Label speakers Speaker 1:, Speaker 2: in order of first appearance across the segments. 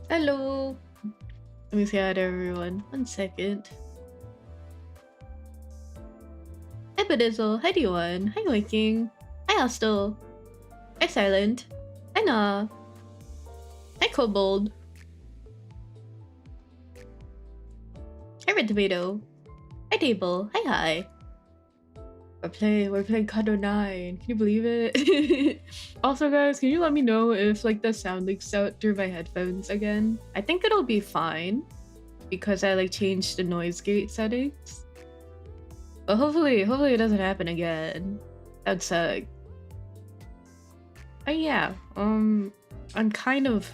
Speaker 1: Hello. Let me say hi to everyone. 1 second. Hi Bedizzle. Hi D1. Hi Waking. Hi Hostel. Hi Silent. Hi Na. Hi Kobold. Hi Red Tomato. Hi Table. Hi Hi. We're playing Canto 9. Can you believe it? Also guys, can you let me know if like the sound leaks out through my headphones again? I think it'll be fine because I like changed the noise gate settings. But hopefully it doesn't happen again. That'd suck. Oh yeah, I'm kind of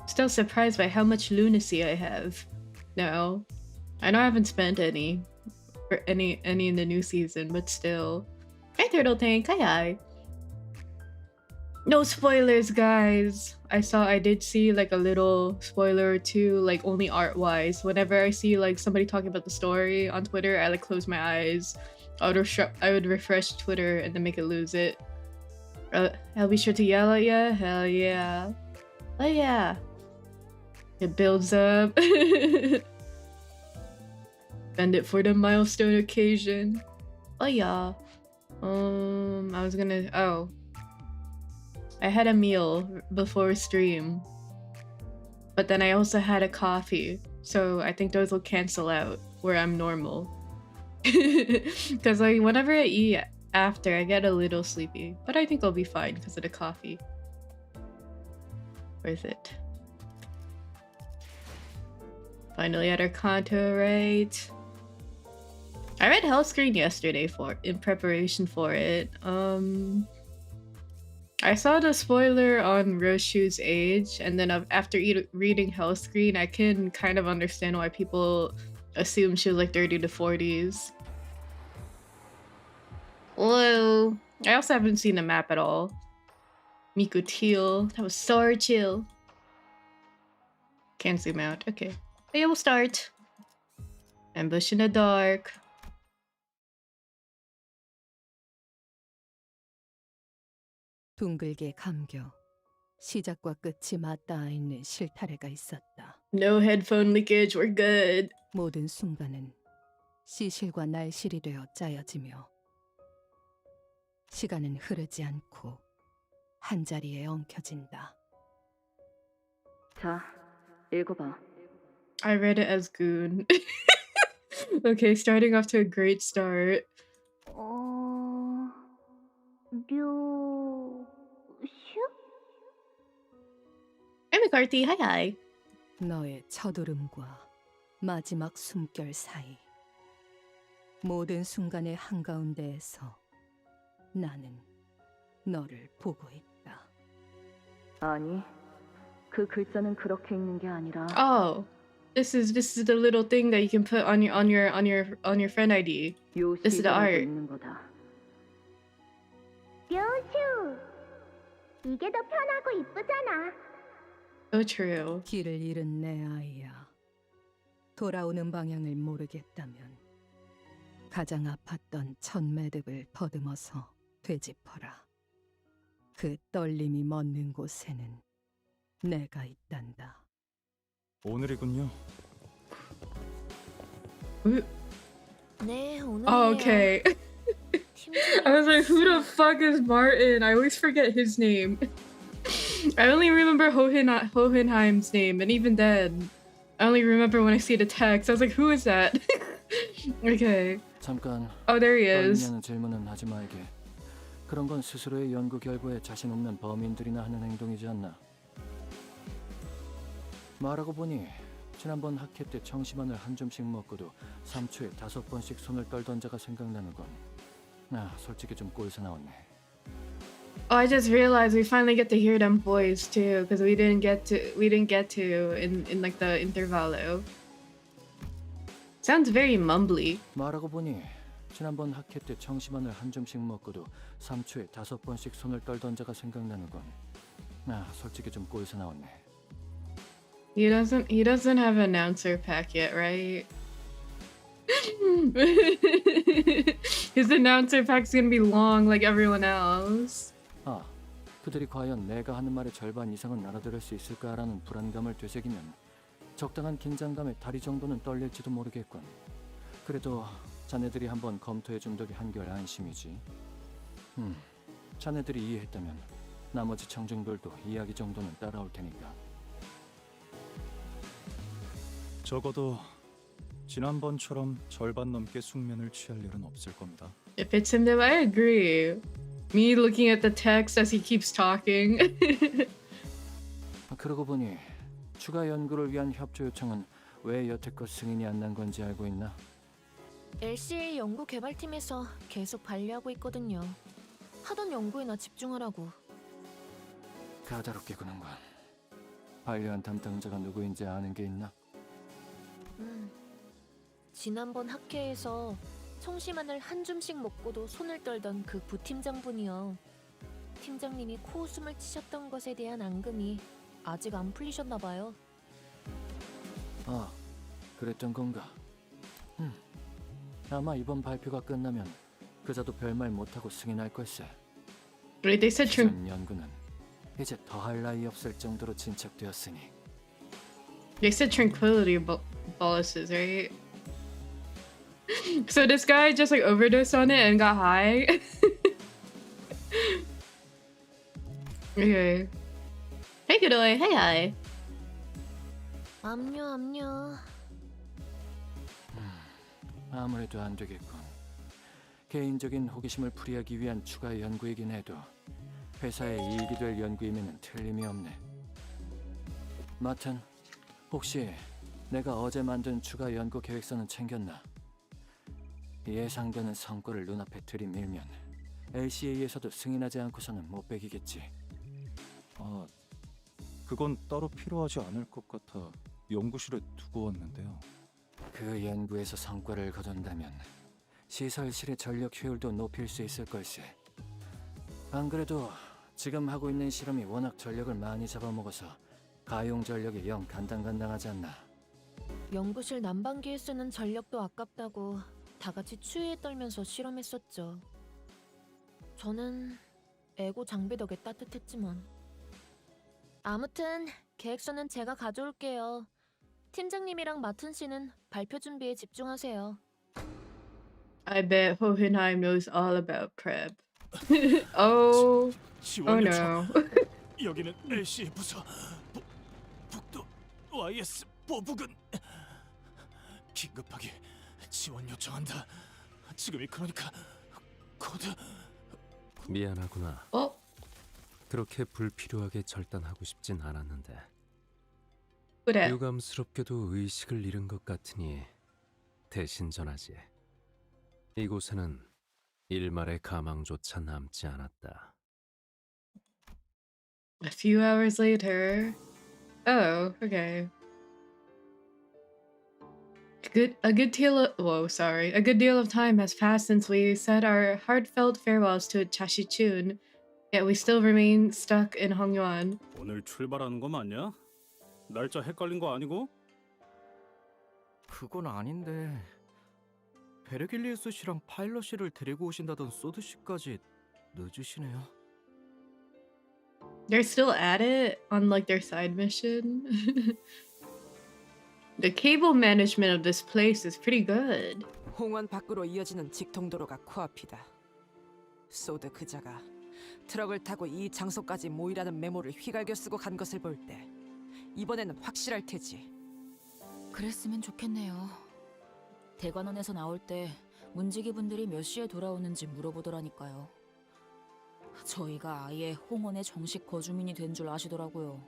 Speaker 1: still surprised by how much lunacy I have now. I know I haven't spent any in the new season, but still. Hi Turtle Tank, hi. No spoilers, guys. I did see like a little spoiler or two, like only art-wise. Whenever I see like somebody talking about the story on Twitter, I like close my eyes. I would refresh Twitter and then make it lose it. I'll be sure to yell at ya. Hell yeah. Oh yeah. It builds up. Spend it for the milestone occasion. Oh yeah. I was gonna. Oh. I had a meal before stream, but then I also had a coffee, so I think those will cancel out where I'm normal. Because like whenever I eat after, I get a little sleepy, but I think I'll be fine because of the coffee. Where is it? Finally at our Canto, right? I read Hellscreen yesterday in preparation for it. I saw the spoiler on Ryoshu's age, and then after reading Hellscreen, I can kind of understand why people assume she was like 30 to 40s. Whoa. I also haven't seen the map at all. Miku Teal. That was so chill. Can't zoom out. Okay. Okay, we'll start. Ambush in the dark.
Speaker 2: 둥글게 감겨 시작과 끝이 맞닿아 있는 실타래가 있었다.
Speaker 1: No headphone leakage, we're good.
Speaker 2: 모든 순간은 시실과 날실이 되어 짜여지며 시간은 흐르지 않고 한자리에 엉켜진다.
Speaker 3: 자, 읽어봐.
Speaker 1: I read it as goon. Okay, starting off to a great start.
Speaker 3: 류슈?
Speaker 1: Hi McCarthy, hi.
Speaker 2: 너의 첫울음과 마지막 숨결 사이 모든 순간의 한가운데에서 나는 너를 보고 있다.
Speaker 3: 아니, 그 글자는 그렇게 읽는 게 아니라.
Speaker 1: Oh, this is the little thing that you can put on your friend ID. This is the art.
Speaker 3: 읽는 거다. 류슈, 이게 더 편하고 이쁘잖아.
Speaker 1: So true.
Speaker 2: 길을 잃은 내 아이야. 돌아오는 방향을 모르겠다면 가장 아팠던 첫 매듭을 더듬어서 되짚어라. 그 떨림이 멎는 곳에는 내가 있단다.
Speaker 4: 오늘이군요.
Speaker 5: 네, 오늘이에요.
Speaker 1: Oh, okay. I was like, who the fuck is Martin? I always forget his name. I only remember Hohenheim's name, and even then, I only remember when I see the text. I was like, who is that? Okay.
Speaker 4: 잠깐.
Speaker 1: Oh, there he is.
Speaker 4: 떨리냐는 질문은 하지 말게. 그런 건 스스로의 연구 결과에 자신 없는 범인들이나 하는 행동이지 않나. 말하고 보니 지난번 학회 때 청심환을 한 줌씩 먹고도 3초에 5번씩 손을 떨던 자가 생각나는군. 아, 솔직히 좀 꼴사나웠네.
Speaker 1: Oh, I just realized we finally get to hear them boys too, because we didn't get to in like the intervallo. Sounds very mumbly.
Speaker 4: 말하고 보니 지난번 학회 때 청심환을 한 줌씩 먹고도 3초에 5번씩 손을 떨던 자가 생각나는군. 아, 솔직히 좀 꼴사나웠네.
Speaker 1: He doesn't have an announcer pack yet, right? His announcer pack's gonna be long like everyone else.
Speaker 4: 아, 그들이 과연 내가 하는 말의 절반 이상은 알아들을 수 있을까라는 불안감을 되새기면 적당한 긴장감에 다리 정도는 떨릴지도 모르겠군. 그래도 자네들이 한번 검토해준 덕이 한결 안심이지. 자네들이 이해했다면 나머지 청중들도 이야기 정도는 따라올 테니까.
Speaker 5: 적어도 지난번처럼 절반 넘게 숙면을 취할 일은 없을 겁니다.
Speaker 1: If it's him, then I agree. Me looking at the text as he keeps talking.
Speaker 4: 그러고 보니 추가 연구를 위한 협조 요청은 왜 여태껏 승인이 안 난 건지 알고 있나?
Speaker 6: LCA 연구 개발팀에서 계속 반려하고 있거든요. 하던 연구에나 집중하라고.
Speaker 4: 까다롭게 구는군. 반려한 담당자가 누구인지 아는 게 있나?
Speaker 6: 지난번 학회에서 청심환을 한 줌씩 먹고도 손을 떨던 그 부팀장분이요. 팀장님이 코웃음을 치셨던 것에 대한 앙금이 아직 안 풀리셨나 봐요.
Speaker 4: 아, 그랬던 건가? 아마 이번 발표가 끝나면 그자도 별말 못하고 승인할 걸세.
Speaker 1: Wait, they said
Speaker 4: 기존 연구는 이제 더할 나위 없을 정도로 진척되었으니.
Speaker 1: they said tranquility boluses, right? So this guy just like overdosed on it and got high. Okay. Hey, Godoy. Hey, hi.
Speaker 6: 압류.
Speaker 4: 아무래도 안 되겠군. 개인적인 호기심을 풀이하기 위한 추가 연구이긴 해도 회사에 이익이 될 연구임에는 틀림이 없네. 마튼, 혹시 내가 어제 만든 추가 연구 계획서는 챙겼나? 예상되는 성과를 눈앞에 들이밀면 LCA에서도 승인하지 않고서는 못 베기겠지.
Speaker 5: 그건 따로 필요하지 않을 것 같아 연구실에 두고 왔는데요.
Speaker 4: 그 연구에서 성과를 거둔다면 시설실의 전력 효율도 높일 수 있을 걸세. 안 그래도 지금 하고 있는 실험이 워낙 전력을 많이 잡아먹어서 가용 전력이 영 간당간당하지 않나.
Speaker 6: 연구실 난방기에 쓰는 전력도 아깝다고 다 같이 추위에 떨면서 실험했었죠. 저는 에고 장비 덕에 따뜻했지만. 아무튼 계획서는 제가 가져올게요. 팀장님이랑 마튼 씨는 발표 준비에 집중하세요.
Speaker 1: I bet Hohenheim knows all about prep. Oh no.
Speaker 5: 여기는 LCA 부서 북도 YS 보부근 긴급하게 지원 요청한다. 지금이 그러니까 코드.
Speaker 7: 미안하구나. 그렇게 불필요하게 절단하고 싶진 않았는데
Speaker 1: 그래.
Speaker 7: 유감스럽게도 의식을 잃은 것 같으니 대신 전하지. 이곳에는 일말의 가망조차 남지 않았다.
Speaker 1: A few hours later. Oh, okay. A good deal of time has passed since we said our heartfelt farewells to Chashi-chun, yet we still remain stuck in Hongyuan.
Speaker 8: 오늘 출발하는 거 맞냐? 날짜 헷갈린 거 아니고?
Speaker 9: 그건 아닌데 베르길리우스 씨랑 파일럿 씨를 데리고 오신다던 소드 씨까지 늦으시네요.
Speaker 1: They're still at it on like their side mission. The cable management of this place is pretty good.
Speaker 10: 홍원 밖으로 이어지는 직통도로가 코앞이다. 소드 그자가 트럭을 타고 이 장소까지 모이라는 메모를 휘갈겨 쓰고 간 것을 볼 때 이번에는 확실할 테지.
Speaker 11: 그랬으면 좋겠네요. 대관원에서 나올 때 문지기 분들이 몇 시에 돌아오는지 물어보더라니까요. 저희가 아예 홍원의 정식 거주민이 된 줄 아시더라고요.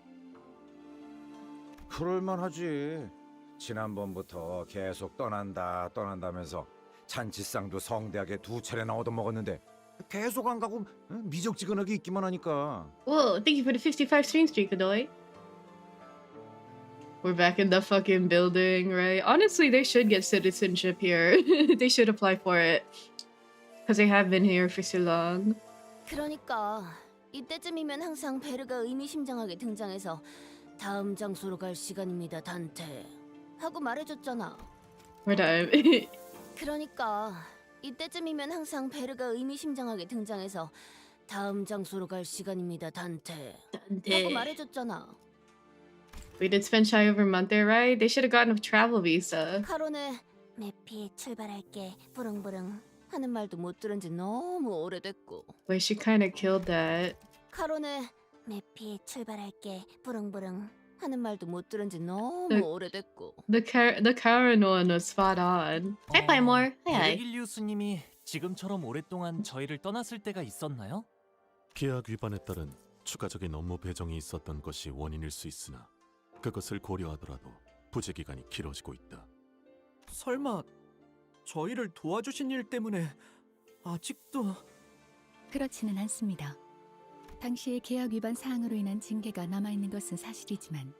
Speaker 12: 그럴만하지. 지난번부터 계속 떠난다면서 잔치상도 성대하게 2차례나 얻어먹었는데 계속 안 가고 미적지근하게 있기만 하니까.
Speaker 1: Whoa, thank you for the 55 stream streak, Adoy. We're back in the fucking building, right? Honestly, they should get citizenship here. They should apply for it. Because they have been here for so long.
Speaker 13: 그러니까 이때쯤이면 항상 베르가 의미심장하게 등장해서 다음 장소로 갈 시간입니다, 단테. 하고 말해줬잖아.
Speaker 1: We're done.
Speaker 13: 그러니까 이때쯤이면 항상 베르가 의미심장하게 등장해서 다음 장소로 갈 시간입니다, 단테.
Speaker 1: 단테.
Speaker 13: 하고 말해줬잖아.
Speaker 1: We did spend shy over a month there, right? They should have gotten a travel visa.
Speaker 13: 카론의 매피 출발할게 부릉부릉 하는 말도 못 들은 지 너무 오래됐고.
Speaker 1: Wait, she kind of killed that.
Speaker 13: 카론의 매피 출발할게 부릉부릉 하는 말도 못 들은 지 너무
Speaker 1: The-
Speaker 13: 오래됐고.
Speaker 1: The Karen one was spot on. Hi, Playmore. Hi.
Speaker 14: 베르길리우스님이 지금처럼 오랫동안 저희를 떠났을 때가 있었나요?
Speaker 15: 계약 위반에 따른 추가적인 업무 배정이 있었던 것이 원인일 수 있으나 그것을 고려하더라도 부재 기간이 길어지고 있다.
Speaker 9: 설마 저희를 도와주신 일 때문에 아직도...
Speaker 16: 그렇지는 않습니다. 당시의 계약 위반 사항으로 인한 징계가 남아있는 것은 사실이지만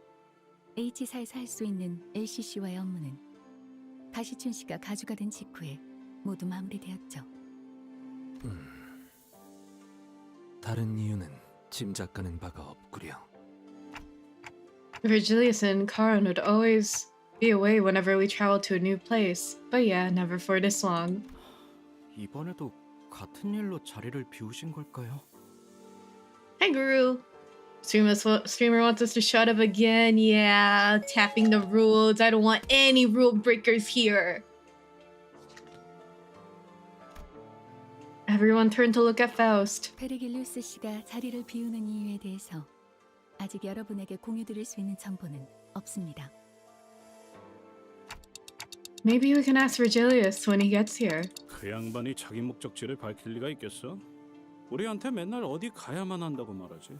Speaker 16: H사에서 할 수 있는 LCC와의 업무는 가시춘 씨가 가주가 된 직후에 모두 마무리되었죠.
Speaker 7: 다른 이유는 짐작 가는 바가 없구려.
Speaker 1: Virgilius and Karen would always be away whenever we traveled to a new place. But yeah, never for this long.
Speaker 9: 이번에도 같은 일로 자리를 비우신 걸까요?
Speaker 1: Hi, Guru. Streamer wants us to shut up again. Yeah, tapping the rules. I don't want any rule breakers here. Everyone turned to look at Faust.
Speaker 16: 베르길리우스 씨가 자리를 비우는 이유에 대해서 아직 여러분에게 공유드릴 수 있는 정보는 없습니다.
Speaker 1: Maybe we can ask Virgilius when he gets here.
Speaker 8: 그 양반이 자기 목적지를 밝힐 리가 있겠어? 우리한테 맨날 어디 가야만 한다고 말하지.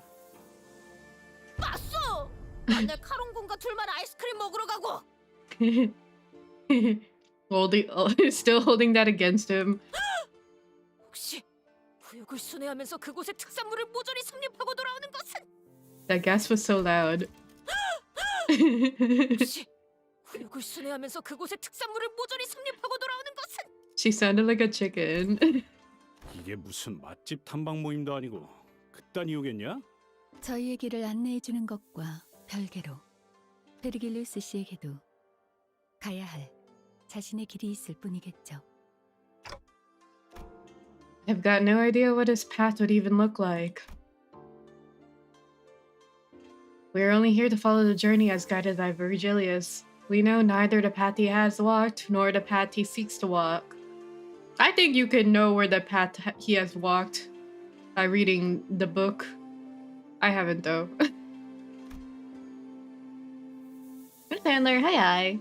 Speaker 13: 봤어! 맨날 카론군과 둘만 아이스크림 먹으러 가고.
Speaker 1: Still holding that against him.
Speaker 6: 혹시 구역을 순회하면서 그곳의 특산물을 모조리 섭렵하고 돌아오는 것은?
Speaker 1: That gasp was so loud.
Speaker 6: 혹시 구역을 순회하면서 그곳의 특산물을 모조리 섭렵하고 돌아오는 것은?
Speaker 1: She sounded like a chicken.
Speaker 8: 이게 무슨 맛집 탐방 모임도 아니고 그딴 이유겠냐?
Speaker 16: 저희의 길을 안내해주는 것과 별개로 베르길리우스 씨에게도 가야 할 자신의 길이 있을 뿐이겠죠.
Speaker 1: I've got no idea what his path would even look like. We are only here to follow the journey as guided by Virgilius. We know neither the path he has walked nor the path he seeks to walk. I think you can know where the path he has walked by reading the book. I haven't though. Hi, Sandler. Hi.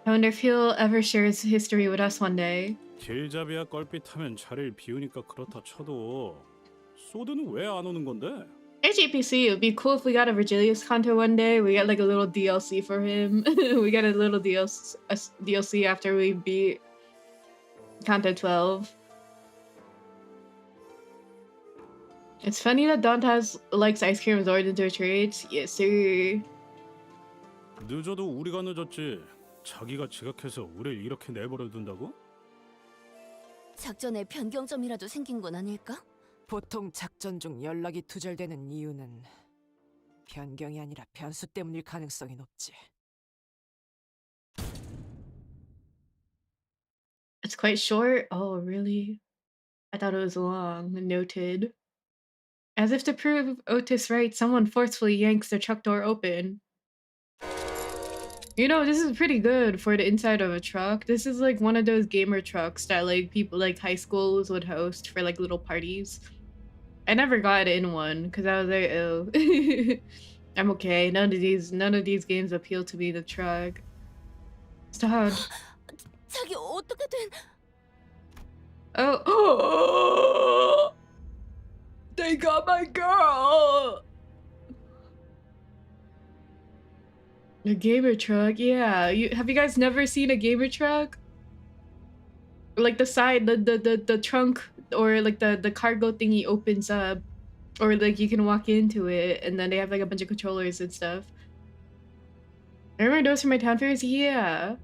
Speaker 1: I wonder if he'll ever share his history with us one day.
Speaker 8: 길잡이야 껄핏하면 자리를 비우니까 그렇다 쳐도 소드는 왜 안 오는 건데?
Speaker 1: HAPC, it would be cool if we got a Virgilius Canto one day. We get like a little DLC for him. We get a little DLC after we beat Canto 12. It's funny that Dantas likes ice cream absorbed into her trades. Yes, sir.
Speaker 8: 늦어도 우리가 늦었지. 자기가 지각해서 우릴 이렇게 내버려 둔다고?
Speaker 13: 작전에 변경점이라도 생긴 건 아닐까?
Speaker 10: 보통 작전 중 연락이 두절되는 이유는 변경이 아니라 변수 때문일 가능성이 높지.
Speaker 1: It's quite short. Oh, really? I thought it was long. Noted. As if to prove Otis right, someone forcefully yanks the truck door open. You know, this is pretty good for the inside of a truck. This is like one of those gamer trucks that like people like high schools would host for like little parties. I never got in one because I was like, oh, I'm okay. None of these games appeal to me. The truck. Stop.
Speaker 13: 자기 어떻게든.
Speaker 1: Oh. They got my girl. A gamer truck, yeah. Have you guys never seen a gamer truck? Like the side, the trunk, or like the cargo thingy opens up, or like you can walk into it, and then they have like a bunch of controllers and stuff. I remember those from my town fairs. Yeah.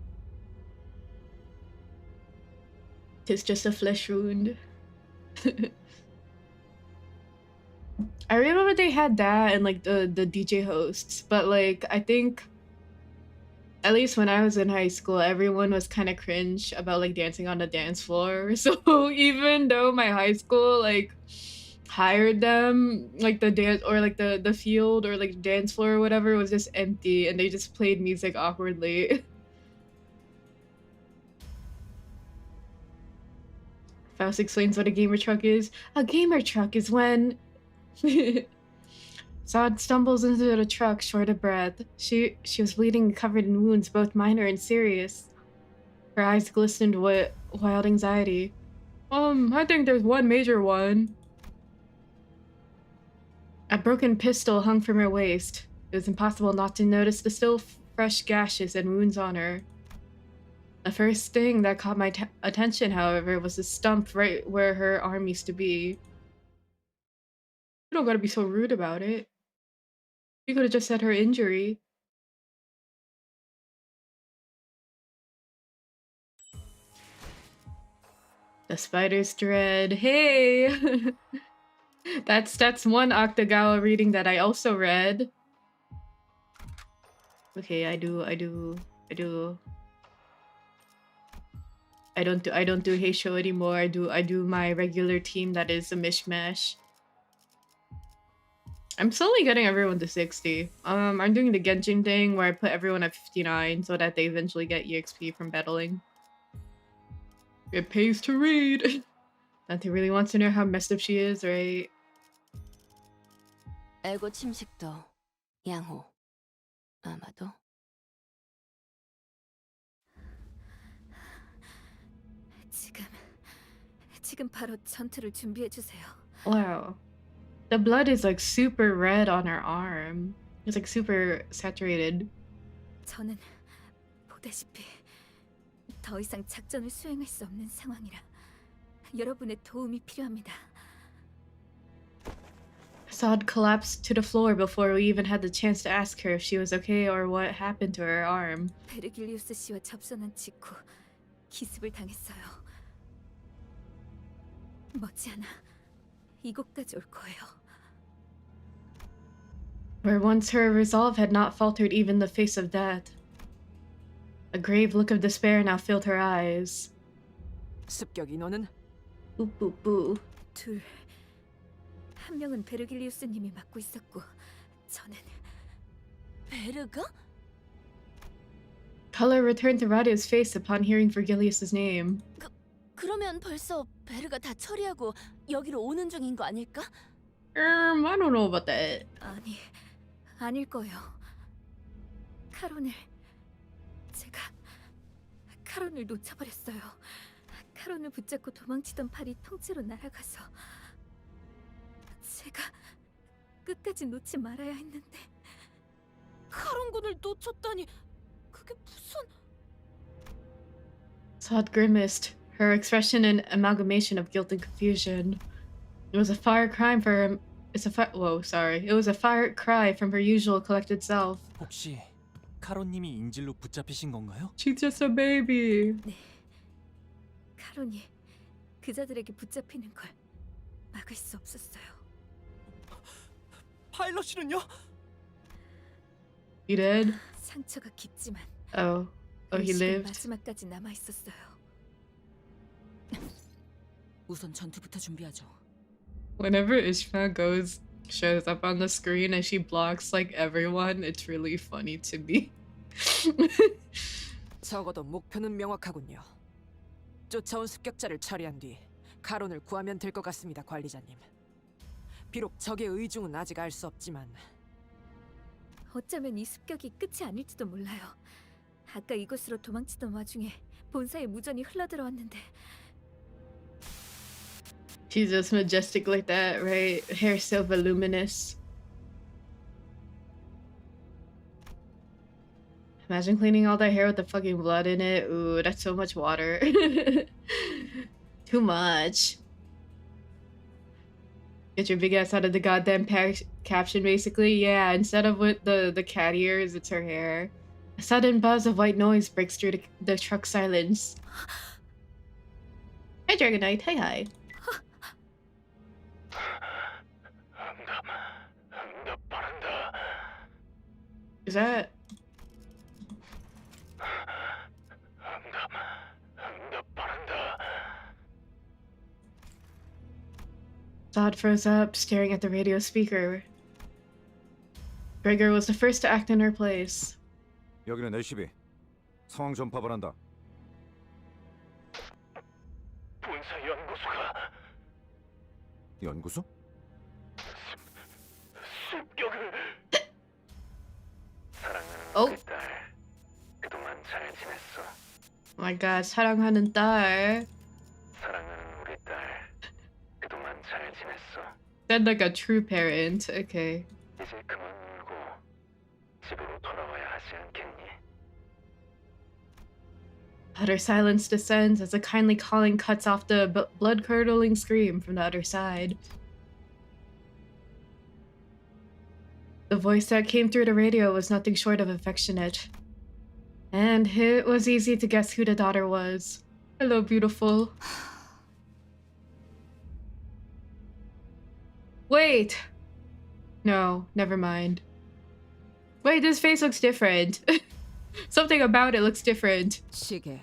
Speaker 1: It's just a flesh wound. I remember they had that and like the DJ hosts, but like I think at least when I was in high school, everyone was kind of cringe about like dancing on the dance floor. So even though my high school like hired them, like the dance or like the field or like dance floor or whatever was just empty and they just played music awkwardly. Faust explains what a gamer truck is. A gamer truck is when Zod stumbles into the truck short of breath. She was bleeding and covered in wounds, both minor and serious. Her eyes glistened with wild anxiety. I think there's one major one. A broken pistol hung from her waist. It was impossible not to notice the still fresh gashes and wounds on her. The first thing that caught my attention, however, was the stump right where her arm used to be. You don't gotta be so rude about it. You could have just said her injury. The spider's dread. Hey! That's one Octogawa reading that I also read. Okay, I don't do Heisho anymore. I do my regular team that is a mishmash. I'm slowly getting everyone to 60. I'm doing the Genshin thing where I put everyone at 59 so that they eventually get EXP from battling. It pays to read. Dante really wants to know how messed up she is, right?
Speaker 13: 에고 침식도 양호. 아마도.
Speaker 16: 지금 바로 전투를 준비해 주세요.
Speaker 1: Wow. The blood is like super red on her arm. It's like super saturated.
Speaker 16: 저는 보다시피 더 이상 작전을 수행할 수 없는 상황이라 여러분의 도움이 필요합니다.
Speaker 1: Assad collapsed to the floor before we even had the chance to ask her if she was okay or what happened to her arm.
Speaker 16: 베르길리우스 씨와 접선한 직후 기습을 당했어요. 머지않아 이곳까지 올 거예요.
Speaker 1: Where once her resolve had not faltered even in the face of death. A grave look of despair now filled her eyes.
Speaker 10: 습격 인원은?
Speaker 1: 뿌뿌뿌.
Speaker 16: 한 명은 베르길리우스님이 맡고 있었고 저는
Speaker 13: 베르가?
Speaker 1: Color returned to Radio's face upon hearing Vergilius's name.
Speaker 13: 그러면 벌써 베르가 다 처리하고 여기로 오는 중인 거 아닐까?
Speaker 1: I don't know about that.
Speaker 16: 아닐 거예요. 제가 카론을 놓쳐버렸어요. 카론을 붙잡고 도망치던 팔이 통째로 날아가서 제가 끝까지 놓지 말아야 했는데
Speaker 13: 카론군을 놓쳤다니 그게 무슨...
Speaker 1: Assad grimaced, her expression an amalgamation of guilt and confusion. It was a far cry for her. It was a far cry from her usual collected self.
Speaker 14: 혹시 카론님이 인질로 붙잡히신 건가요?
Speaker 1: She's just a baby.
Speaker 16: 네, 카론이 그자들에게 붙잡히는 걸 막을 수 없었어요.
Speaker 9: 파일럿이는요?
Speaker 1: He did?
Speaker 16: 상처가 깊지만
Speaker 1: Oh, he lived?
Speaker 16: 마지막까지 남아 있었어요.
Speaker 11: 우선 전투부터 준비하죠.
Speaker 1: Whenever Ishma shows up on the screen and she blocks like everyone, it's really funny to me.
Speaker 10: 적어도 목표는 명확하군요. 쫓아온 습격자를 처리한 뒤 카론을 구하면 될 것 같습니다, 관리자님. 비록 적의 의중은 아직 알 수 없지만
Speaker 16: 어쩌면 이 습격이 끝이 아닐지도 몰라요. 아까 이곳으로 도망치던 와중에 본사에 무전이 흘러들어왔는데
Speaker 1: She's just majestic like that, right? Hair so voluminous. Imagine cleaning all that hair with the fucking blood in it. Ooh, that's so much water. Too much. Get your big ass out of the goddamn caption, basically. Yeah, instead of with the cat ears, it's her hair. A sudden buzz of white noise breaks through the truck silence. Hey, Dragonite. Hey, hi. Is that... Zod froze up, staring at the radio speaker. Gregor was the first to act in her place.
Speaker 12: 여기는 에시비. 상황 전파를 한다.
Speaker 17: 본사 연구소가
Speaker 12: 연구소?
Speaker 17: 습격을. 사랑하는
Speaker 1: Oh.
Speaker 17: 우리 딸. 그동안 잘 지냈어.
Speaker 1: Oh my god, 사랑하는 딸.
Speaker 17: 사랑하는 우리 딸. 그동안 잘 지냈어.
Speaker 1: Said like a true parent. Okay.
Speaker 17: 이제 그만 울고 집으로 돌아와야 하지 않겠니?
Speaker 1: Utter silence descends as a kindly calling cuts off the blood-curdling scream from the other side. The voice that came through the radio was nothing short of affectionate. And it was easy to guess who the daughter was. Hello, beautiful. Wait! No, never mind. Wait, this face looks different. Something about it looks different.
Speaker 2: 시계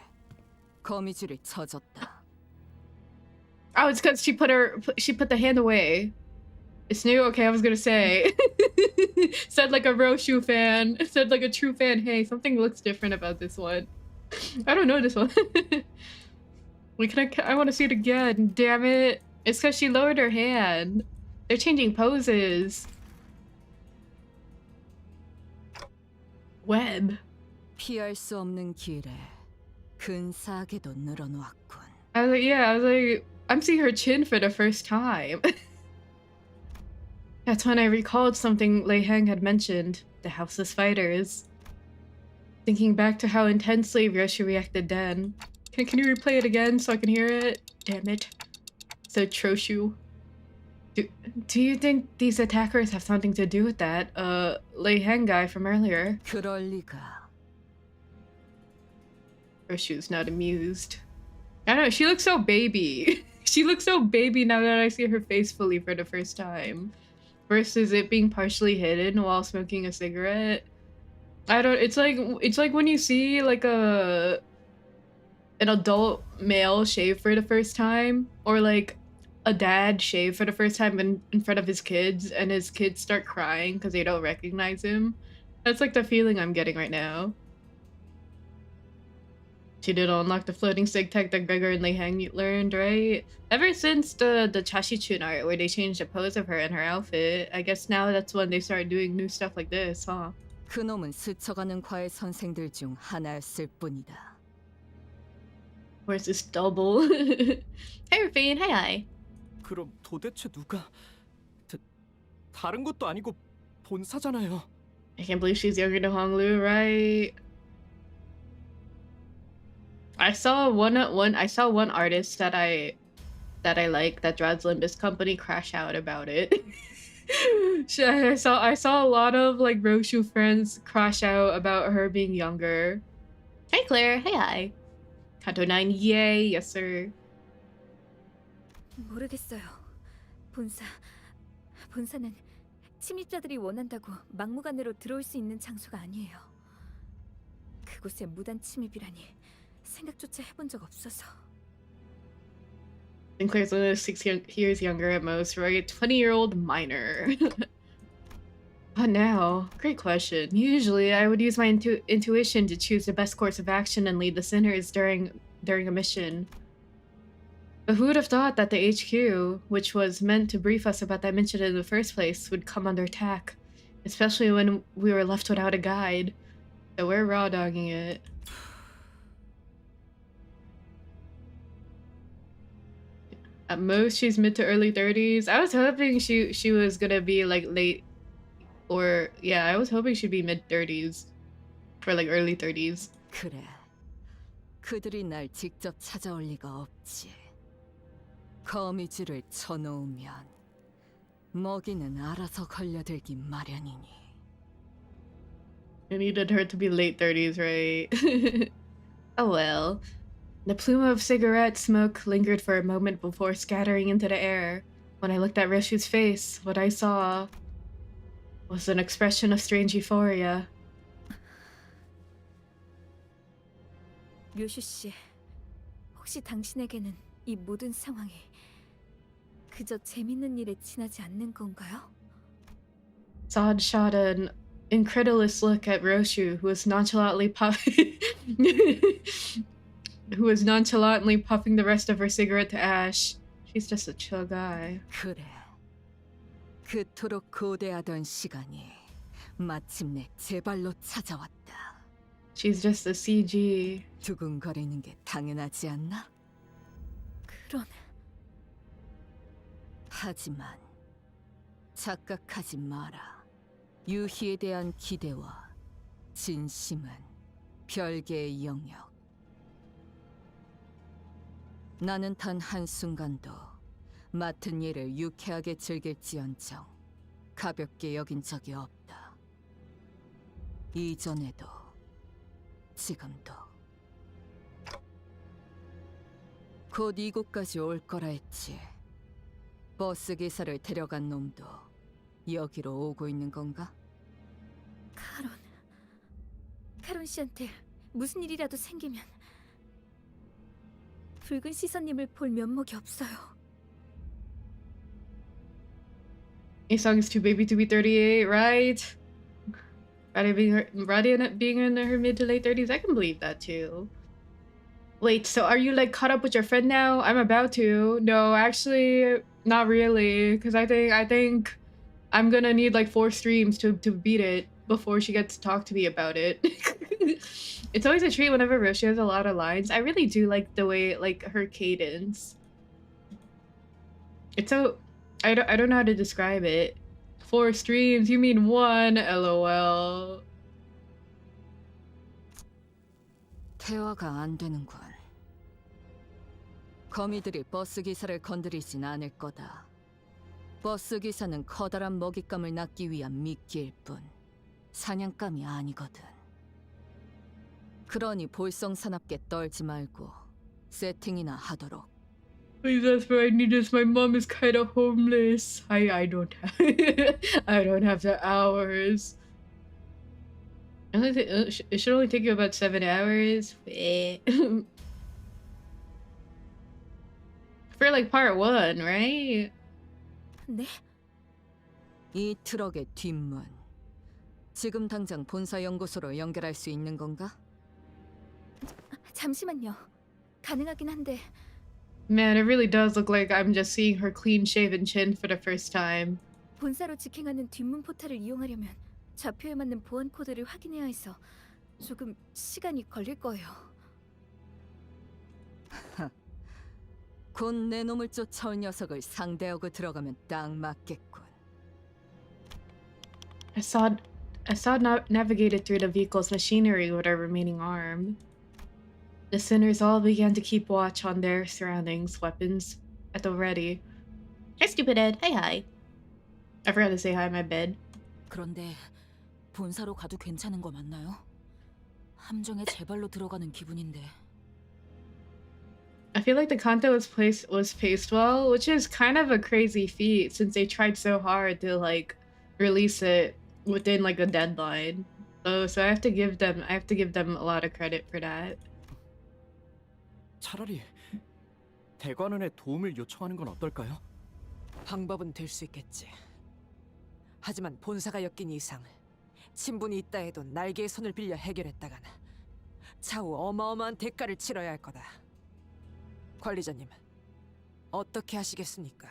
Speaker 2: 거미줄이 쳐졌다.
Speaker 1: Oh, it's because she put the hand away. It's new? Okay, I was gonna say. Said like a Ryoshu fan. Said like a true fan, hey, something looks different about this one. I don't know this one. Wait, I want to see it again. Damn it. It's because she lowered her hand. They're changing poses. Web.
Speaker 2: 피할 수 없는 길에 근사하게도 늘어놓았군.
Speaker 1: I was like, yeah, I was like, I'm seeing her chin for the first time. That's when I recalled something Lei Heng had mentioned, the houseless fighters. Thinking back to how intensely Ryoshu reacted then. Can you replay it again so I can hear it? Damn it. Said Troshu. Do you think these attackers have something to do with that, Lei Heng guy from earlier?
Speaker 2: 그럴 리가.
Speaker 1: Ryoshu's not amused. I don't know, she looks so baby. She looks so baby now that I see her face fully for the first time. Versus it being partially hidden while smoking a cigarette. I don't, it's like when you see like an adult male shave for the first time, or like a dad shave for the first time in front of his kids, and his kids start crying because they don't recognize him. That's like the feeling I'm getting right now. She did unlock the floating sig tech that Gregor and Lei Heng learned, right? Ever since the Chashichun art where they changed the pose of her and her outfit, I guess now that's when they started doing new stuff like this, huh?
Speaker 2: 그놈은 스쳐가는 과외 선생들 중 하나였을 뿐이다.
Speaker 1: Where's this double? Hey, Rafine. Hi.
Speaker 9: 그럼 도대체 누가 다른 것도 아니고 본사잖아요.
Speaker 1: I can't believe she's younger than Honglu, right? I saw one artist that I like that draws Limbus Company crash out about it. I saw a lot of like Ryoshu friends crash out about her being younger. Hey Claire, hey hi. Canto 9, yay, yes sir.
Speaker 16: 모르겠어요. 본사는 침입자들이 원한다고 막무가내로 들어올 수 있는 장소가 아니에요. 그곳에 무단 침입이라니 생각조차 해본 적 없어서.
Speaker 1: Sinclair's only 6 years younger at most, right? 20-year-old minor. But now, great question. Usually, I would use my intuition to choose the best course of action and lead the sinners during a mission. But who would have thought that the HQ, which was meant to brief us about that mission in the first place, would come under attack, especially when we were left without a guide. So we're raw dogging it. At most, she's mid to early 30s. I was hoping she was gonna be like late, or yeah, I was hoping she'd be mid 30s, or like early 30s.
Speaker 2: 그래, 그들이 날 직접 찾아올 리가 없지. 거미줄을 쳐놓으면 먹이는 알아서 걸려들기 마련이니.
Speaker 1: I needed her to be late 30s, right? Oh well. The plume of cigarette smoke lingered for a moment before scattering into the air. When I looked at Ryoshu's face, what I saw was an expression of strange euphoria.
Speaker 16: 료슈 씨, 혹시 당신에게는 이 모든 상황이 그저 재밌는 일에 지나지 않는 건가요?
Speaker 1: Sod shot an incredulous look at Ryoshu, who was nonchalantly puffing the rest of her cigarette to ash. She's just a chill guy.
Speaker 2: 그래. 그토록 고대하던 시간이 마침내 제 발로 찾아왔다.
Speaker 1: She's just a CG.
Speaker 2: 두근거리는 게 당연하지 않나?
Speaker 16: 그런...
Speaker 2: 하지만 착각하지 마라. 유희에 대한 기대와 진심은 별개의 영역. 나는 단 한순간도 맡은 일을 유쾌하게 즐길지언정 가볍게 여긴 적이 없다. 이전에도 지금도. 곧 이곳까지 올 거라 했지. 버스 기사를 데려간 놈도 여기로 오고 있는 건가?
Speaker 16: 카론 씨한테 무슨 일이라도 생기면 붉은 시선님을 볼 면목이 없어요.
Speaker 1: Isung's too baby to be 38, right? Radia being in her mid to late 30s, I can believe that too. Wait, so are you like caught up with your friend now? I'm about to. No, actually, not really, because I think I'm gonna need like 4 streams to beat it before she gets to talk to me about it. It's always a treat whenever Ryoshu has a lot of lines. I really do like the way, like, her cadence. It's so... I don't know how to describe it. 4 streams? You mean 1? LOL.
Speaker 2: 대화가 안 되는군. 거미들이 버스 기사를 건드리진 않을 거다. 버스 기사는 커다란 먹잇감을 낚기 위한 미끼일 뿐 사냥감이 아니거든. 그러니 볼썽사납게 떨지 말고 세팅이나 하도록.
Speaker 1: Please, that's what I need is my mom is kind of homeless. I don't have I don't have the hours. It should only take you about 7 hours. For like part 1, right?
Speaker 16: 네?
Speaker 2: 이 트럭의 뒷문. 지금 당장 본사 연구소로 연결할 수 있는 건가?
Speaker 16: 잠시만요. 가능하긴 한데.
Speaker 1: Man, it really does look like I'm just seeing her clean-shaven chin for the first time.
Speaker 16: 본사로 직행하는 뒷문 포탈을 이용하려면 좌표에 맞는 보안 코드를 확인해야 해서 조금 시간이 걸릴 거예요.
Speaker 2: 곧 내 놈을 쫓아올 녀석을 상대하고 들어가면 딱 맞겠군.
Speaker 1: Assad navigated through the vehicle's machinery with her remaining arm. The sinners all began to keep watch on their surroundings, weapons at the ready. Hi, stupid Ed. Hi. I forgot to say hi, my bed.
Speaker 11: 그런데 본사로 가도 괜찮은 거 맞나요? 함정에 제 발로 들어가는 기분인데.
Speaker 1: I feel like the Canto was paced well, which is kind of a crazy feat since they tried so hard to like release it within like a deadline. So I have to give them a lot of credit for that.
Speaker 9: 차라리 대관원에 도움을 요청하는 건 어떨까요?
Speaker 10: 방법은 될 수 있겠지. 하지만 본사가 엮인 이상 친분이 있다 해도 날개의 손을 빌려 해결했다간 차후 어마어마한 대가를 치러야 할 거다. 관리자님, 어떻게 하시겠습니까?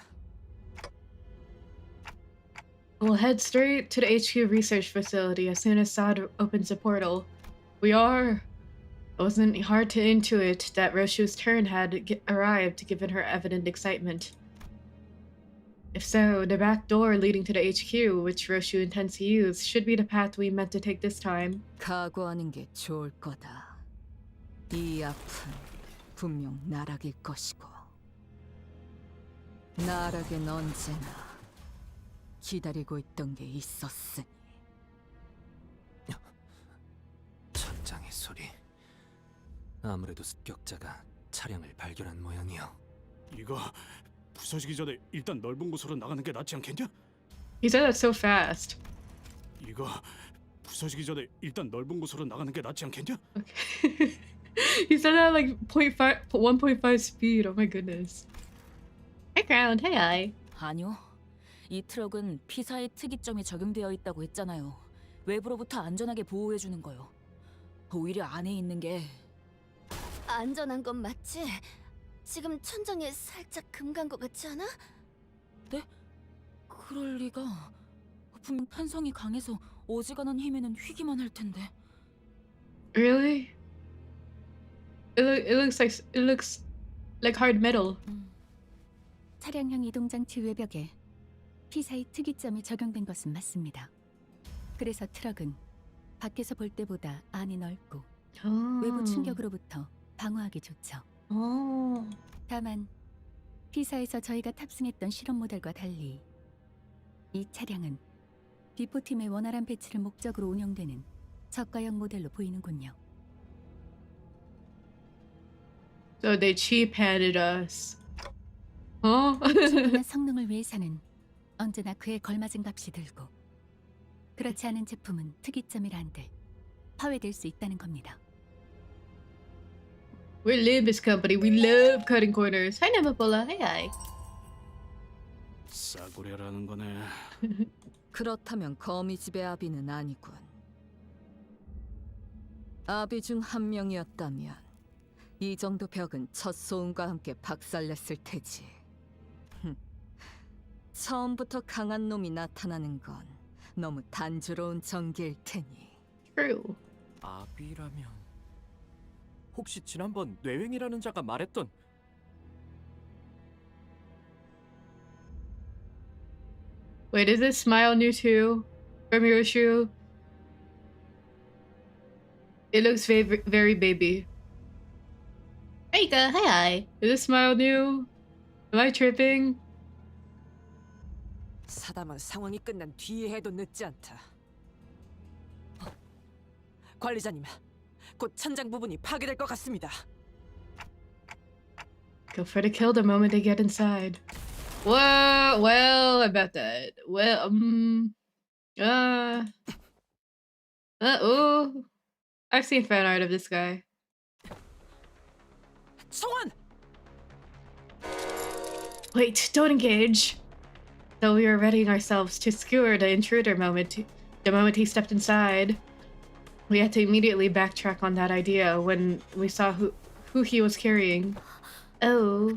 Speaker 1: We'll head straight to the HQ research facility as soon as Saad opens the portal. It wasn't hard to intuit that Ryoshu's turn had arrived given her evident excitement. If so, the back door leading to the HQ, which Ryoshu intends to use, should be the path we meant to take this time.
Speaker 2: 각오하는 게 좋을 거다. 이 앞은 분명 나락일 것이고 나락엔 언제나 기다리고 있던 게 있었으니.
Speaker 7: 천장의 소리. 아무래도 습격자가 차량을 발견한 모양이요.
Speaker 8: 이거 부서지기 전에 일단 넓은 곳으로 나가는 게 낫지 않겠냐?
Speaker 1: He said that so fast.
Speaker 8: 이거 부서지기 전에 일단 넓은 곳으로 나가는 게 낫지 않겠냐?
Speaker 1: He said that like 1.5 speed. Oh my goodness. Hi, Ground. Hey,
Speaker 11: 아니요. 이 트럭은 피사의 특이점이 적용되어 있다고 했잖아요. 외부로부터 안전하게 보호해주는 거요. 오히려 안에 있는 게
Speaker 13: 안전한 건 맞지? 지금 천장에 살짝 금 간 것 같지 않아?
Speaker 11: 네? 그럴 리가. 분명 탄성이 강해서 어지간한 힘에는 휘기만 할 텐데.
Speaker 1: Really? It looks like hard metal.
Speaker 16: 차량형 이동장치 외벽에 피사의 특이점이 적용된 것은 맞습니다. 그래서 트럭은 밖에서 볼 때보다 안이 넓고 외부 충격으로부터 방어하기 좋죠. 다만 피사에서 저희가 탑승했던 실험 모델과 달리 이 차량은 비포팀의 원활한 배치를 목적으로 운영되는 저가형 모델로 보이는군요.
Speaker 1: So they cheap-handed us. Huh?
Speaker 16: 충분한 성능을 위해서는 언제나 그에 걸맞은 값이 들고 그렇지 않은 제품은 특이점이라 한들 파괴될 수 있다는 겁니다.
Speaker 1: We're Limbus Company. We love cutting corners. Hi, Namapola. Hi.
Speaker 8: 싸구려라는 거네.
Speaker 2: 그렇다면 거미집의 아비는 아니군. 아비 중 한 명이었다면 이 정도 벽은 첫 소음과 함께 박살냈을 테지. 처음부터 강한 놈이 나타나는 건 너무 단조로운 전개일 테니.
Speaker 1: True.
Speaker 9: 아비라면 혹시 지난번 뇌횡이라는 자가 말했던
Speaker 1: Wait, is this smile new too? From Ryoshu? It looks very baby. Aika, hi. Is this smile new? Am I tripping?
Speaker 10: 사담은 상황이 끝난 뒤에 해도 늦지 않다. 관리자님, 곧 천장 부분이 파괴될 것 같습니다.
Speaker 1: Go for the kill the moment they get inside. Well, about that. Well, oh. I've seen fan art of this guy.
Speaker 10: 성원!
Speaker 1: Wait, don't engage. Though we were readying ourselves to skewer the intruder the moment he stepped inside, we had to immediately backtrack on that idea when we saw who he was carrying. Oh.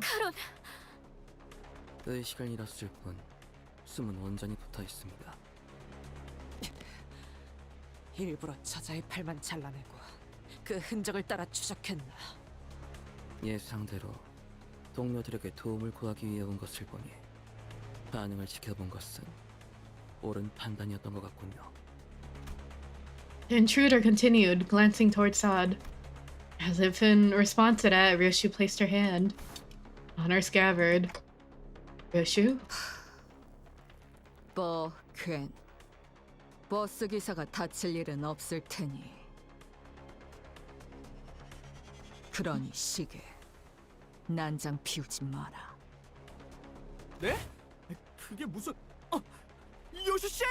Speaker 9: 그 시간이랐을 뿐 숨은 원전이 붙어 있습니다.
Speaker 10: 일부러 저자의 팔만 잘라내고 그 흔적을 따라 추적했나.
Speaker 9: 예상대로 동료들에게 도움을 구하기 위해 온 것을 보니 반응을 지켜본 것은 옳은 판단이었던 것 같군요.
Speaker 1: The intruder continued, glancing toward Sod. As if in response to that, Ryoshu placed her hand on her scabbard. Ryoshu?
Speaker 2: 괜. 버스 기사가 다칠 일은 없을 테니. 그러니 시계 난장 피우지 마라.
Speaker 9: 네? 그게 무슨... 요슈 씨!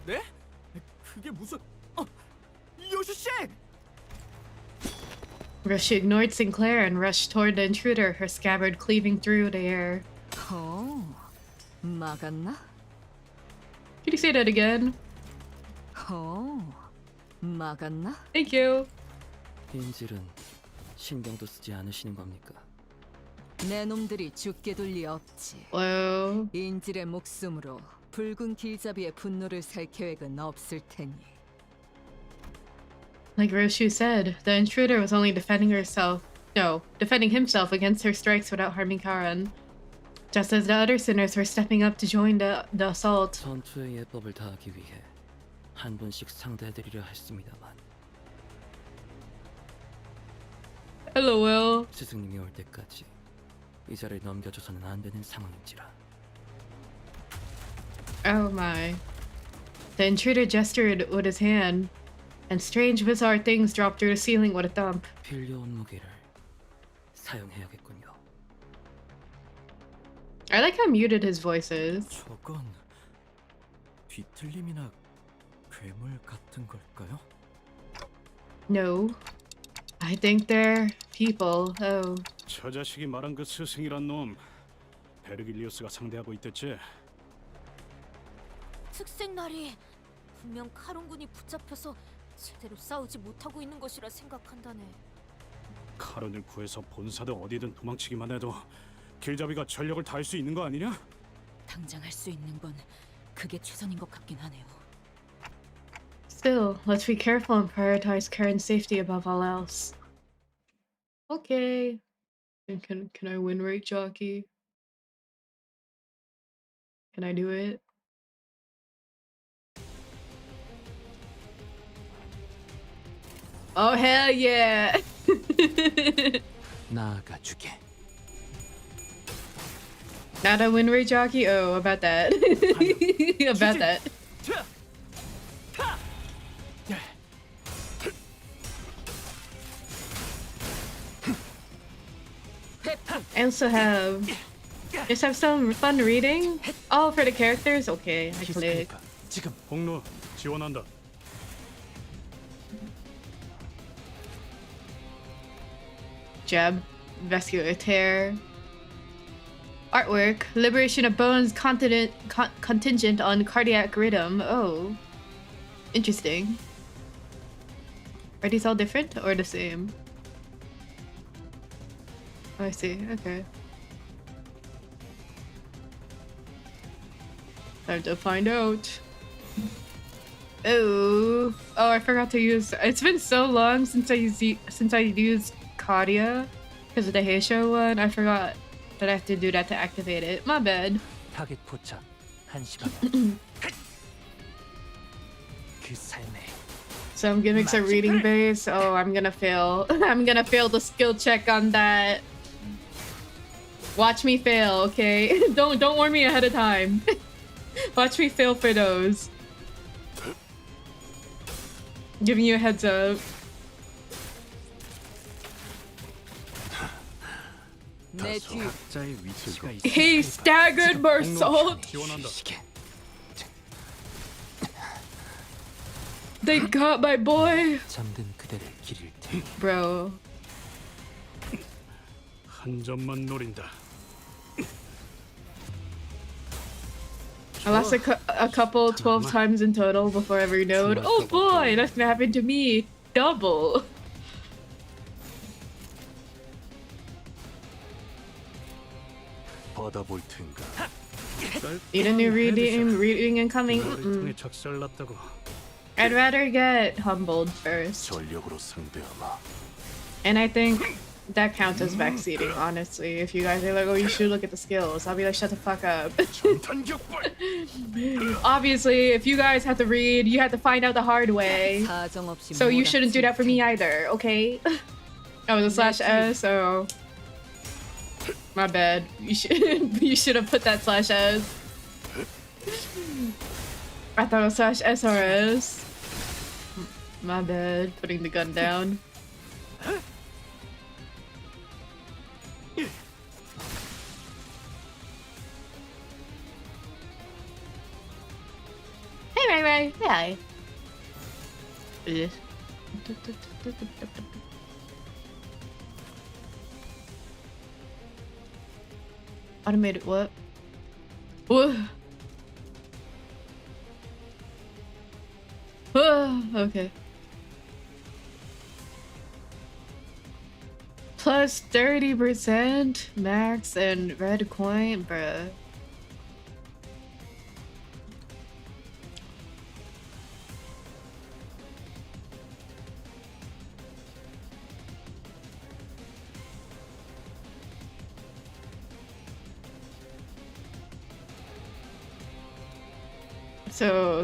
Speaker 9: 네? 그게 무슨... 요슈 씨!
Speaker 1: Ryoshu ignored Sinclair and rushed toward the intruder, her scabbard cleaving through the air.
Speaker 2: 막았나?
Speaker 1: Can you say that again?
Speaker 2: 막았나?
Speaker 1: Thank you.
Speaker 9: 인질은 신경도 쓰지 않으시는 겁니까?
Speaker 2: 내 놈들이 죽게 둘 리 없지.
Speaker 1: Wow.
Speaker 2: 인질의 목숨으로 붉은 길잡이의 분노를 살 계획은 없을 테니.
Speaker 1: Like Ryoshu said, the intruder was only defending himself against her strikes without harming Karan. Just as the other sinners were stepping up to join the assault.
Speaker 9: 전투의 예법을 다하기 위해 한 분씩 상대해드리려 했습니다만
Speaker 1: LOL.
Speaker 9: 스승님이 올 때까지 이 자리를 넘겨줘서는 안 되는 상황인지라.
Speaker 1: Oh my. The intruder gestured with his hand, and strange bizarre things dropped through the ceiling with a thump.
Speaker 9: 필요한 무기를 사용해야겠군요.
Speaker 1: I like how muted his voice is.
Speaker 9: 저건 뒤틀림이나 괴물 같은 걸까요?
Speaker 1: No. I think they're people. Oh.
Speaker 8: 저 자식이 말한 그 스승이란 놈 베르길리우스가 상대하고 있댔지.
Speaker 6: 특색날이 분명 카론군이 붙잡혀서 제대로 싸우지 못하고 있는 것이라 생각한다네.
Speaker 8: 카론을 구해서 본사든 어디든 도망치기만 해도 길잡이가 전력을 다할 수 있는 거 아니냐?
Speaker 11: 당장 할 수 있는 건 그게 최선인 것 같긴 하네요.
Speaker 1: Still, let's be careful and prioritize care and safety above all else. Okay. And can I win rate jockey? Can I do it? Oh hell yeah!
Speaker 7: 나아가주게.
Speaker 1: Not a win rate jockey? Oh, about that. About that. I also just have some fun reading. Oh, for the characters? Okay, I click.
Speaker 8: 지금 공로 지원한다.
Speaker 1: Jab, vascular tear. Artwork, liberation of bones contingent on cardiac rhythm. Oh, interesting. Are these all different or the same? Oh, I see. Okay. Time to find out. Oh, I forgot to use. It's been so long since I used Kadia because of the Heisho one. I forgot that I have to do that to activate it. My bad.
Speaker 14: 타겟 포착 1시 방향. 그 삶에
Speaker 1: Some gimmicks are reading based. Oh, I'm gonna fail. I'm gonna fail the skill check on that. Watch me fail, okay? Don't warn me ahead of time. Watch me fail for those. Giving you a heads up. He staggered Mersault. They got my boy. Bro.
Speaker 8: 한 점만 노린다.
Speaker 1: I lost a couple 12 times in total before every node. Oh boy, that's gonna happen to me. Double.
Speaker 15: 받아볼 텐가.
Speaker 1: Need a new reading incoming. I'd rather get humbled first.
Speaker 15: 전력으로 상대하마.
Speaker 1: And I think that counts as backseating, honestly. If you guys are like, oh, you should look at the skills, I'll be like, shut the fuck up. Obviously, if you guys have to read, you have to find out the hard way. So you shouldn't do that for me either, okay? Oh, the /S, so... My bad. You should have put that /S. I thought it was /SRS. My bad. Putting the gun down. Hey, Ray Ray. Hey. Automated what? Whoa. Okay. Plus 30% max and red coin, bruh.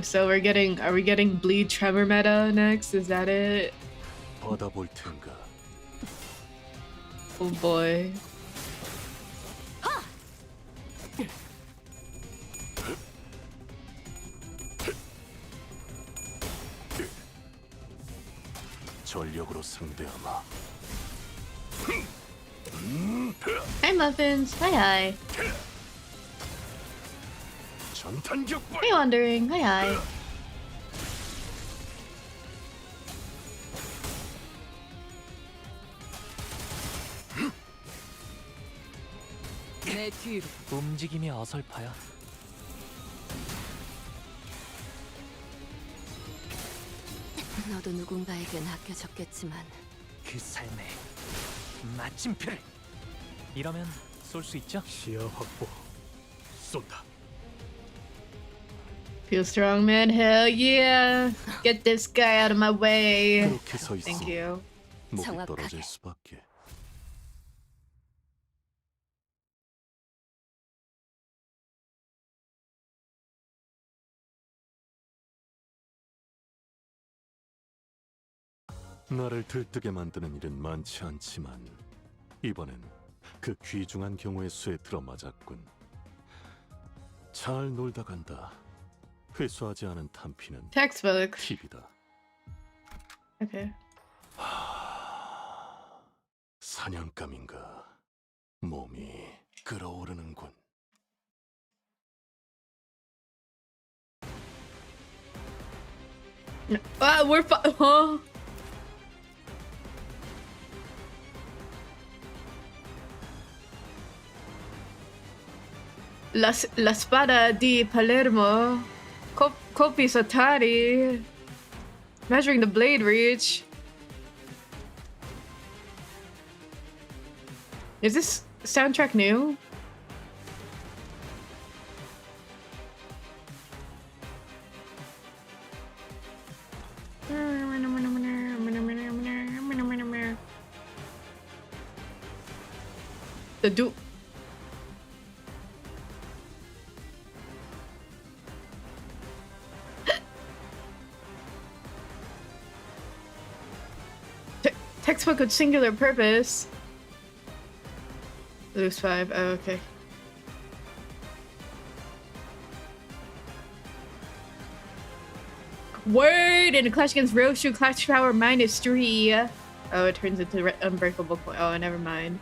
Speaker 1: So are we getting bleed tremor meta next? Is that it?
Speaker 15: 받아볼 텐가.
Speaker 1: Oh boy.
Speaker 15: 전력으로 상대하마.
Speaker 1: Hi muffins. Hi. Hey wandering. Hi.
Speaker 2: 내 뒤로.
Speaker 14: 움직임이 어설퍼요.
Speaker 3: 너도 누군가에겐 아껴졌겠지만
Speaker 14: 그 삶에 마침표를. 이러면 쏠 수 있죠?
Speaker 8: 시야 확보. 쏜다.
Speaker 1: Feel strong, man. Hell yeah. Get this guy out of my way.
Speaker 15: 그렇게 서 있어.
Speaker 1: Thank you.
Speaker 15: 목이 떨어질 수밖에. 나를 들뜨게 만드는 일은 많지 않지만 이번엔 그 귀중한 경우의 수에 들어맞았군. 잘 놀다 간다. 회수하지 않은 탄피는
Speaker 1: Textbook.
Speaker 15: 팁이다.
Speaker 1: Okay.
Speaker 15: 사냥감인가. 몸이 끓어오르는군.
Speaker 1: We're huh? La spada di Palermo. Kofi Satari. Measuring the blade reach. Is this soundtrack new? The do. Textbook with singular purpose. Lose 5. Oh, okay. Word! In a clash against Ryoshu, clash power -3. Oh, it turns into unbreakable point. Oh, never mind.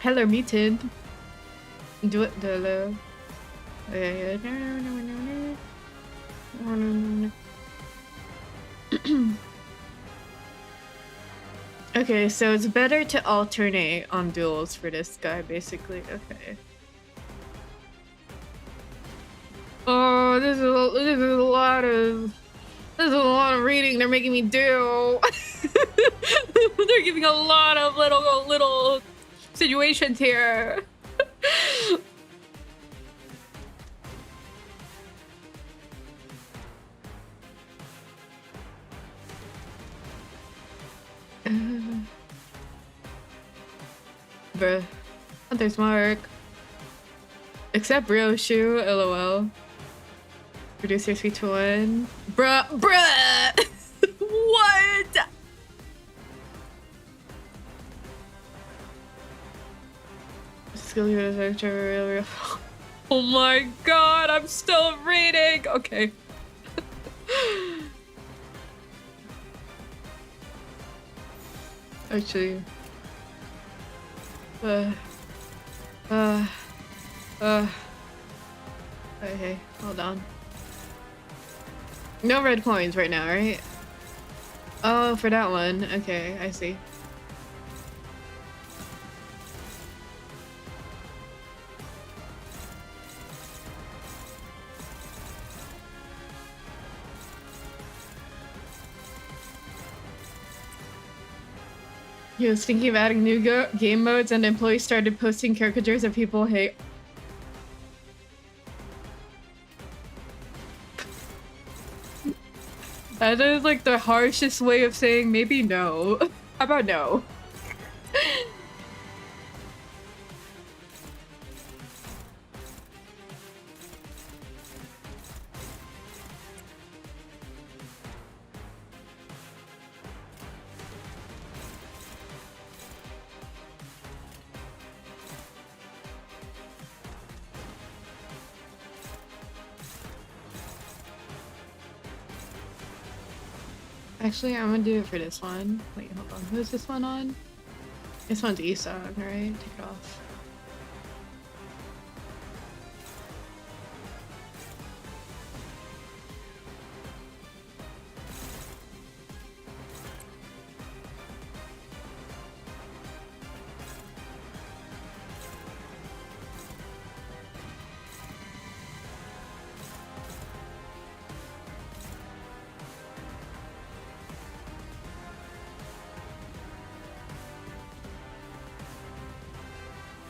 Speaker 1: Peller mutant. Do it, Dolo. Okay, so it's better to alternate on duels for this guy, basically. Okay. Oh, this is a lot of reading they're making me do. They're giving a lot of little situations here. Bruh. Hunter's mark. Except Ryoshu, lol. Producer 3 to 1. Bruh! What? Skill user. Oh my god, I'm still reading! Okay. Actually. Okay, hold on. No red coins right now, right? Oh, for that one. Okay, I see. He was thinking of adding new game modes, and employees started posting caricatures of people hate. That is like the harshest way of saying maybe no. How about no? Actually, I'm gonna do it for this one. Wait, hold on. Who's this one on? This one's Isang, right? Take it off.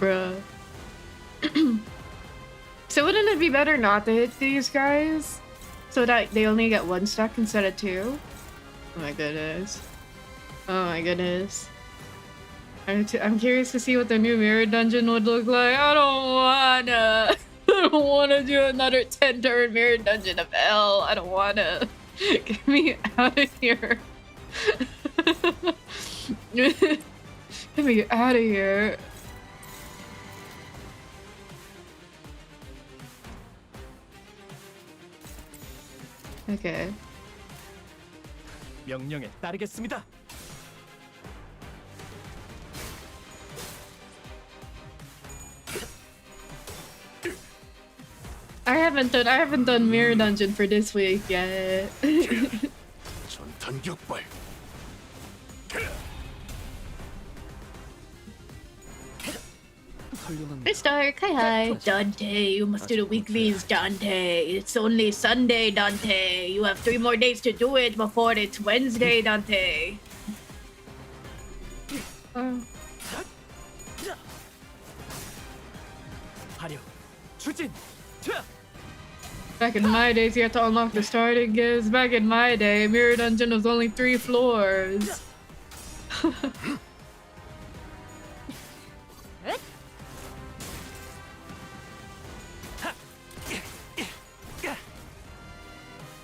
Speaker 1: Bruh. So wouldn't it be better not to hit these guys? So that they only get 1 stack instead of 2? Oh my goodness. Oh my goodness. I'm curious to see what the new mirror dungeon would look like. I don't wanna do another 10-turn mirror dungeon of hell. I don't wanna. Get me out of here. Get me out of here. Okay.
Speaker 14: 명령에 따르겠습니다.
Speaker 1: I haven't done mirror dungeon for this week yet.
Speaker 15: 전탄 격발.
Speaker 1: It's dark. Hi. Dante, you must do the weeklies, Dante. It's only Sunday, Dante. You have 3 more days to do it before it's Wednesday, Dante.
Speaker 14: 하려 추진.
Speaker 1: Back in my days, you had to unlock the starting gifts. Back in my day, mirror dungeon was only 3 floors.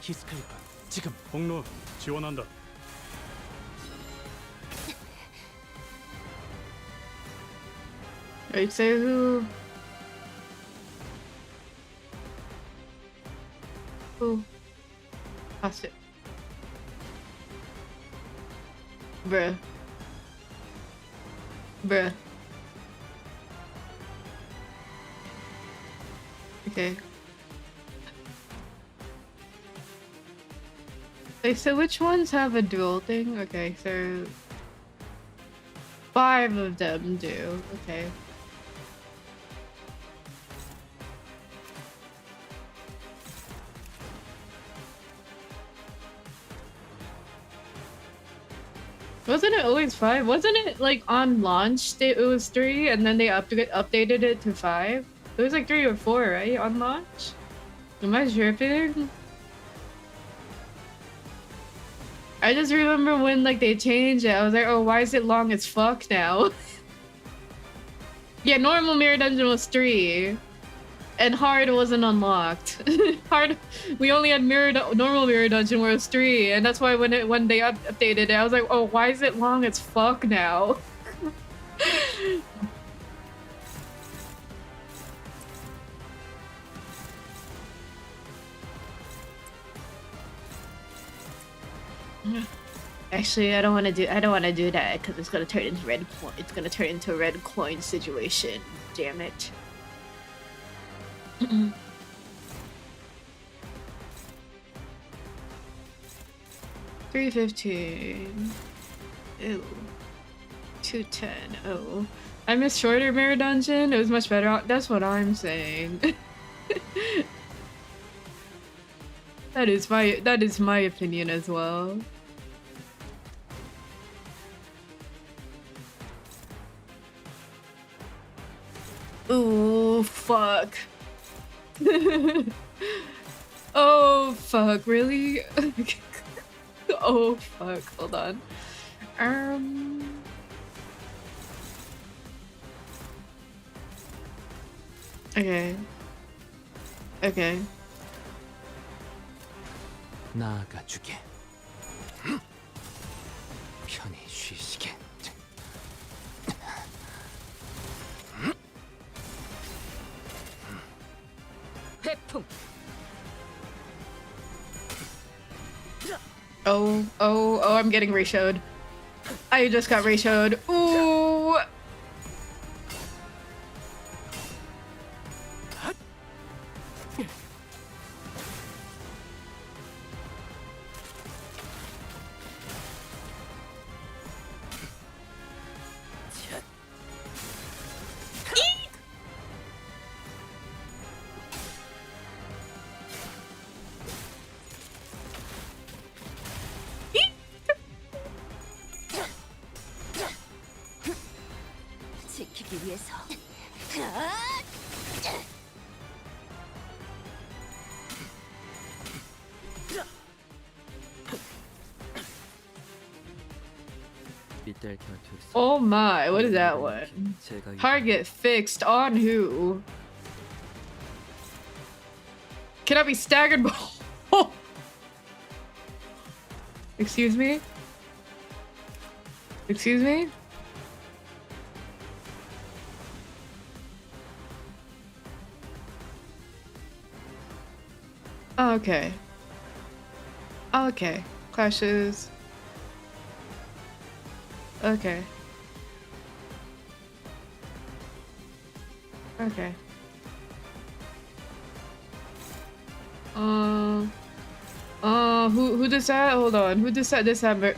Speaker 14: 히스클리프 지금
Speaker 8: 폭로 지원한다.
Speaker 1: Wait, say who? Who? Pass it. Bruh. Bruh. Okay. Okay, so which ones have a dual thing? Okay, so 5 of them do. Okay. Wasn't it always 5? Wasn't it like on launch it was 3 and then they updated it to 5? It was like 3 or 4, right? On launch? Am I tripping? I just remember when like they changed it. I was like, oh, why is it long as fuck now? Yeah, normal mirror dungeon was 3. And hard wasn't unlocked. Hard, we only had normal mirror dungeon where it was 3, and that's why when they updated it, I was like, oh, why is it long as fuck now? Actually, I don't want to do that because it's gonna turn into red coin. It's gonna turn into a red coin situation. Damn it. 315. Ew. 210. Oh. I missed shorter mirror dungeon. It was much better. That's what I'm saying. That is my opinion as well. Ooh, fuck. Oh, fuck. Really? Oh, fuck. Hold on. Okay. Okay.
Speaker 9: 나아가주게. 편히 쉬시게.
Speaker 2: 회풍.
Speaker 1: Oh, I'm getting ratioed. I just got ratioed. Ooh.
Speaker 13: 지키기 위해서
Speaker 1: Oh my, what is that one? Target fixed on who? Can I be staggered? Excuse me? Excuse me? Oh, okay. Oh, okay. Clashes. Okay. Okay. Who does that? Hold on. Who does that December?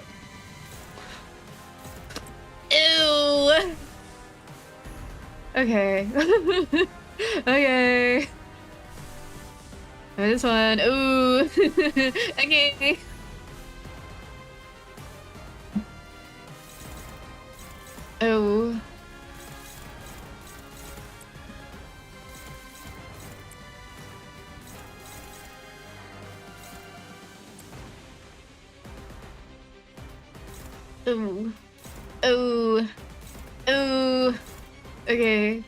Speaker 1: Ew. Okay. Okay. This one. Ooh. Okay. Oh. Ooh. Ooh. Ooh. Okay.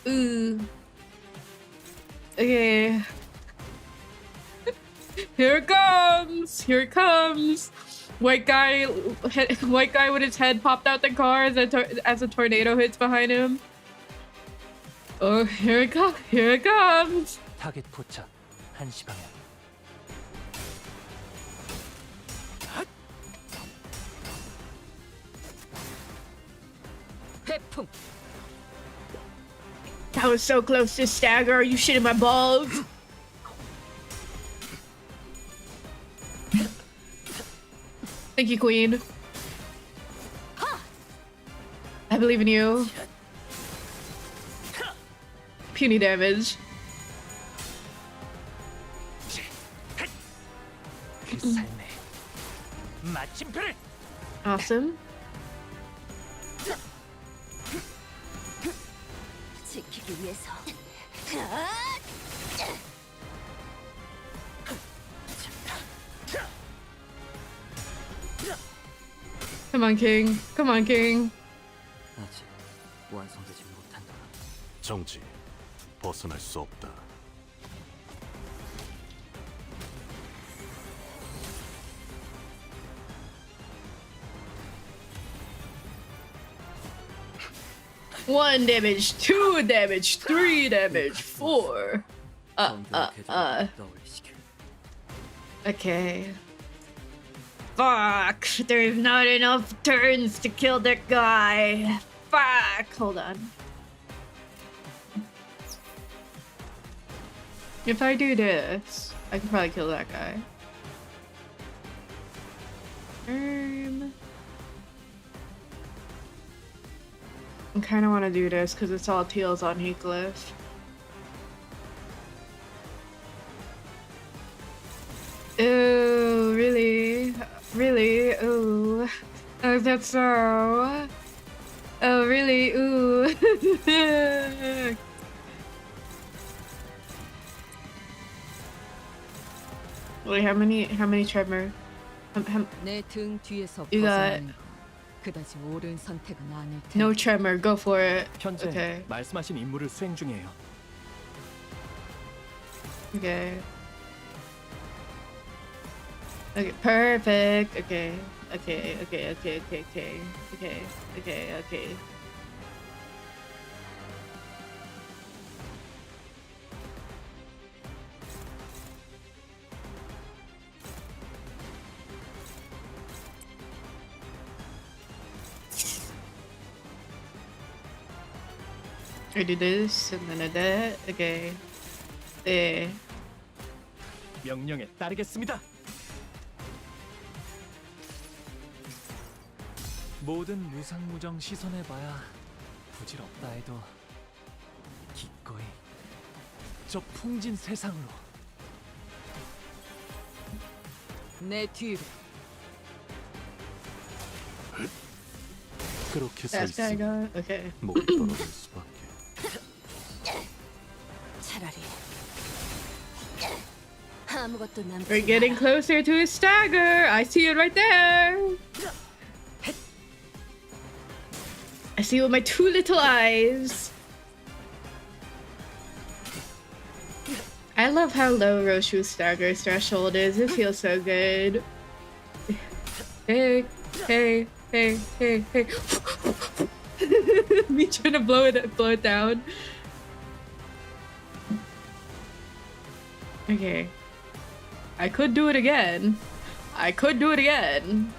Speaker 1: Ooh. Okay. Here it comes. Here it comes. White guy with his head popped out the car as a tornado hits behind him. Oh, here it comes. Here it comes.
Speaker 14: 타겟 포착 1시 방향.
Speaker 2: 회풍.
Speaker 1: That was so close to stagger. Are you shitting my balls? Thank you, Queen. I believe in you. Puny damage.
Speaker 14: 그 삶의 마침표를.
Speaker 1: Awesome.
Speaker 13: 지키기 위해서.
Speaker 1: Come on, King. Come on, King.
Speaker 9: 아직 완성되지 못한다.
Speaker 15: 정지. 벗어날 수 없다.
Speaker 1: One damage, 2 damage, 3 damage, 4. Okay. Fuck! There's not enough turns to kill that guy. Fuck! Hold on. If I do this, I can probably kill that guy. I kind of want to do this because it's all teals on Heathcliff. Ooh, really? Really? Ooh. Oh, that's so... Oh, really? Ooh. Wait, how many tremor?
Speaker 2: 내 등 뒤에서
Speaker 1: You got
Speaker 2: 벗어나는 건 그다지 옳은 선택은 아닐 텐데.
Speaker 1: no tremor. Go for it.
Speaker 14: 현재
Speaker 1: Okay.
Speaker 14: 말씀하신 임무를 수행 중이에요.
Speaker 1: Okay. Okay. Perfect. Okay. Okay. Okay. Okay. Okay. Okay. Okay. Okay. Okay. I do this and then I do that. Okay. 네.
Speaker 14: 명령에 따르겠습니다. 모든 무상무정 시선해봐야 부질없다 해도 기꺼이 저 풍진 세상으로.
Speaker 2: 내 뒤로.
Speaker 15: 그렇게 서
Speaker 1: That's gotta
Speaker 15: 있으면
Speaker 1: go. Okay.
Speaker 15: 목이 떨어질 수밖에.
Speaker 13: 차라리 아무것도 남지.
Speaker 1: We're getting closer to a stagger. I see it right there. I see it with my two little eyes. I love how low Ryoshu's stagger threshold is. It feels so good. Hey, hey, hey, hey, hey. Me trying to blow it down. Okay. I could do it again. I could do it again.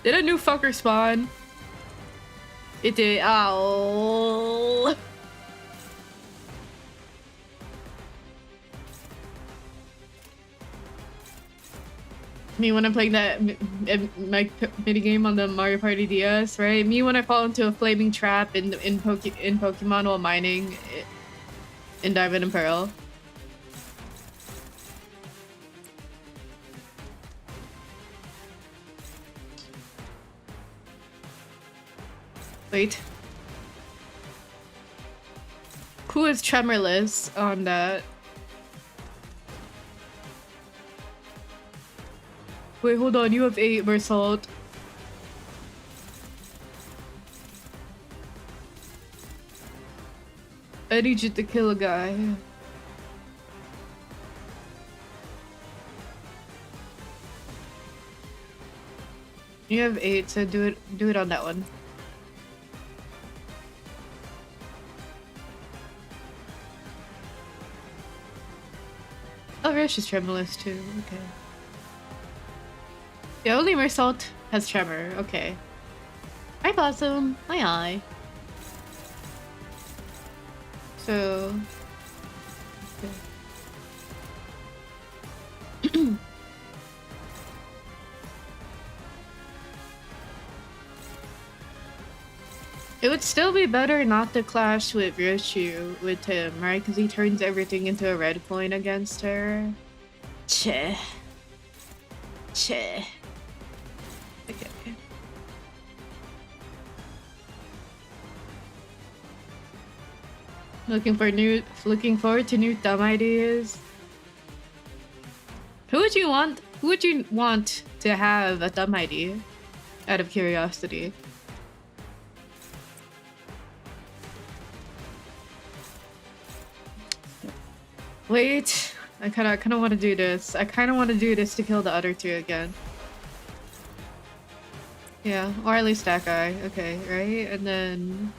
Speaker 1: Did a new fucker spawn? It did. Ow. Me when I'm playing that my mini game on the Mario Party DS, right? Me when I fall into a flaming trap in Pokemon while mining in Diamond and Pearl. Wait. Who is tremorless on that? Wait, hold on. You have 8 Mersault. I need you to kill a guy. You have 8, so do it on that one. Oh, Rush is tremorless too. Okay. Yeah, only Mersault has tremor. Okay. Hi, Blossom. Hi. So. Okay. It would still be better not to clash with Ryoshu with him, right? Because he turns everything into a red coin against her. Cheh. Okay. Looking forward to new dumb ideas. Who would you want to have a dumb idea? Out of curiosity. Wait, I kind of want to do this. I kind of want to do this to kill the other two again. Yeah, or at least that guy. Okay, right? And then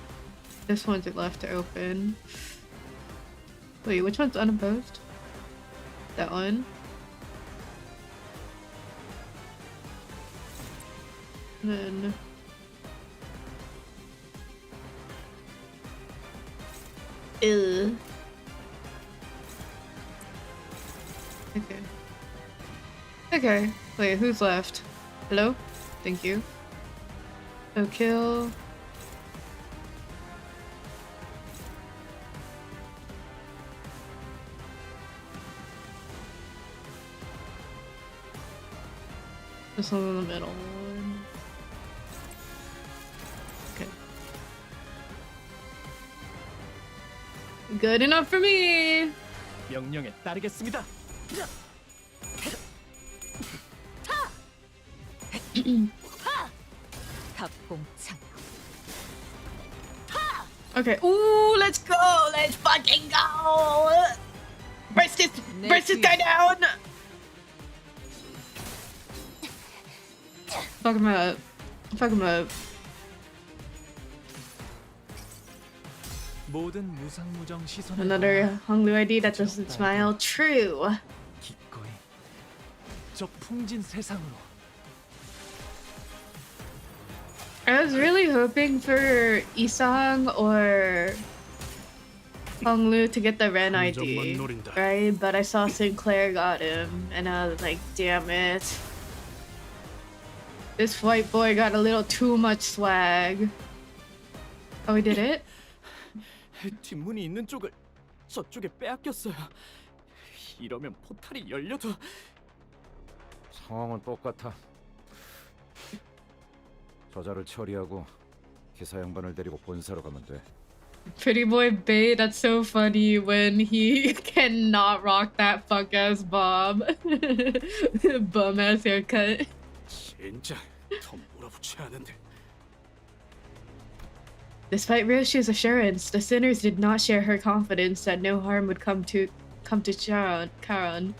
Speaker 1: this one's left to open. Wait, which one's unopposed? That one. And then ew. Okay. Okay. Wait, who's left? Hello? Thank you. So kill. This one in the middle one. Okay. Good enough for me!
Speaker 14: 명령에 따르겠습니다.
Speaker 1: Okay. Ooh, let's go! Let's fucking go! Burst this guy down! Fuck him up. Fuck him up.
Speaker 14: 모든 무상무정 시선을
Speaker 1: Another Honglu ID that doesn't smile. True.
Speaker 14: 기꺼이 저 풍진 세상으로.
Speaker 1: I was really hoping for Isang or Honglu to get the Ren ID, right? But I saw Sinclair got him, and I was like, damn it. This white boy got a little too much swag. Oh, he did it?
Speaker 14: 뒷문이 있는 쪽을 저쪽에 빼앗겼어요. 이러면 포탈이 열려도
Speaker 12: 상황은 똑같아. 저자를 처리하고 기사 양반을 데리고 본사로 가면 돼.
Speaker 1: Pretty boy Bay, that's so funny when he cannot rock that fuck ass bob. Bum ass haircut.
Speaker 8: 진짜 더 몰아붙여야 하는데.
Speaker 1: Despite Ryoshu's assurance, the sinners did not share her confidence that no harm would come to Charon.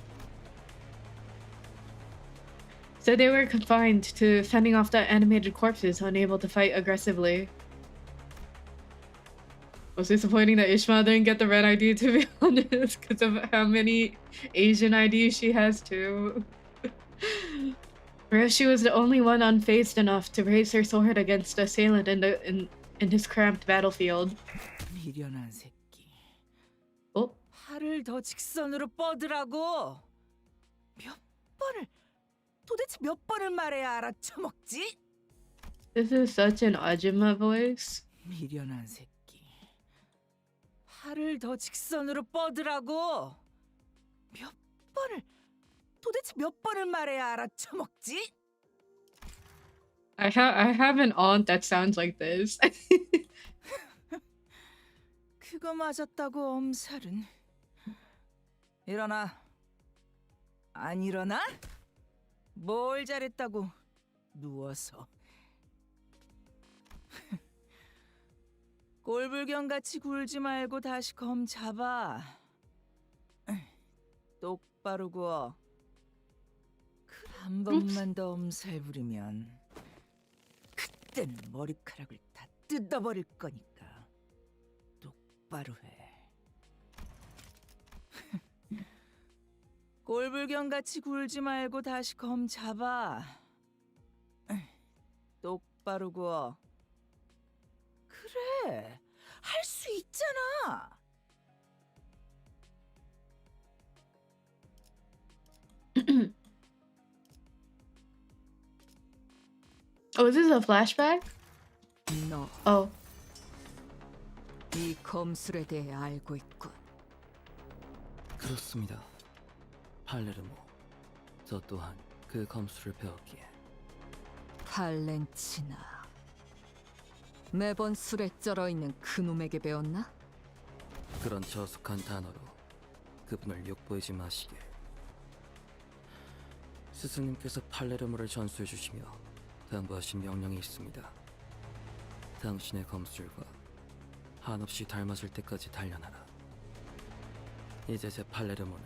Speaker 1: So they were confined to fending off the animated corpses, unable to fight aggressively. It was disappointing that Ishmael didn't get the red ID, to be honest, because of how many Asian IDs she has too. Ryoshu was the only one unfazed enough to raise her sword against the assailant in his cramped battlefield.
Speaker 10: 미련한 새끼.
Speaker 1: 어?
Speaker 10: 팔을 더 직선으로 뻗으라고. 도대체 몇 번을 말해야 알아쳐먹지?
Speaker 1: This is such an Ajima voice.
Speaker 10: 미련한 새끼. 팔을 더 직선으로 뻗으라고. 도대체 몇 번을 말해야 알아쳐먹지?
Speaker 1: I have an aunt that sounds like this.
Speaker 10: 그거 맞았다고 엄살은. 일어나. 안 일어나? 뭘 잘했다고 누워서. 꼴불견같이 굴지 말고 다시 검 잡아. 똑바로 구워. 한 번만 더 엄살 부리면 그땐 머리카락을 다 뜯어버릴 거니까 똑바로 해. 꼴불견같이 굴지 말고 다시 검 잡아. 똑바로 구워. 그래, 할 수 있잖아.
Speaker 1: Oh, is this a flashback?
Speaker 2: 너.
Speaker 1: Oh.
Speaker 2: 이 검술에 대해 알고 있군.
Speaker 9: 그렇습니다. 팔레르모. 저 또한 그 검술을 배웠기에.
Speaker 2: 팔렌치나. 매번 술에 쩔어있는 그놈에게 배웠나?
Speaker 9: 그런 저속한 단어로 그분을 욕보이지 마시게. 스승님께서 팔레르모를 전수해 주시며 당부하신 명령이 있습니다. 당신의 검술과 한없이 닮아질 때까지 단련하라. 이제 제 팔레르모는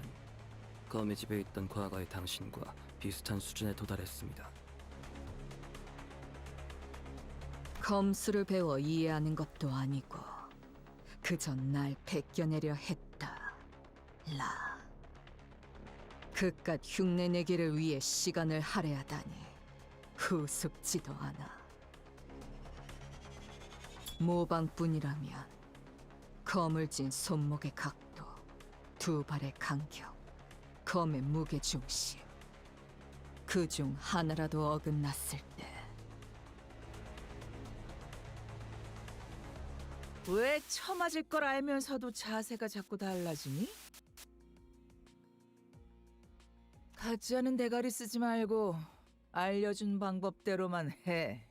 Speaker 9: 거미 집에 있던 과거의 당신과 비슷한 수준에 도달했습니다.
Speaker 2: 검술을 배워 이해하는 것도 아니고 그저 날 베껴내려 했다. 라. 그깟 흉내내기를 위해 시간을 할애하다니 우습지도 않아. 모방뿐이라면 검을 쥔 손목의 각도, 두 발의 간격, 검의 무게중심, 그중 하나라도 어긋났을 때
Speaker 10: 왜 처맞을 걸 알면서도 자세가 자꾸 달라지니? 같지 않은 대가리 쓰지 말고 알려준 방법대로만 해.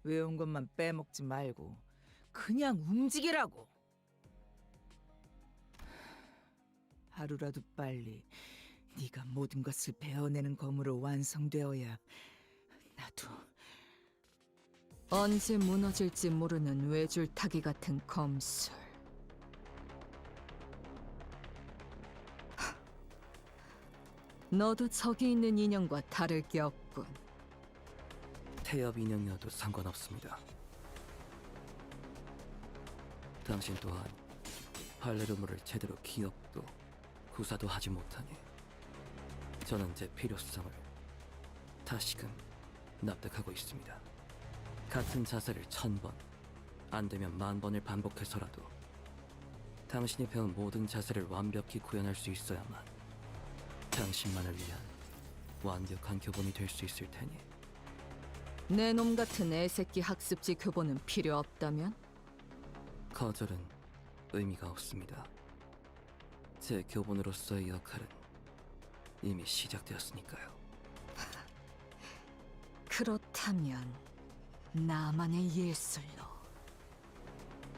Speaker 10: 외운 것만 빼먹지 말고 그냥 움직이라고. 하루라도 빨리 네가 모든 것을 베어내는 검으로 완성되어야 나도.
Speaker 2: 언제 무너질지 모르는 외줄타기 같은 검술. 너도 저기 있는 인형과 다를 게 없군.
Speaker 9: 태엽 인형이어도 상관없습니다. 당신 또한 팔레르모를 제대로 기억도 구사도 하지 못하니 저는 제 필요성을 다시금 납득하고 있습니다. 같은 자세를 1000번, 안 되면 10,000번을 반복해서라도 당신이 배운 모든 자세를 완벽히 구현할 수 있어야만 당신만을 위한 완벽한 교본이 될 수 있을 테니.
Speaker 2: 내 놈 같은 애새끼 학습지 교본은 필요 없다면?
Speaker 9: 거절은 의미가 없습니다. 제 교본으로서의 역할은 이미 시작되었으니까요.
Speaker 2: 그렇다면 나만의 예술로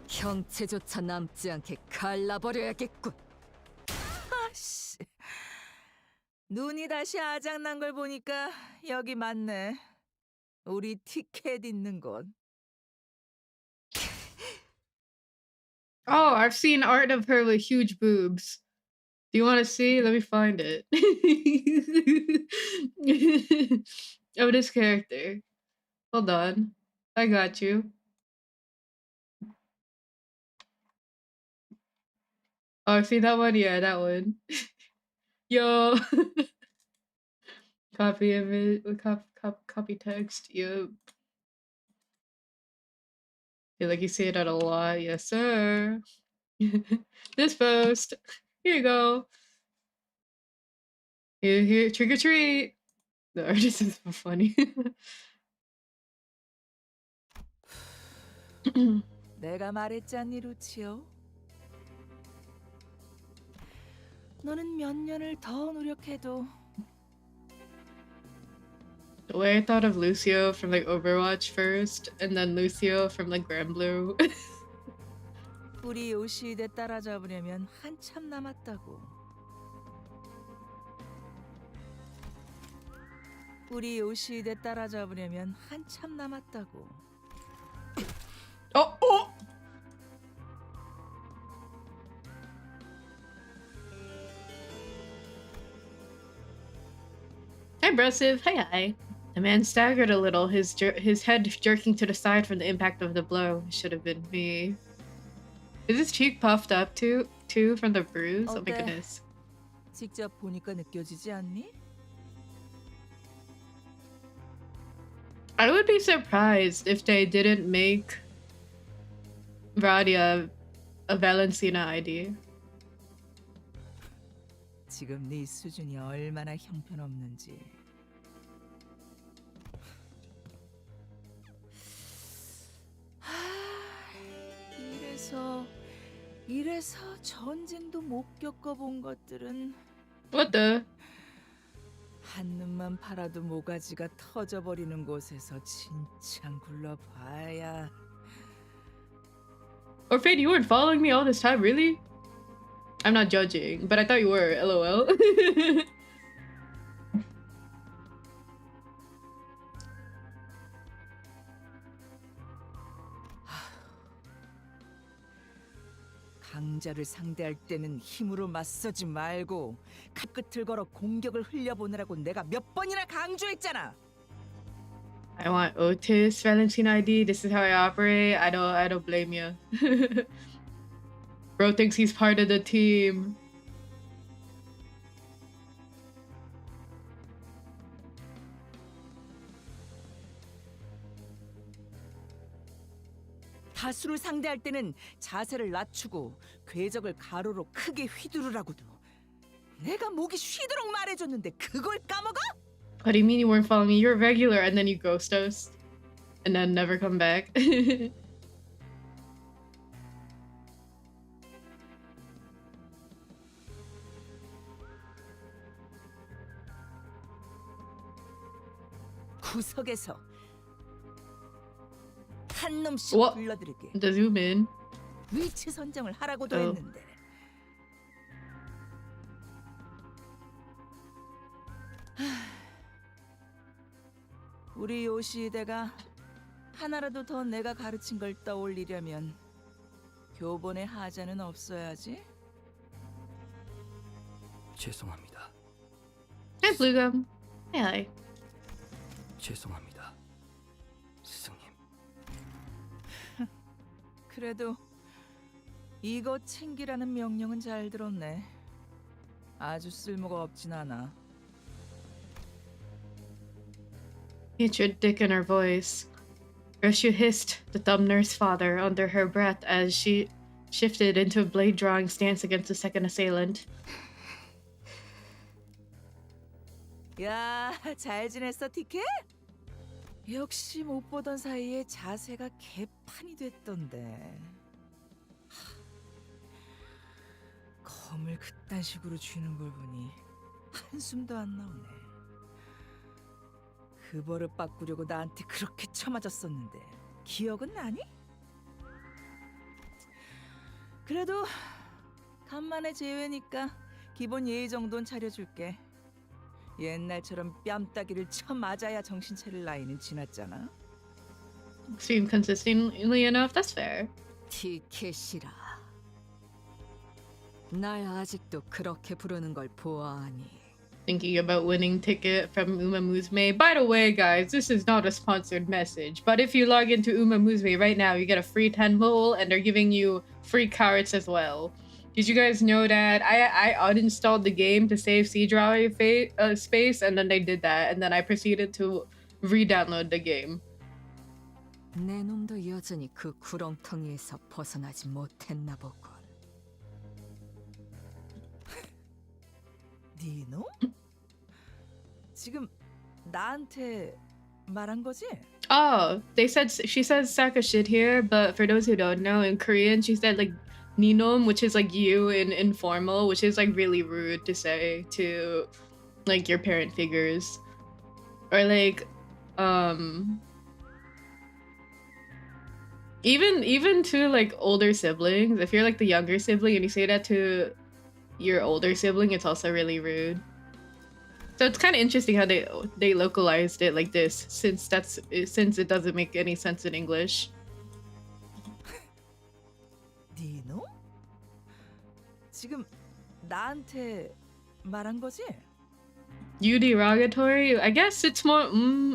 Speaker 2: 형체조차 남지 않게 갈라버려야겠군.
Speaker 10: 아씨, 눈이 다시 아작난 걸 보니까 여기 맞네. 우리 티켓 있는 곳.
Speaker 1: Oh, I've seen art of her with huge boobs. Do you want to see? Let me find it. Of this character. Hold on. I got you. Oh, see that one? Yeah, that one. Yo. Copy image, copy text. Yep. Feel like you see it at a lot. Yes, sir. This post. Here you go. Here, trick or treat. The artist is so funny.
Speaker 10: 내가 말했잖니, 루치오. 너는 몇 년을 더 노력해도
Speaker 1: The way I thought of Lucio from like Overwatch first, and then Lucio from like Granblue.
Speaker 10: 우리 요시대 따라잡으려면 한참 남았다고. 우리 요시대 따라잡으려면 한참 남았다고.
Speaker 1: Oh! Impressive. Hi. The man staggered a little, his head jerking to the side from the impact of the blow. Should have been me. Is his cheek puffed up too from the bruise? Oh my
Speaker 10: 어때?
Speaker 1: goodness.
Speaker 10: 직접 보니까 느껴지지 않니?
Speaker 1: I would be surprised if they didn't make Radia a Valentina ID.
Speaker 10: 지금 네 수준이 얼마나 형편없는지. 이래서 전쟁도 못 겪어본 것들은
Speaker 1: What the?
Speaker 10: 한눈만 팔아도 모가지가 터져버리는 곳에서 진창 굴러봐야.
Speaker 1: Orphan, you weren't following me all this time, really? I'm not judging, but I thought you were, lol.
Speaker 10: 강자를 상대할 때는 힘으로 맞서지 말고 칼끝을 걸어 공격을 흘려보내라고 내가 몇 번이나 강조했잖아.
Speaker 1: I want Otis Valentina ID. This is how I operate. I don't blame you. Bro thinks he's part of the team.
Speaker 10: 다수를 상대할 때는 자세를 낮추고 궤적을 가로로 크게 휘두르라고도. 내가 목이 쉬도록 말해줬는데 그걸 까먹어?
Speaker 1: What do you mean you weren't following me? You're a regular and then you ghost us. And then never come back.
Speaker 10: 구석에서 한 놈씩
Speaker 1: What?
Speaker 10: 불러들이게
Speaker 1: The zoom in.
Speaker 10: 위치 선정을 하라고도
Speaker 1: Oh.
Speaker 10: 했는데. 우리 요시대가 하나라도 더 내가 가르친 걸 떠올리려면 교본에 하자는 없어야지.
Speaker 9: 죄송합니다.
Speaker 1: Hi, Bluegum. Hi.
Speaker 9: 죄송합니다. 스승님.
Speaker 10: 그래도 이거 챙기라는 명령은 잘 들었네. 아주 쓸모가 없진 않아.
Speaker 1: Hatred thick in her voice. Ryoshu hissed the thumb nurse father under her breath as she shifted into a blade drawing stance against the second assailant.
Speaker 10: 야, 잘 지냈어, 티켓? 역시 못 보던 사이에 자세가 개판이 됐던데. 검을 그딴 식으로 쥐는 걸 보니 한숨도 안 나오네.
Speaker 18: 그 버릇 바꾸려고 나한테 그렇게 쳐맞았었는데 기억은 나니? 그래도 간만에 제외니까 기본 예의 정도는 차려줄게. 옛날처럼 뺨따기를 쳐맞아야 정신 차릴 나이는 지났잖아.
Speaker 1: Seem consistently enough. That's fair.
Speaker 2: 티켓이라. 날 아직도 그렇게 부르는 걸 보아하니.
Speaker 1: Thinking about winning ticket from Uma Musume. By the way, guys, this is not a sponsored message, but if you log into Uma Musume right now, you get a free 10 mole, and they're giving you free carrots as well. Did you guys know that I uninstalled the game to save C drive space, and then they did that, and then I proceeded to re-download the game.
Speaker 2: 내 놈도 여전히 그 구렁텅이에서 벗어나지 못했나 보군.
Speaker 18: 네 놈? 지금 나한테 말한 거지?
Speaker 1: Oh, she says sack of shit here, but for those who don't know, in Korean she said like ninom, which is like you in informal, which is like really rude to say to like your parent figures. Or like even to like older siblings. If you're like the younger sibling and you say that to your older sibling, it's also really rude. So it's kind of interesting how they localized it like this, since it doesn't make any sense in English.
Speaker 18: 네 놈? 지금 나한테 말한 거지?
Speaker 1: You derogatory? I guess it's more.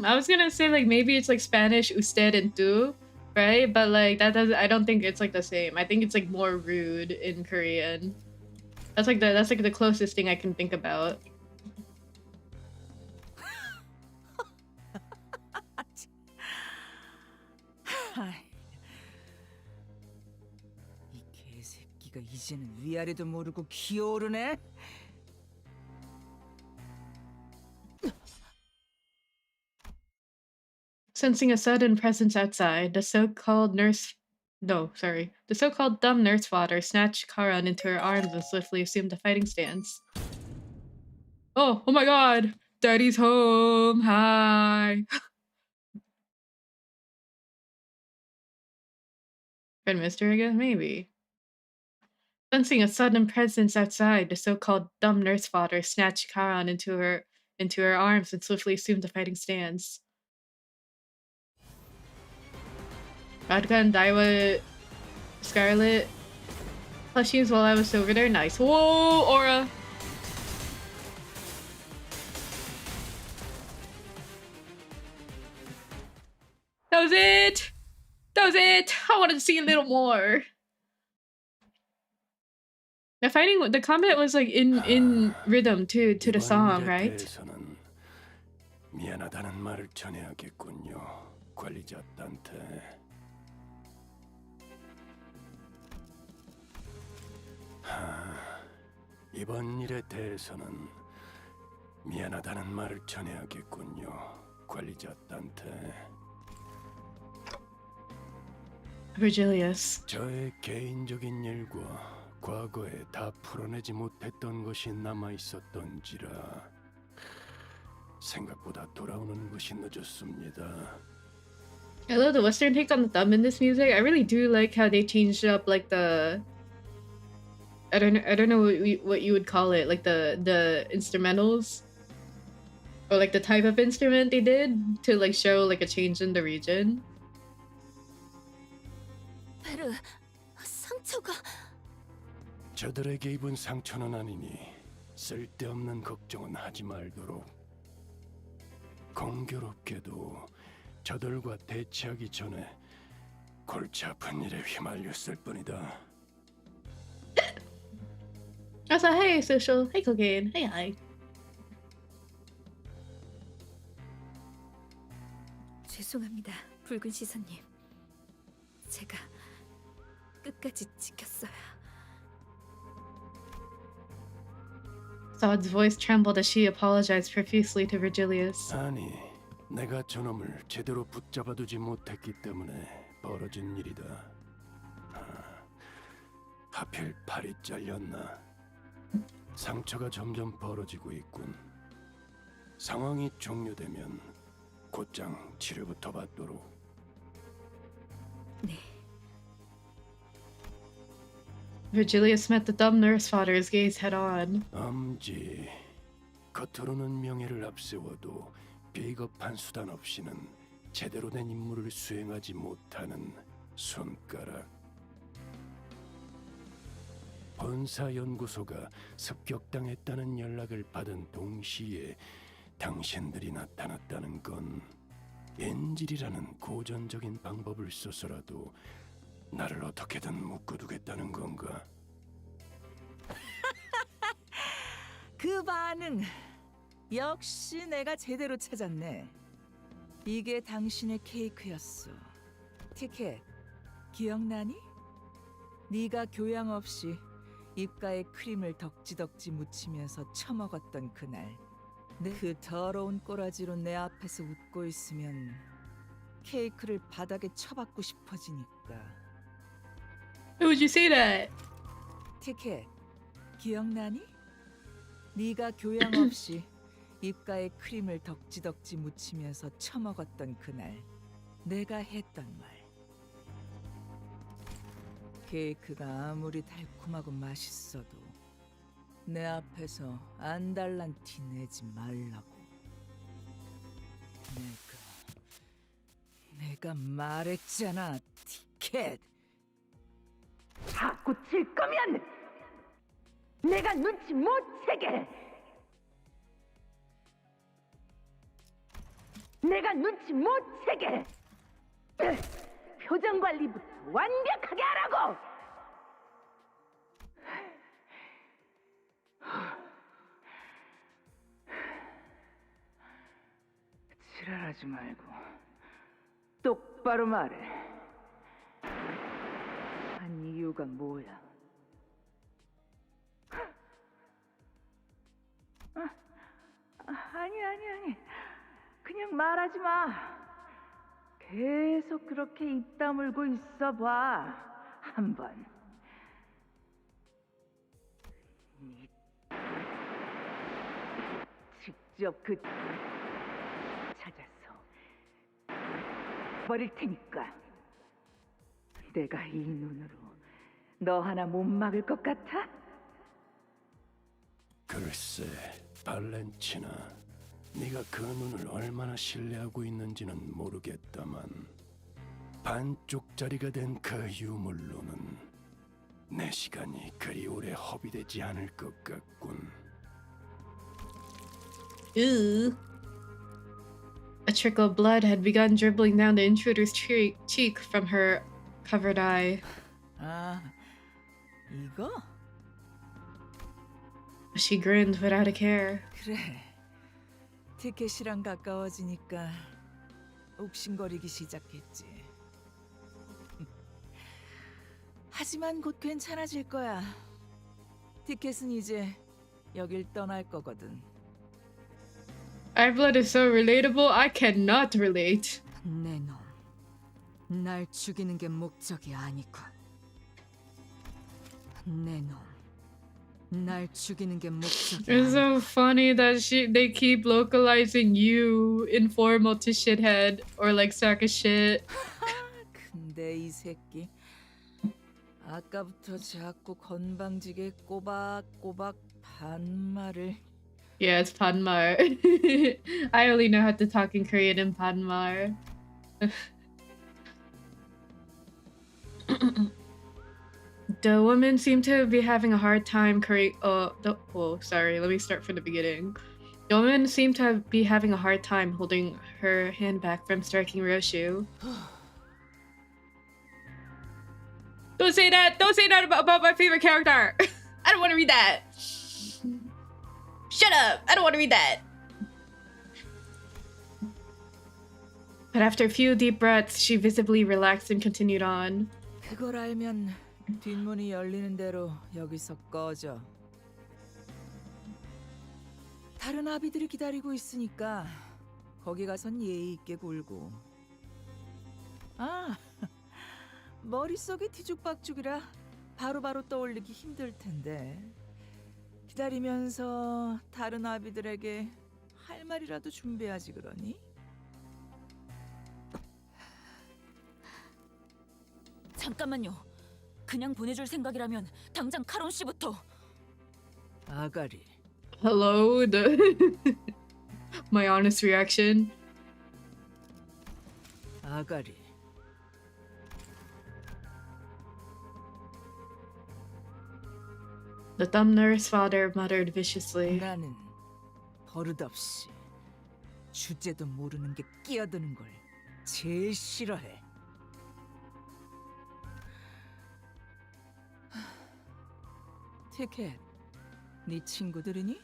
Speaker 1: I was gonna say like maybe it's like Spanish usted and tú, right? But like that doesn't. I don't think it's like the same. I think it's like more rude in Korean. That's like the closest thing I can think about.
Speaker 18: 이 개새끼가 이제는 위아래도 모르고 기어오르네.
Speaker 1: Sensing a sudden presence outside, the so-called dumb nurse fodder snatched Karan into her arms and swiftly assumed a fighting stance. Oh my god! Daddy's home! Hi! Friend Mister, I guess? Maybe. Sensing a sudden presence outside, the so-called dumb nurse fodder snatched Karan into her arms and swiftly assumed a fighting stance. Radka and Daiwa Scarlet plushies while I was over there. Nice. Whoa, Aura! That was it! That was it! I wanted to see a little more. The combat was like in rhythm to the song, right?
Speaker 17: 미안하다는 말을 전해야겠군요. 관리자한테. 이번 일에 대해서는 미안하다는 말을 전해야겠군요. 관리자한테.
Speaker 1: Virgilius.
Speaker 17: 저의 개인적인 일과 과거에 다 풀어내지 못했던 것이 남아 있었던지라 생각보다 돌아오는 것이 늦었습니다.
Speaker 1: I love the Western take on the thumb in this music. I really do like how they changed up like the I don't know what you would call it, like the instrumentals or like the type of instrument they did to like show like a change in the region.
Speaker 13: 베르, 상처가
Speaker 17: 저들에게 입은 상처는 아니니 쓸데없는 걱정은 하지 말도록. 공교롭게도 저들과 대치하기 전에 골치 아픈 일에 휘말렸을 뿐이다.
Speaker 1: I said, hey, social. Hey, cocaine. Hey, hi.
Speaker 16: 죄송합니다, 붉은 시선님. 제가 끝까지 지켰어요.
Speaker 1: Zod's voice trembled as she apologized profusely to Virgilius.
Speaker 17: 아니, 내가 저놈을 제대로 붙잡아두지 못했기 때문에 벌어진 일이다. 하필 팔이 잘렸나? 상처가 점점 벌어지고 있군. 상황이 종료되면 곧장 치료부터 받도록.
Speaker 16: 네.
Speaker 1: Virgilius met the dumb nurse father's gaze head on.
Speaker 17: 암지. 겉으로는 명예를 앞세워도 비겁한 수단 없이는 제대로 된 임무를 수행하지 못하는 손가락. 본사연구소가 습격당했다는 연락을 받은 동시에 당신들이 나타났다는 건 엔질이라는 고전적인 방법을 써서라도 나를 어떻게든 묶어두겠다는 건가?
Speaker 18: 그 반응 역시 내가 제대로 찾았네. 이게 당신의 케이크였어. 티켓 기억나니? 네가 교양 없이 입가에 크림을 덕지덕지 묻히면서 처먹었던 그날. 그 더러운 꼬라지로 내 앞에서 웃고 있으면 케이크를 바닥에 쳐박고 싶어지니까.
Speaker 1: Why would you say that?
Speaker 18: 티켓 기억나니? 네가 교양 없이 입가에 크림을 덕지덕지 묻히면서 처먹었던 그날 내가 했던 말. 케이크가 아무리 달콤하고 맛있어도 내 앞에서 안달난 티 내지 말라고. 내가 말했잖아, 티켓.
Speaker 3: 자꾸 질 거면 내가 눈치 못 채게. 내가 눈치 못 채게. 표정 관리부터 완벽하게 하라고. 지랄하지 말고 똑바로 말해. 한 이유가 뭐야? 아니. 그냥 말하지 마. 계속 그렇게 입 다물고 있어봐. 한번. 직접 그 찾아서 버릴 테니까. 내가 이 눈으로 너 하나 못 막을 것 같아?
Speaker 17: 글쎄, 발렌치나, 네가 그 눈을 얼마나 신뢰하고 있는지는 모르겠다만 반쪽짜리가 된 그 유물로는 내 시간이 그리 오래 허비되지 않을 것 같군.
Speaker 1: Ew. A trickle of blood had begun dribbling down the intruder's cheek from her covered eye.
Speaker 18: 아, 이거?
Speaker 1: She grinned without a care.
Speaker 18: 그래. 티켓이랑 가까워지니까 욱신거리기 시작했지. 하지만 곧 괜찮아질 거야. 티켓은 이제 여길 떠날 거거든.
Speaker 1: Our blood is so relatable, I cannot relate.
Speaker 2: 내 놈, 날 죽이는 게 목적이 아니군. 내 놈, 날 죽이는 게 목적이
Speaker 1: It's so funny that they keep localizing you informal to shithead or like sack of shit.
Speaker 18: 근데 이 새끼 아까부터 자꾸 건방지게 꼬박꼬박 반말을.
Speaker 1: Yeah, it's Panmar. I only know how to talk in Korean in Panmar. The woman seemed to be having a hard time sorry, let me start from the beginning. The woman seemed to be having a hard time holding her hand back from striking Ryoshu. Don't say that! Don't say that about my favorite character! I don't want to read that! Shut up! I don't want to read that! But after a few deep breaths, she visibly relaxed and continued on.
Speaker 18: 그걸 알면 뒷문이 열리는 대로 여기서 꺼져. 다른 아비들이 기다리고 있으니까 거기 가선 예의 있게 굴고. 아, 머릿속이 뒤죽박죽이라 바로바로 떠올리기 힘들 텐데. 기다리면서 다른 아비들에게 할 말이라도 준비하지 그러니?
Speaker 11: 잠깐만요. 그냥 보내줄 생각이라면 당장 카론 씨부터.
Speaker 18: 아가리.
Speaker 1: Hello, my honest reaction.
Speaker 18: 아가리.
Speaker 1: The thumb nurse father muttered viciously.
Speaker 18: 나는 버릇없이 주제도 모르는 게 끼어드는 걸 제일 싫어해. 티켓, 네 친구들이니?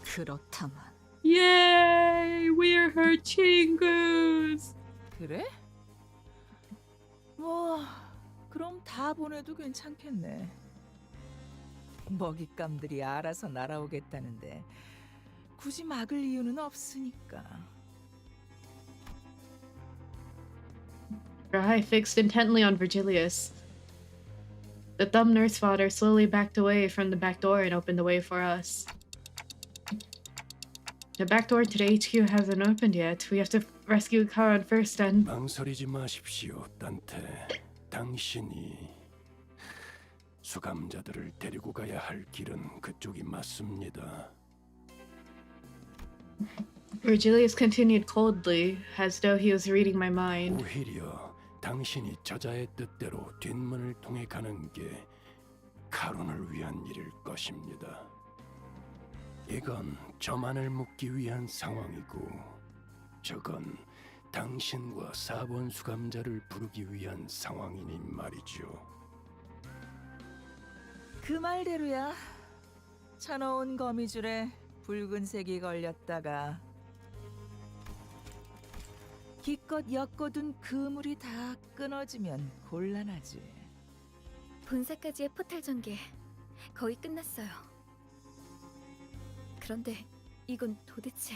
Speaker 2: 그렇다만.
Speaker 1: Yay, we're her 친구s.
Speaker 18: 그래? 뭐 그럼 다 보내도 괜찮겠네. 먹잇감들이 알아서 날아오겠다는데 굳이 막을 이유는 없으니까.
Speaker 1: Her eye fixed intently on Virgilius. The thumb nurse father slowly backed away from the back door and opened the way for us. The back door to the HQ hasn't opened yet. We have to rescue Karan first and...
Speaker 17: 망설이지 마십시오, 단테. 당신이 수감자들을 데리고 가야 할 길은 그쪽이 맞습니다.
Speaker 1: Virgilius continued coldly, as though he was reading my mind.
Speaker 17: 오히려 당신이 저자의 뜻대로 뒷문을 통해 가는 게 카론을 위한 일일 것입니다. 이건 저만을 묶기 위한 상황이고 저건 당신과 4번 수감자를 부르기 위한 상황이니 말이죠.
Speaker 18: 그 말대로야. 쳐놓은 거미줄에 붉은색이 걸렸다가 기껏 엮어둔 그물이 다 끊어지면 곤란하지.
Speaker 16: 본사까지의 포탈 전개 거의 끝났어요. 그런데 이건 도대체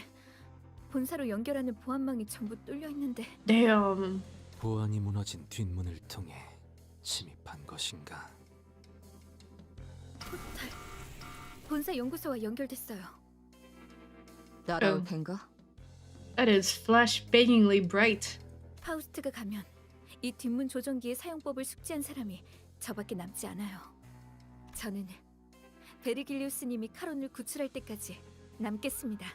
Speaker 16: 본사로 연결하는 보안망이 전부 뚫려 있는데.
Speaker 1: Damn.
Speaker 7: 보안이 무너진 뒷문을 통해 침입한 것인가?
Speaker 16: 포탈 본사 연구소와 연결됐어요.
Speaker 2: 날아올 텐가?
Speaker 1: That is flashbangingly bright.
Speaker 16: 파우스트가 가면 이 뒷문 조정기의 사용법을 숙지한 사람이 저밖에 남지 않아요. 저는 베르길리우스님이 카론을 구출할 때까지 남겠습니다.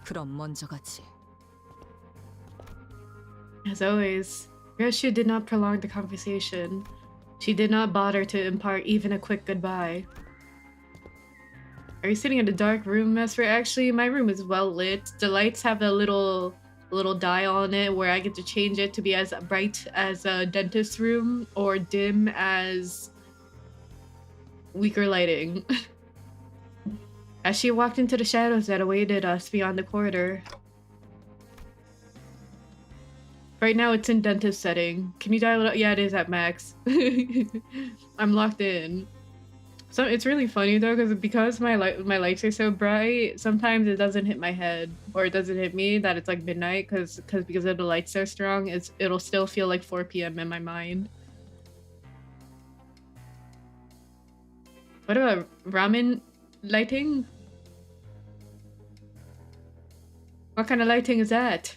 Speaker 2: 그럼 먼저 가지.
Speaker 1: As always, Ryoshu did not prolong the conversation. She did not bother to impart even a quick goodbye. Are you sitting in a dark room, Esper? Actually, my room is well lit. The lights have a little dial on it where I get to change it to be as bright as a dentist's room or dim as weaker lighting. As she walked into the shadows that awaited us beyond the corridor. Right now it's in dentist setting. Can you dial it up? Yeah, it is at max. I'm locked in. So it's really funny though, because my lights are so bright, sometimes it doesn't hit my head or it doesn't hit me that it's like midnight because of the lights so strong. It'll still feel like 4 p.m. in my mind. What about ramen lighting? What kind of lighting is that?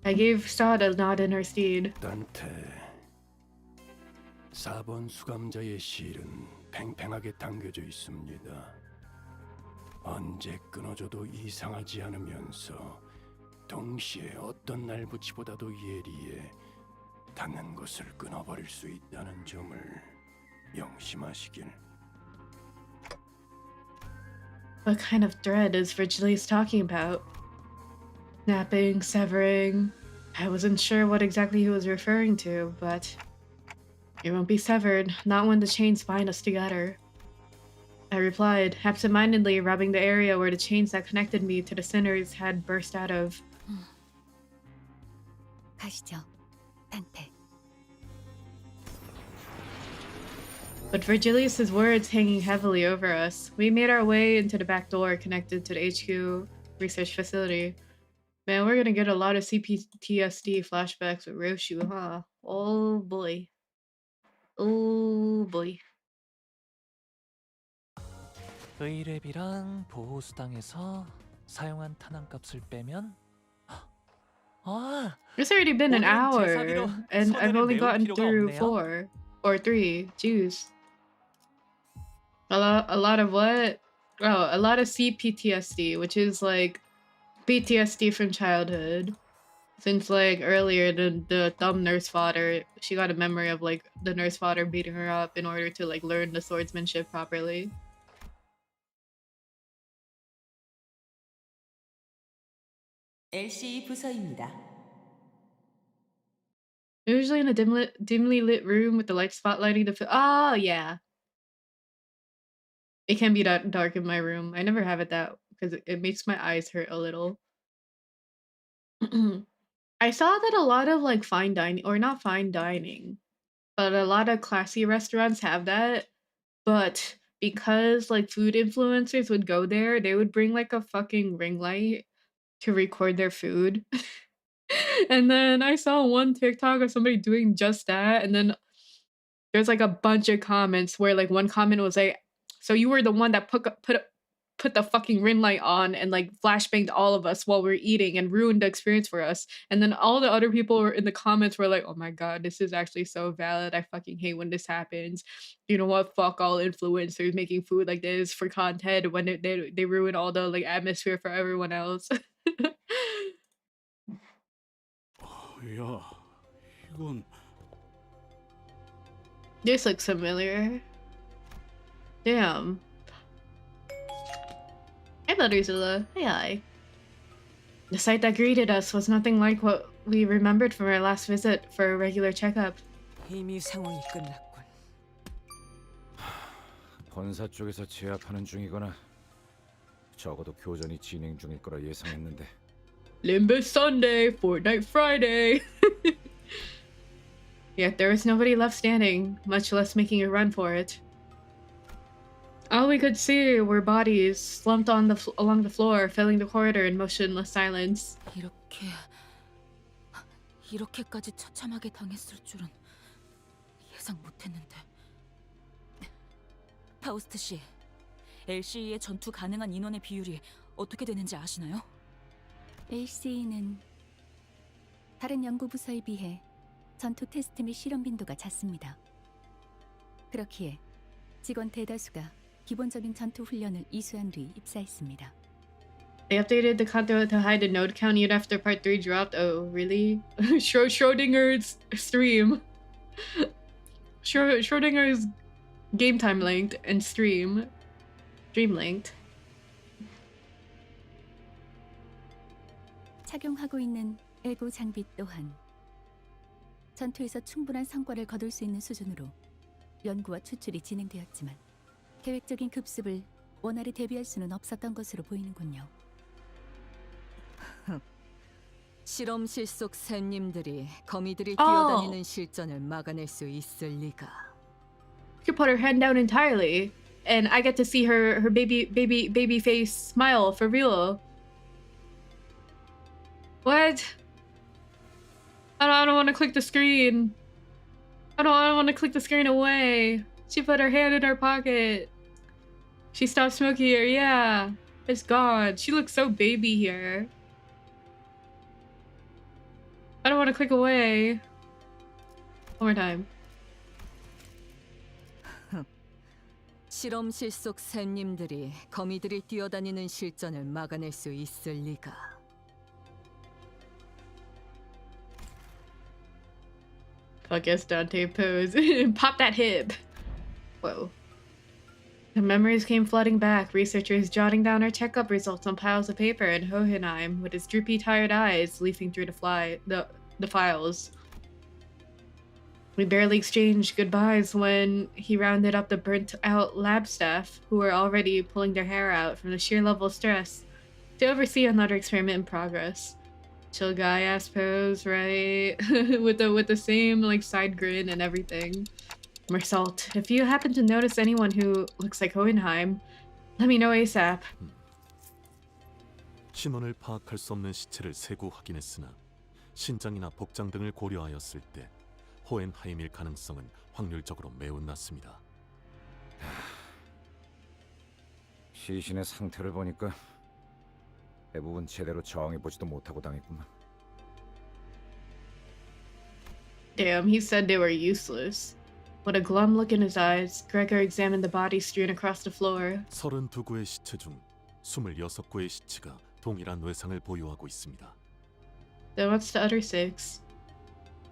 Speaker 1: I gave Stad a nod in her steed.
Speaker 17: 단테, 4번 수감자의 실은 팽팽하게 당겨져 있습니다. 언제 끊어져도 이상하지 않으면서 동시에 어떤 날붙이보다도 예리해 닿는 것을 끊어버릴 수 있다는 점을 명심하시길.
Speaker 1: What kind of thread is Virgilius talking about? Snapping, severing. I wasn't sure what exactly he was referring to, but it won't be severed, not when the chains bind us together. I replied, absent-mindedly rubbing the area where the chains that connected me to the sinners had burst out of.
Speaker 16: 가시죠, 단테.
Speaker 1: But Virgilius's words hanging heavily over us, we made our way into the back door connected to the HQ research facility. Man, we're gonna get a lot of CPTSD flashbacks with Ryoshu, huh? Oh boy. Oh boy.
Speaker 14: 의뢰비랑 보호수당에서 사용한 탄환값을 빼면
Speaker 1: It's already been an
Speaker 14: 오늘은
Speaker 1: hour,
Speaker 14: 제사비로
Speaker 1: and I've
Speaker 14: 서대를
Speaker 1: only
Speaker 14: 메울
Speaker 1: gotten
Speaker 14: 필요가
Speaker 1: through
Speaker 14: 없네요.
Speaker 1: 4 or 3. Jeez. A lot of what? Oh, a lot of CPTSD, which is like PTSD from childhood. Since like earlier, the dumb nurse fodder, she got a memory of like the nurse fodder beating her up in order to like learn the swordsmanship properly.
Speaker 19: LC 부서입니다.
Speaker 1: Usually in a dimly lit room with the light spotlighting the oh yeah. It can be that dark in my room. I never have it that because it makes my eyes hurt a little. I saw that a lot of like fine dining, or not fine dining, but a lot of classy restaurants have that. But because like food influencers would go there, they would bring like a fucking ring light to record their food. And then I saw one TikTok of somebody doing just that, and then there's like a bunch of comments where like one comment was like, "So you were the one that put the fucking ring light on and like flashbanged all of us while we were eating and ruined the experience for us." And then all the other people were in the comments were like, "Oh my god, this is actually so valid. I fucking hate when this happens. You know what? Fuck all influencers making food like this for content when they ruin all the like atmosphere for everyone else."
Speaker 8: 야, 이건
Speaker 1: This looks familiar. Damn. Hey, Butterzilla. Hey, hi. The sight that greeted us was nothing like what we remembered from our last visit for a regular checkup.
Speaker 10: 이미 상황이 끝났군.
Speaker 12: 본사 쪽에서 제압하는 중이거나 적어도 교전이 진행 중일 거라 예상했는데.
Speaker 1: Limbus Sunday, Fortnite Friday. Yet there was nobody left standing, much less making a run for it. All we could see were bodies slumped on along the floor, filling the corridor in motionless silence.
Speaker 11: 이렇게까지 처참하게 당했을 줄은 예상 못했는데. 파우스트 씨, LCE의 전투 가능한 인원의 비율이 어떻게 되는지 아시나요?
Speaker 16: LCE는 다른 연구 부서에 비해 전투 테스트 및 실험 빈도가 작습니다. 그렇기에 직원 대다수가 기본적인 전투 훈련을 이수한 뒤 입사했습니다.
Speaker 1: They updated the Canto to hide the node count even after part 3 dropped. Oh, really? Schrodinger's stream. Schrodinger's game time linked and stream linked.
Speaker 16: 착용하고 있는 에고 장비 또한 전투에서 충분한 성과를 거둘 수 있는 수준으로 연구와 추출이 진행되었지만 계획적인 급습을 원활히 대비할 수는 없었던 것으로 보이는군요.
Speaker 2: 실험실 속 샘님들이 거미들이 뛰어다니는 실전을 막아낼 수 있을 리가.
Speaker 1: You could put her hand down entirely, and I get to see her baby face smile for real. What? I don't want to click the screen. I don't want to click the screen away. She put her hand in her pocket. She stopped smoking here. Yeah, it's gone. She looks so baby here. I don't want to click away. One more time.
Speaker 2: 실험실 속 샘님들이 거미들이 뛰어다니는 실전을 막아낼 수 있을 리가.
Speaker 1: Fuck yes, Dante pose. Pop that hip. Whoa. The memories came flooding back, researchers jotting down our checkup results on piles of paper, and Hohenheim, with his droopy, tired eyes, leafing through the files. We barely exchanged goodbyes when he rounded up the burnt-out lab staff, who were already pulling their hair out from the sheer level of stress, to oversee another experiment in progress. Chill guy ass pose, right? with the same like side grin and everything. Mersault, if you happen to notice anyone who looks like Hohenheim, let me know ASAP.
Speaker 15: 신원을 파악할 수 없는 시체를 세고 확인했으나 신장이나 복장 등을 고려하였을 때 호헨하임일 가능성은 확률적으로 매우 낮습니다.
Speaker 12: 시신의 상태를 보니까 대부분 제대로 저항해보지도 못하고 당했구만.
Speaker 1: Damn, he said they were useless. With a glum look in his eyes, Gregor examined the bodies strewn across the floor.
Speaker 15: 32구의 시체 중 26구의 시체가 동일한 외상을 보유하고 있습니다.
Speaker 1: Then what's the other 6?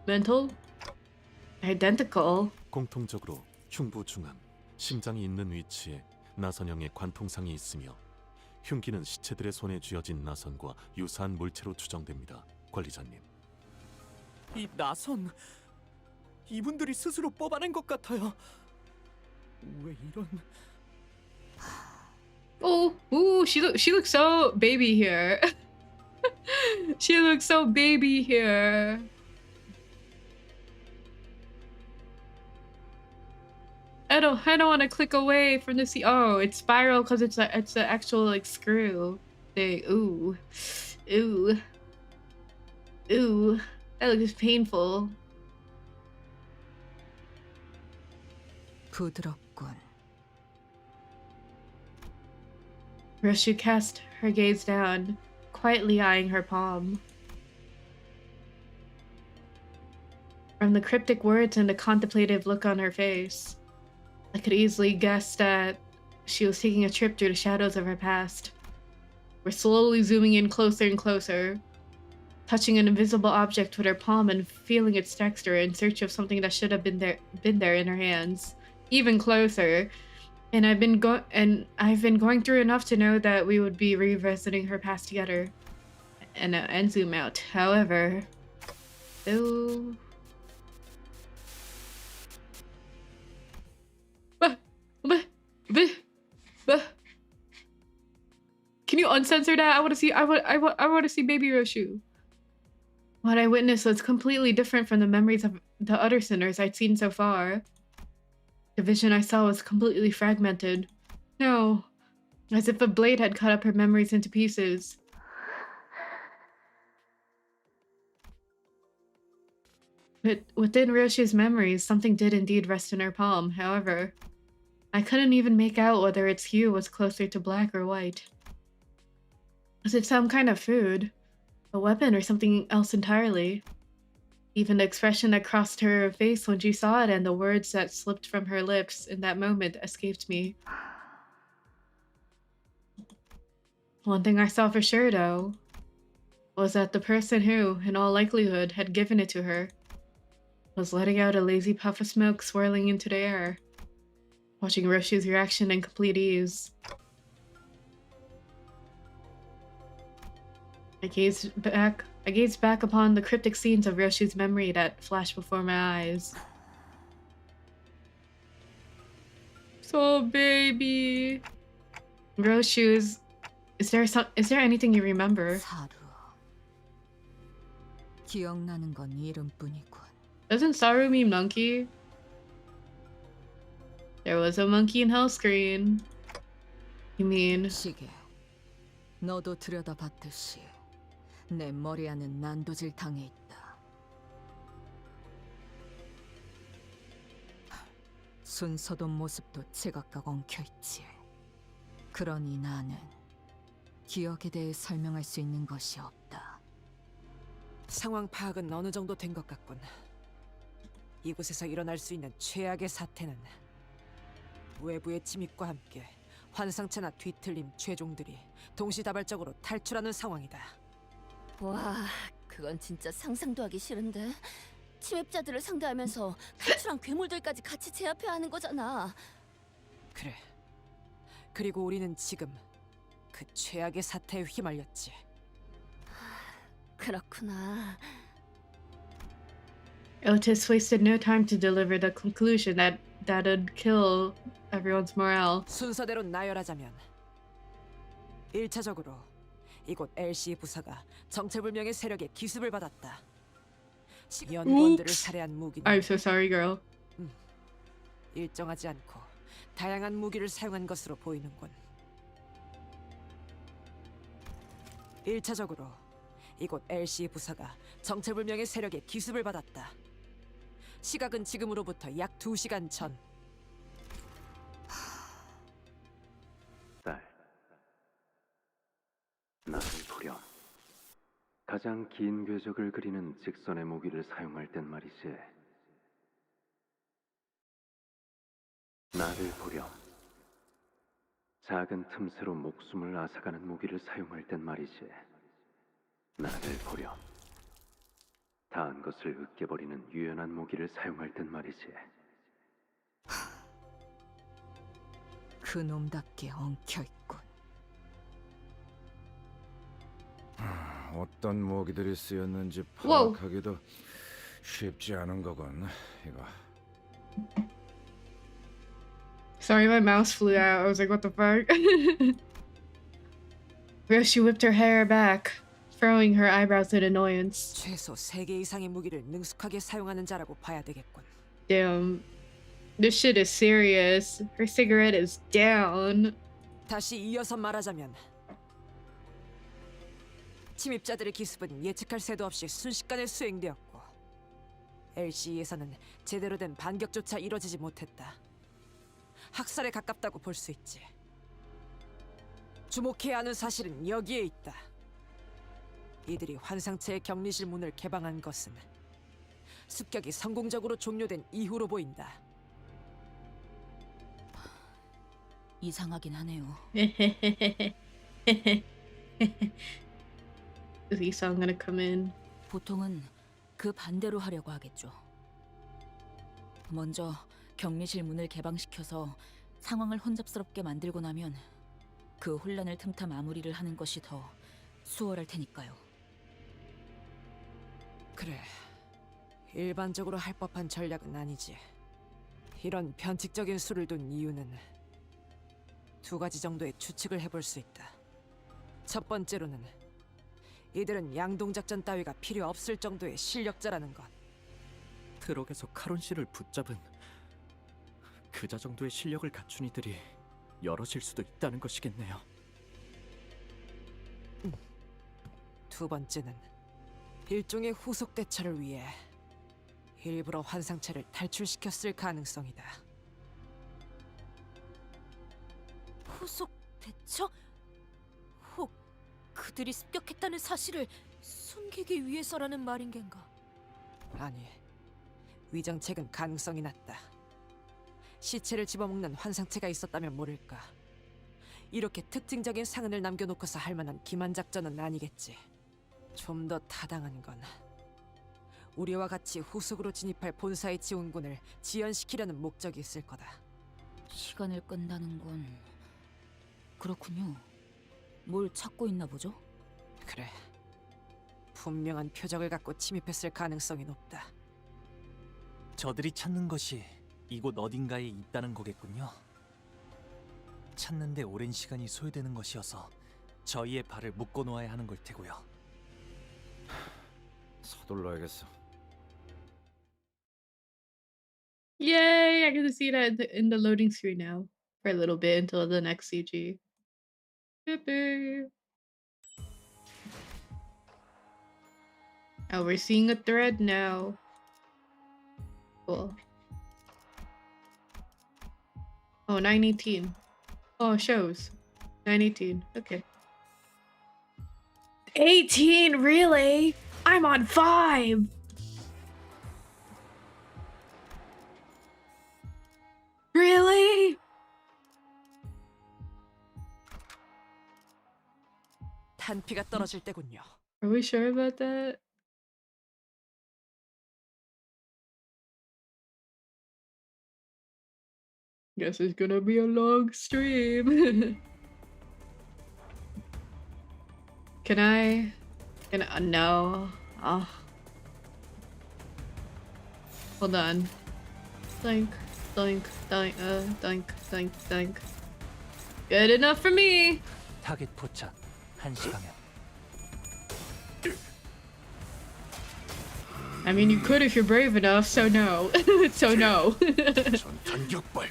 Speaker 1: Mental? Identical?
Speaker 15: 공통적으로 흉부 중앙, 심장이 있는 위치에 나선형의 관통상이 있으며 흉기는 시체들의 손에 쥐어진 나선과 유사한 물체로 추정됩니다. 관리자님.
Speaker 14: 이 나선 이분들이 스스로 뽑아낸 것 같아요. 왜 이런?
Speaker 1: Ooh, she looks so baby here. She looks so baby here. I don't want to click away from the oh, it's spiral because it's the actual like screw thing. Ooh, that looks painful.
Speaker 2: 부드럽군.
Speaker 1: Ryoshu cast her gaze down, quietly eyeing her palm. From the cryptic words and the contemplative look on her face, I could easily guess that she was taking a trip through the shadows of her past. We're slowly zooming in closer and closer, touching an invisible object with her palm and feeling its texture in search of something that should have been there in her hands. Even closer. And I've been going through enough to know that we would be revisiting her past together. And zoom out. However, ooh. Can you uncensor that? I want to see baby Ryoshu. What I witnessed was completely different from the memories of the other sinners I'd seen so far. The vision I saw was completely fragmented. No, as if a blade had cut up her memories into pieces. But within Ryoshu's memories, something did indeed rest in her palm. However, I couldn't even make out whether its hue was closer to black or white. Was it some kind of food? A weapon or something else entirely? Even the expression that crossed her face when she saw it and the words that slipped from her lips in that moment escaped me. One thing I saw for sure, though, was that the person who, in all likelihood, had given it to her was letting out a lazy puff of smoke swirling into the air, watching Ryoshu's reaction in complete ease. I gazed back upon the cryptic scenes of Ryoshu's memory that flashed before my eyes. So baby. Ryoshu's, is there anything you remember?
Speaker 2: 사루. 기억나는 건 이름뿐이군.
Speaker 1: Doesn't Saru mean monkey? There was a monkey in Hellscreen. You mean?
Speaker 2: 시계. 너도 들여다봤듯이 내 머리 안은 난도질탕에 있다. 순서도 모습도 제각각 엉켜있지. 그러니 나는 기억에 대해 설명할 수 있는 것이 없다.
Speaker 10: 상황 파악은 어느 정도 된 것 같군. 이곳에서 일어날 수 있는 최악의 사태는 외부의 침입과 함께 환상체나 뒤틀림 최종들이 동시다발적으로 탈출하는 상황이다.
Speaker 13: 와, 그건 진짜 상상도 하기 싫은데. 침입자들을 상대하면서 탈출한 괴물들까지 같이 제압해야 하는 거잖아.
Speaker 10: 그래. 그리고 우리는 지금 그 최악의 사태에 휘말렸지.
Speaker 13: 그렇구나.
Speaker 1: Otis wasted no time to deliver the conclusion that'd kill everyone's morale.
Speaker 10: 순서대로 나열하자면 1차적으로 이곳 LC 부사가 정체불명의 세력의 기습을 받았다. 연구원들을 살해한 무기는
Speaker 1: I'm so sorry, girl.
Speaker 10: 일정하지 않고 다양한 무기를 사용한 것으로 보이는군. 1차적으로 이곳 LC 부사가 정체불명의 세력의 기습을 받았다. 시각은 지금으로부터 약 2시간 전.
Speaker 19: 딸, 나는 불렴. 가장 긴 궤적을 그리는 직선의 무기를 사용할 땐 말이지. 나를 보렴. 작은 틈새로 목숨을 앗아가는 무기를 사용할 땐 말이지. 나를 보렴. 다한 것을 으깨버리는 유연한 무기를 사용할 땐 말이지.
Speaker 2: 그놈답게 엉켜있군.
Speaker 12: 어떤 무기들이 쓰였는지
Speaker 1: Whoa.
Speaker 12: 파악하기도 쉽지 않은 거군. 이거.
Speaker 1: Sorry, my mouse flew out. I was like, what the fuck? Ryoshu whipped her hair back, furrowing her eyebrows in annoyance.
Speaker 10: 최소 3개 이상의 무기를 능숙하게 사용하는 자라고 봐야 되겠군.
Speaker 1: Damn. This shit is serious. Her cigarette is down.
Speaker 10: 다시 이어서 말하자면 침입자들의 기습은 예측할 새도 없이 순식간에 수행되었고 LC에서는 제대로 된 반격조차 이뤄지지 못했다. 학살에 가깝다고 볼 수 있지. 주목해야 하는 사실은 여기에 있다. 이들이 환상체의 격리실 문을 개방한 것은 습격이 성공적으로 종료된 이후로 보인다.
Speaker 11: 이상하긴 하네요.
Speaker 1: Is Isang gonna come in?
Speaker 11: 보통은 그 반대로 하려고 하겠죠. 먼저 격리실 문을 개방시켜서 상황을 혼잡스럽게 만들고 나면 그 혼란을 틈타 마무리를 하는 것이 더 수월할 테니까요.
Speaker 10: 그래, 일반적으로 할 법한 전략은 아니지. 이런 변칙적인 수를 둔 이유는 2가지 정도의 추측을 해볼 수 있다. 첫 번째로는 이들은 양동작전 따위가 필요 없을 정도의 실력자라는 것.
Speaker 5: 트럭에서 카론 씨를 붙잡은 그자 정도의 실력을 갖춘 이들이 여럿일 수도 있다는 것이겠네요.
Speaker 10: 2 번째는 일종의 후속 대처를 위해 일부러 환상체를 탈출시켰을 가능성이다.
Speaker 11: 후속 대처? 혹 그들이 습격했다는 사실을 숨기기 위해서라는 말인 겐가?
Speaker 10: 아니, 위정책은 가능성이 낮다. 시체를 집어먹는 환상체가 있었다면 모를까. 이렇게 특징적인 상흔을 남겨놓고서 할 만한 기만 작전은 아니겠지. 좀 더 타당한 건 우리와 같이 후속으로 진입할 본사의 지원군을 지연시키려는 목적이 있을 거다.
Speaker 11: 시간을 끈다는 건 그렇군요. 뭘 찾고 있나 보죠?
Speaker 10: 그래, 분명한 표적을 갖고 침입했을 가능성이 높다.
Speaker 14: 저들이 찾는 것이 이곳 어딘가에 있다는 거겠군요. 찾는데 오랜 시간이 소요되는 것이어서 저희의 발을 묶어 놓아야 하는 걸 테고요.
Speaker 12: 서둘러야겠어.
Speaker 1: Yay! I get to see that in the loading screen now for a little bit until the next CG. Boop. Oh, we're seeing a thread now. Cool. Oh, 918. Oh, it shows. 918. Okay. 18? Really? I'm on 5! Really?
Speaker 10: 탄피가 떨어질 때군요.
Speaker 1: Are we sure about that? Guess it's gonna be a long stream. Can I? No. Oh. Hold on. Think. Good enough for me.
Speaker 14: 타겟 포착 1시 방향.
Speaker 1: I mean, you could if you're brave enough, so no. So no.
Speaker 17: 전격발.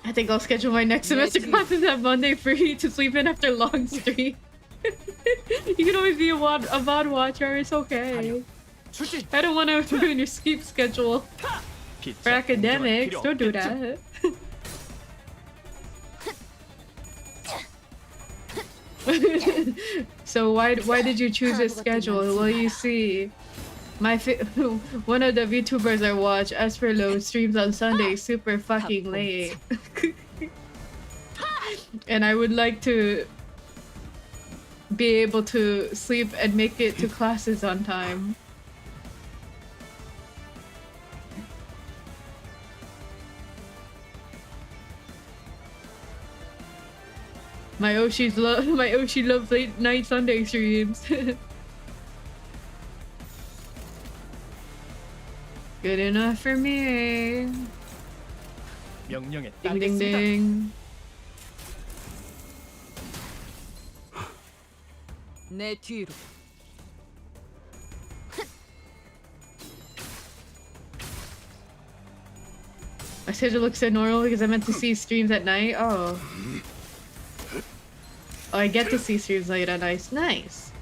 Speaker 1: I think I'll schedule my next semester classes that Monday for you to sleep in after long stream. You can always be a VOD watcher, it's okay. I don't want to ruin your sleep schedule. For academics, don't do that. So why did you choose this schedule? Well, you see, one of the VTubers I watch, Esperload, streams on Sunday super fucking late. And I would like to be able to sleep and make it to classes on time. My Oshi loves late night Sunday streams. Good enough for me.
Speaker 5: 명령에
Speaker 1: Ding ding ding.
Speaker 2: 내 뒤로.
Speaker 1: My schedule looks so normal because I meant to see streams at night. Oh. Oh, I get to see streams late at night. Nice.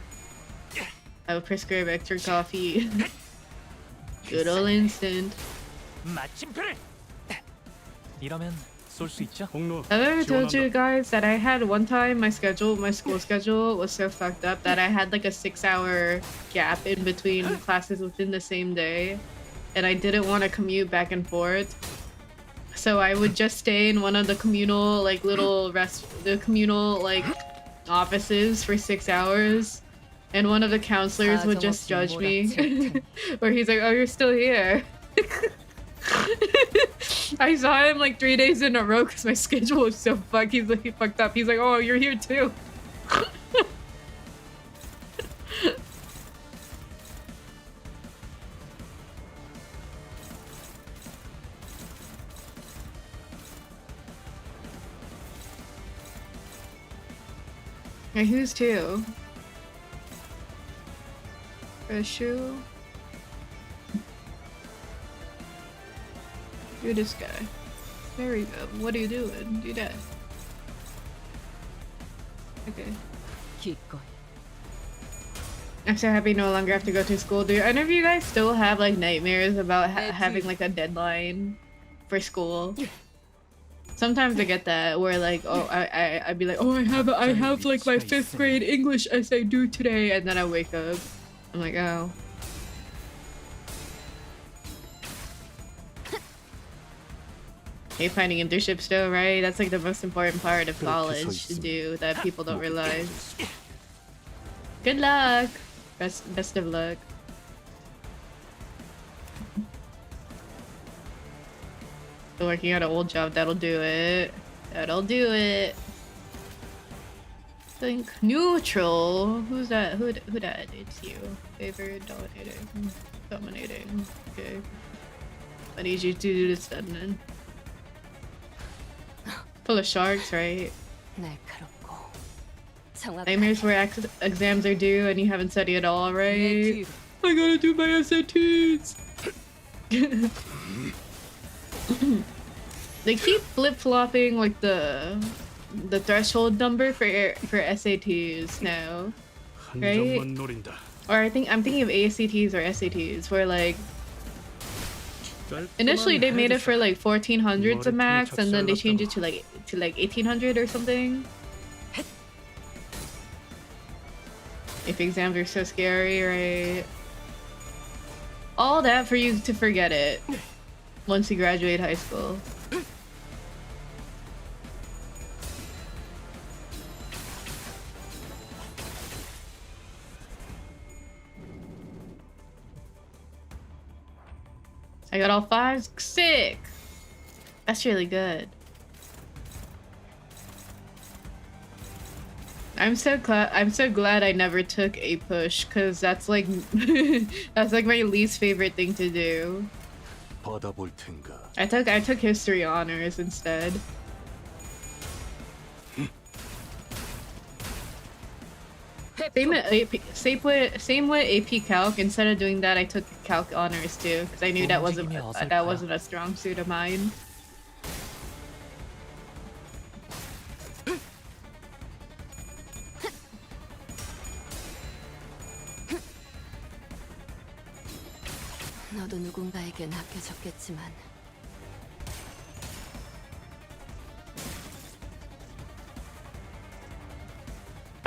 Speaker 1: I will prescribe extra coffee. Good old instant.
Speaker 14: 마침표를. 이러면 쏠 수 있죠?
Speaker 1: Have I ever told you guys that I had one time my school schedule was so fucked up that I had like a 6-hour gap in between classes within the same day, and I didn't want to commute back and forth. So I would just stay in one of the communal offices for 6 hours, and one of the counselors would just judge me. Or he's like, oh, you're still here. I saw him like 3 days in a row because my schedule was so fucked up. He's like, oh, you're here too. Hey, who's two? Ryoshu? Do this guy. There you go. What are you doing? Do that. Okay. I'm so happy no longer have to go to school. Do any of you guys still have like nightmares about having like a deadline for school? Sometimes I get that where like, oh, I'd be like, oh, I have like my 5th grade English essay due today, and then I wake up. I'm like, oh. Hey, finding internships though, right? That's like the most important part of college to do that people don't realize. Good luck! Best of luck. Working at an old job, that'll do it. That'll do it. Think neutral. Who's that? Who that? It's you. Favored, dominating. Okay. I need you to do this then. Full of sharks, right? Nightmares where exams are due and you haven't studied at all, right? I gotta do my SATs. They keep flip-flopping like the threshold number for SATs now, right? Or I'm thinking of ACTs or SATs where like initially they made it for like 1400 the max, and then they changed it to like 1800 or something. If exams are so scary, right? All that for you to forget it once you graduate high school. I got all 5s. Sick! That's really good. I'm so glad I never took a push, cause that's like that's like my least favorite thing to do. I took history honors instead. Same with AP Calc. Instead of doing that, I took Calc honors too, because I knew that wasn't a strong suit of mine.
Speaker 13: 너도 누군가에겐 아껴졌겠지만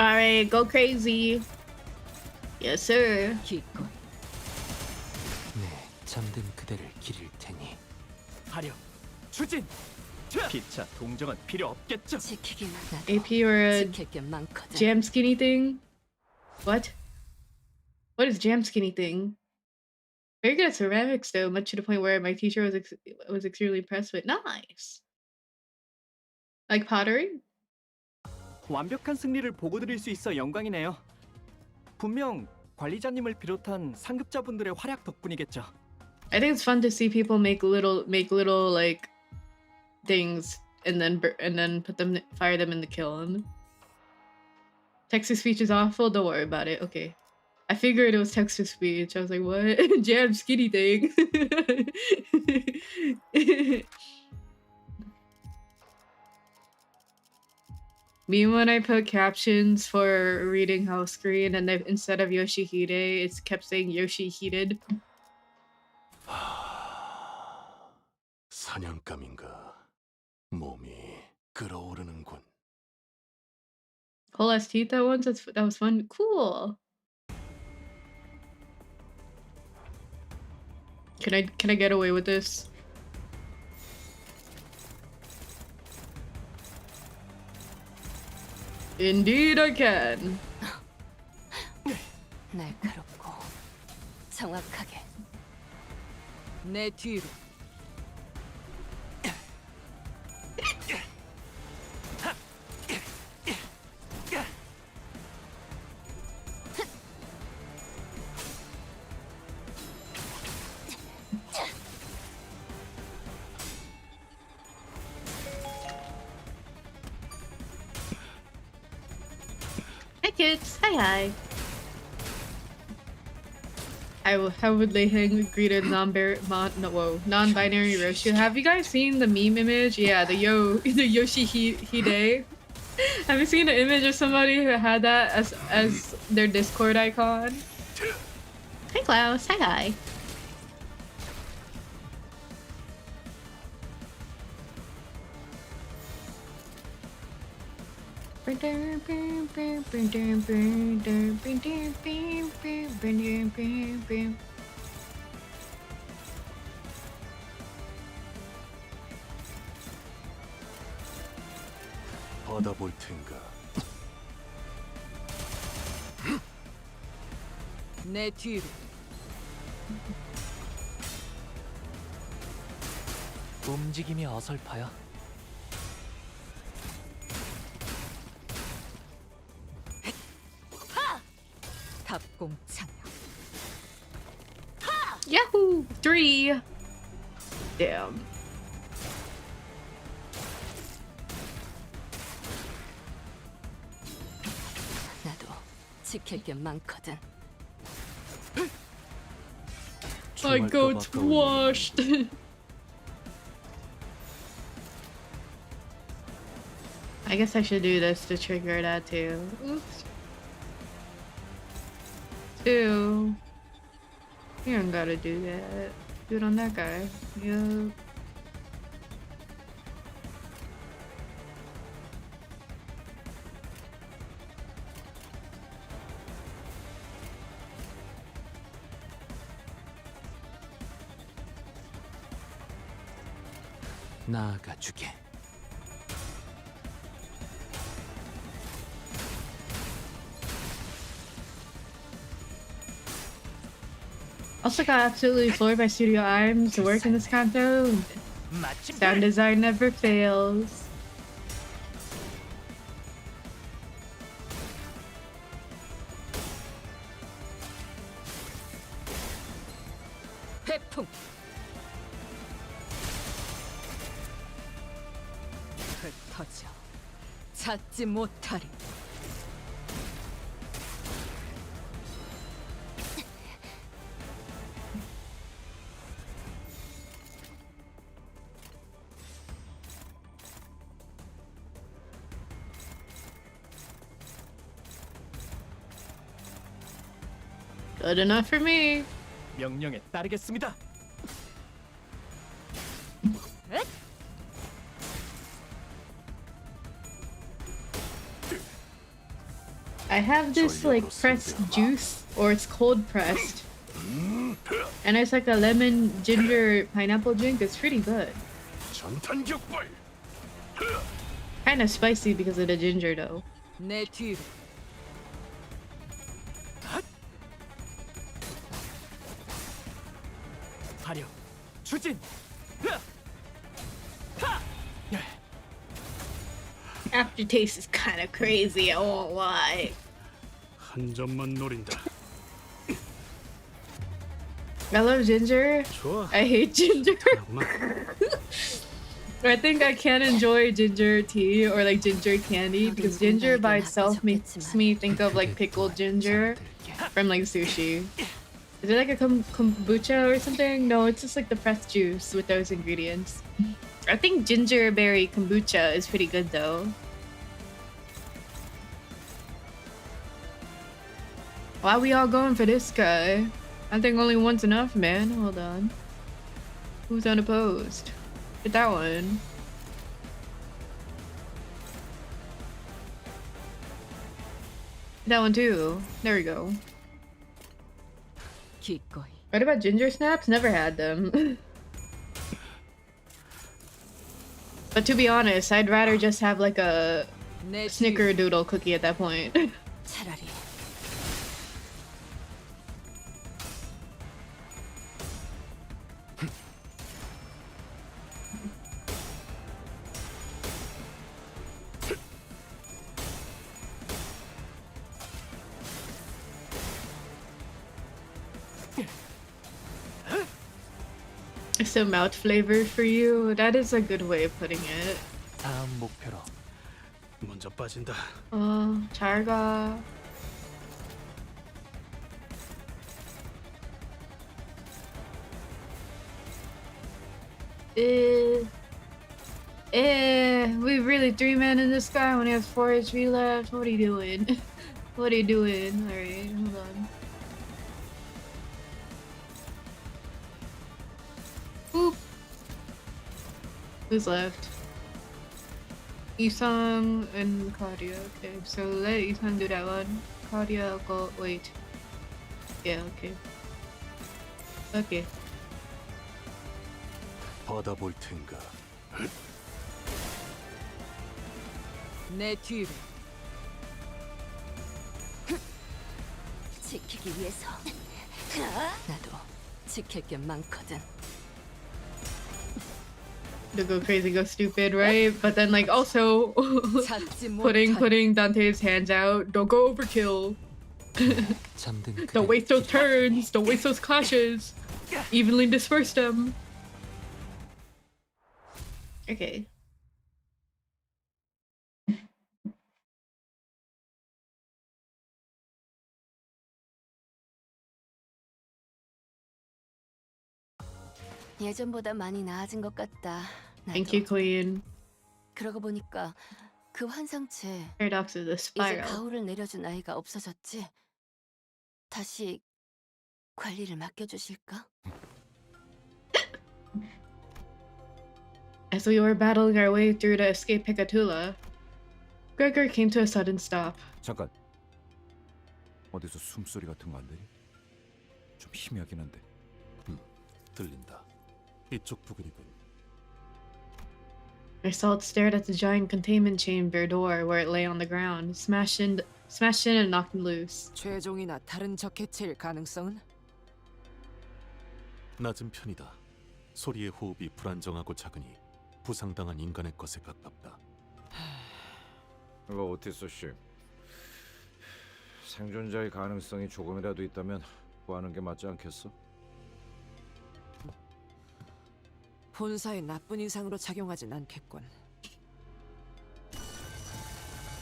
Speaker 1: Alright, right, go crazy. Yes, sir.
Speaker 7: 네, 잠든 그대를 기릴 테니.
Speaker 5: 하려, 추진. 피차 동정은 필요 없겠죠.
Speaker 1: AP or a jam skinny thing? What? What is jam skinny thing? Very good at ceramics though, much to the point where my teacher was extremely impressed with. Nice. Like pottery?
Speaker 5: 완벽한 승리를 보고드릴 수 있어 영광이네요. 분명 관리자님을 비롯한 상급자분들의 활약 덕분이겠죠.
Speaker 1: I think it's fun to see people make little like things and then fire them in the kiln. Text-to-speech is awful. Don't worry about it. Okay. I figured it was text-to-speech. I was like, what? Jam skinny thing. Me when I put captions for reading house screen and instead of Yoshihide, it's kept saying Yoshi-heated.
Speaker 15: 사냥감인가 몸이 끓어오르는군.
Speaker 1: Whole ass teeth that once. That was fun. Cool. Can I get away with this? Indeed I can.
Speaker 2: 날카롭고 정확하게 내 뒤로.
Speaker 1: Hi kids, hi. How would they greet a non-binary Ryoshu? Have you guys seen the meme image? Yeah, the Yoshihide. Have you seen an image of somebody who had that as their Discord icon? Hi Klaus, hi.
Speaker 15: 받아볼 텐가.
Speaker 2: 내 뒤로.
Speaker 14: 움직임이 어설퍼요.
Speaker 2: 답공창.
Speaker 1: Yahoo! 3. Damn.
Speaker 2: 나도 지킬 게 많거든.
Speaker 1: My goat's washed. I guess I should do this to trigger that too. Oops. 2. You don't gotta do that. Do it on that guy. Yup.
Speaker 7: 나아가주게.
Speaker 1: Also got absolutely floored by Studio Im's work in this Canto. Sound design never fails.
Speaker 2: 회풍. 흩어져 찾지 못하리.
Speaker 1: Good enough for me.
Speaker 5: 명령에 따르겠습니다.
Speaker 1: I have this like pressed juice, or it's cold pressed, and it's like a lemon ginger pineapple drink. It's pretty good. Kind of spicy because of the ginger though.
Speaker 2: 내 뒤로.
Speaker 5: 발효, 추진.
Speaker 1: Aftertaste is kind of crazy. I won't lie.
Speaker 8: 한 점만 노린다.
Speaker 1: I love ginger. I hate ginger. I think I can't enjoy ginger tea or like ginger candy because ginger by itself makes me think of like pickled ginger from like sushi. Is it like a kombucha or something? No, it's just like the pressed juice with those ingredients. I think gingerberry kombucha is pretty good though. Why are we all going for this guy? I think only one's enough, man. Hold on. Who's unopposed? Hit that one. That one too. There we go. What about ginger snaps? Never had them. But to be honest, I'd rather just have like a snickerdoodle cookie at that point. So mouth flavor for you. That is a good way of putting it.
Speaker 14: 다음 목표로.
Speaker 8: 먼저 빠진다.
Speaker 1: 잘 가. We really 3 men in this guy when he has 4 HP left. What are you doing? What are you doing? Alright, hold on. Boop. Who's left? Isang and Claudia. Okay, so let Isang do that one. Claudia, go. Wait. Yeah, okay. Okay.
Speaker 15: 받아볼 텐가.
Speaker 2: 내 뒤로.
Speaker 13: 지키기 위해서. 나도 지킬 게 많거든.
Speaker 1: To go crazy, go stupid, right? But then like also putting Dante's hands out. Don't go overkill. Don't waste those turns. Don't waste those clashes. Evenly disperse them. Okay.
Speaker 13: 예전보다 많이 나아진 것 같다.
Speaker 1: Thank you, Queen.
Speaker 13: 그러고 보니까 그 환상체
Speaker 1: Paradox is a
Speaker 13: 이제
Speaker 1: spiral.
Speaker 13: 가오를 내려준 아이가 없어졌지? 다시 관리를 맡겨주실까?
Speaker 1: As we were battling our way through to escape Hecatula, Gregor came to a sudden stop.
Speaker 12: 잠깐. 어디서 숨소리 같은 거 안 들리? 좀 희미하긴 한데.
Speaker 15: 들린다. 이쪽 부근이군.
Speaker 1: I saw it stared at the giant containment chamber door where it lay on the ground, smashed in and knocked loose.
Speaker 10: 최종이나 다른 적해체일 가능성은?
Speaker 15: 낮은 편이다. 소리의 호흡이 불안정하고 작으니 부상당한 인간의 것에 가깝다.
Speaker 12: 이거 오티스 씨. 생존자의 가능성이 조금이라도 있다면 구하는 게 맞지 않겠어?
Speaker 10: 본사에 나쁜 인상으로 작용하진 않겠군.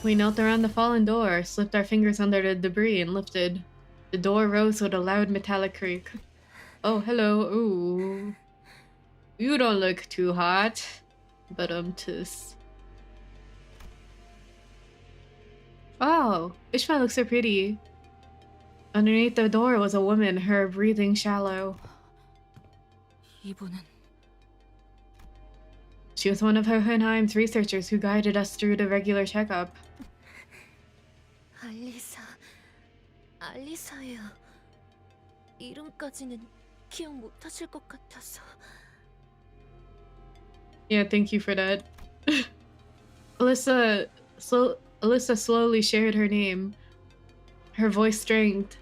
Speaker 1: We knelt around the fallen door, slipped our fingers under the debris, and lifted. The door rose with a loud metallic creak. Oh, hello. Ooh. You don't look too hot. But tis. Wow, Ishmael looks so pretty. Underneath the door was a woman, her breathing shallow.
Speaker 11: 이분은
Speaker 1: She was one of Hohenheim's researchers who guided us through the regular checkup.
Speaker 13: 알리사.
Speaker 6: 알리사예요. 이름까지는 기억 못하실 것 같아서.
Speaker 1: Yeah, thank you for that. Alyssa slowly shared her name. Her voice strained.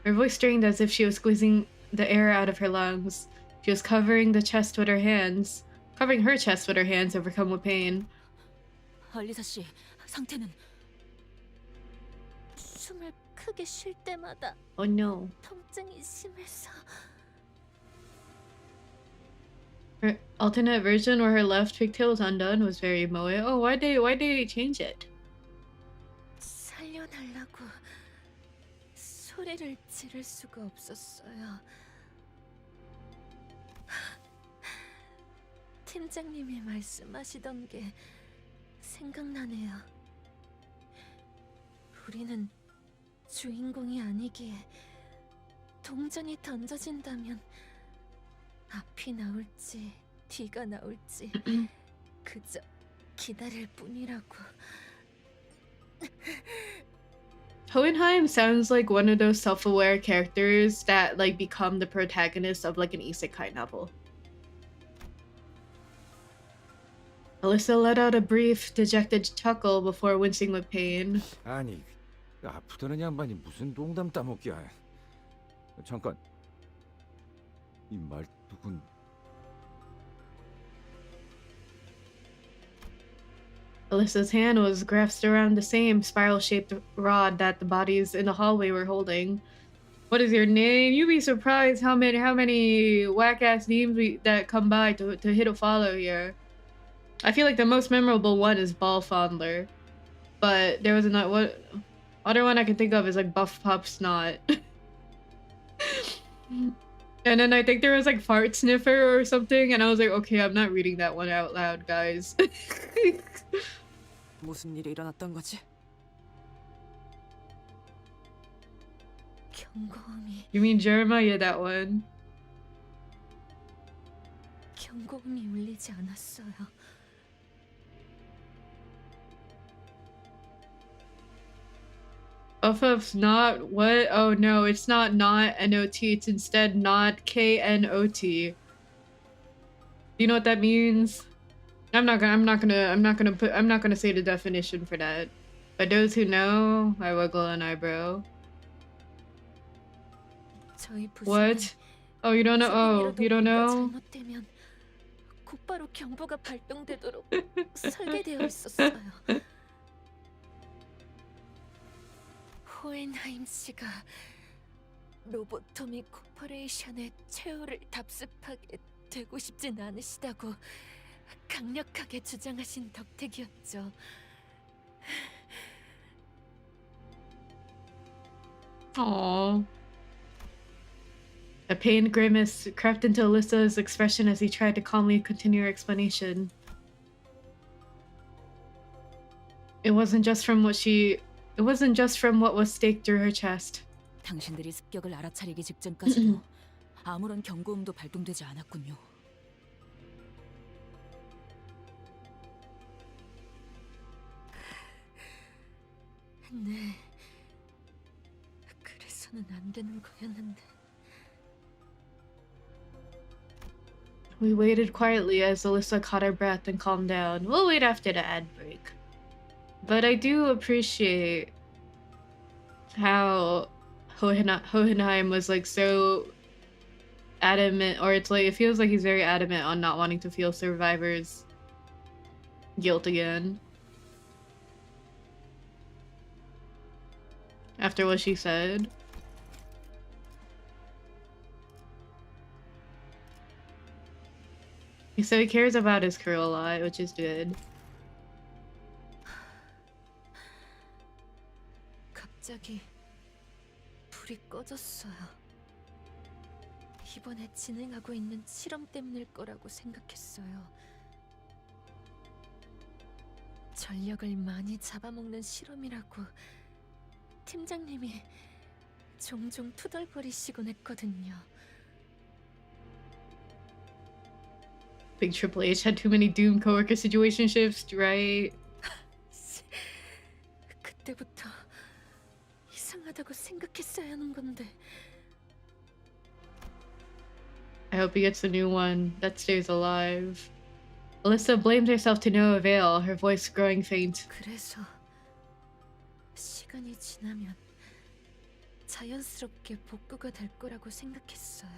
Speaker 1: Her voice strained as if she was squeezing the air out of her lungs. She was covering her chest with her hands, overcome with pain.
Speaker 11: 알리사 씨, 상태는?
Speaker 6: 숨을 크게 쉴 때마다
Speaker 1: Oh no.
Speaker 6: 통증이 심해서.
Speaker 1: Her alternate version where her left pigtail was undone was very moe. Oh, why they change it?
Speaker 6: 살려달라고 소리를 지를 수가 없었어요. 팀장님이 말씀하시던 게 생각나네요. 우리는 주인공이 아니기에 동전이 던져진다면 앞이 나올지 뒤가 나올지 그저 기다릴 뿐이라고.
Speaker 1: Hohenheim sounds like one of those self-aware characters that like become the protagonist of like an isekai novel. Alyssa let out a brief, dejected chuckle before wincing with pain.
Speaker 12: 아니, 아프다는 양반이 무슨 농담 따먹기야. 잠깐, 이 말뚝은...
Speaker 1: Alyssa's hand was grasped around the same spiral-shaped rod that the bodies in the hallway were holding. What is your name? You'd be surprised how many whack-ass names that come by to hit a follow here. I feel like the most memorable one is Ball Fondler, but there was another what other one I can think of is like Buff Pop Snot. And then I think there was like Fart Sniffer or something, and I was like, okay, I'm not reading that one out loud, guys.
Speaker 10: 무슨 일이 일어났던 거지?
Speaker 6: 경고음이.
Speaker 1: You mean Jeremiah, that one?
Speaker 6: 경고음이 울리지 않았어요.
Speaker 1: Buff of not what? Oh no, it's not N-O-T. It's instead not K-N-O-T. Do you know what that means? I'm not gonna say the definition for that. But those who know, I wiggle an eyebrow. What? Oh, you don't know? Oh, you don't know?
Speaker 6: 잘못되면 곧바로 경보가 발동되도록 설계되어 있었어요. 호헨하임 씨가 로보토미 코퍼레이션의 최후를 답습하게 되고 싶진 않으시다고 강력하게 주장하신 덕택이었죠.
Speaker 1: Aww. A pained grimace crept into Alyssa's expression as he tried to calmly continue her explanation. It wasn't just from what was staked through her chest.
Speaker 11: 당신들이 습격을 알아차리기 직전까지도 아무런 경고음도 발동되지 않았군요.
Speaker 6: 네, 그래서는 안 되는 거였는데.
Speaker 1: We waited quietly as Alyssa caught her breath and calmed down. We'll wait after the ad break. But I do appreciate how Hohenheim was like so adamant, or it's like it feels like he's very adamant on not wanting to feel survivors' guilt again. After what she said. So he cares about his crew a lot, which is good.
Speaker 6: 갑자기 불이 꺼졌어요. 이번에 진행하고 있는 실험 때문일 거라고 생각했어요. 전력을 많이 잡아먹는 실험이라고 팀장님이 종종 투덜거리시곤 했거든요.
Speaker 1: Big Triple H had too many doomed coworker situationships, right?
Speaker 6: 그때부터 이상하다 중요하다고 생각했어야 하는 건데.
Speaker 1: I hope he gets a new one that stays alive. Alyssa blames herself to no avail, her voice growing faint.
Speaker 6: 그래서 시간이 지나면 자연스럽게 복구가 될 거라고 생각했어요.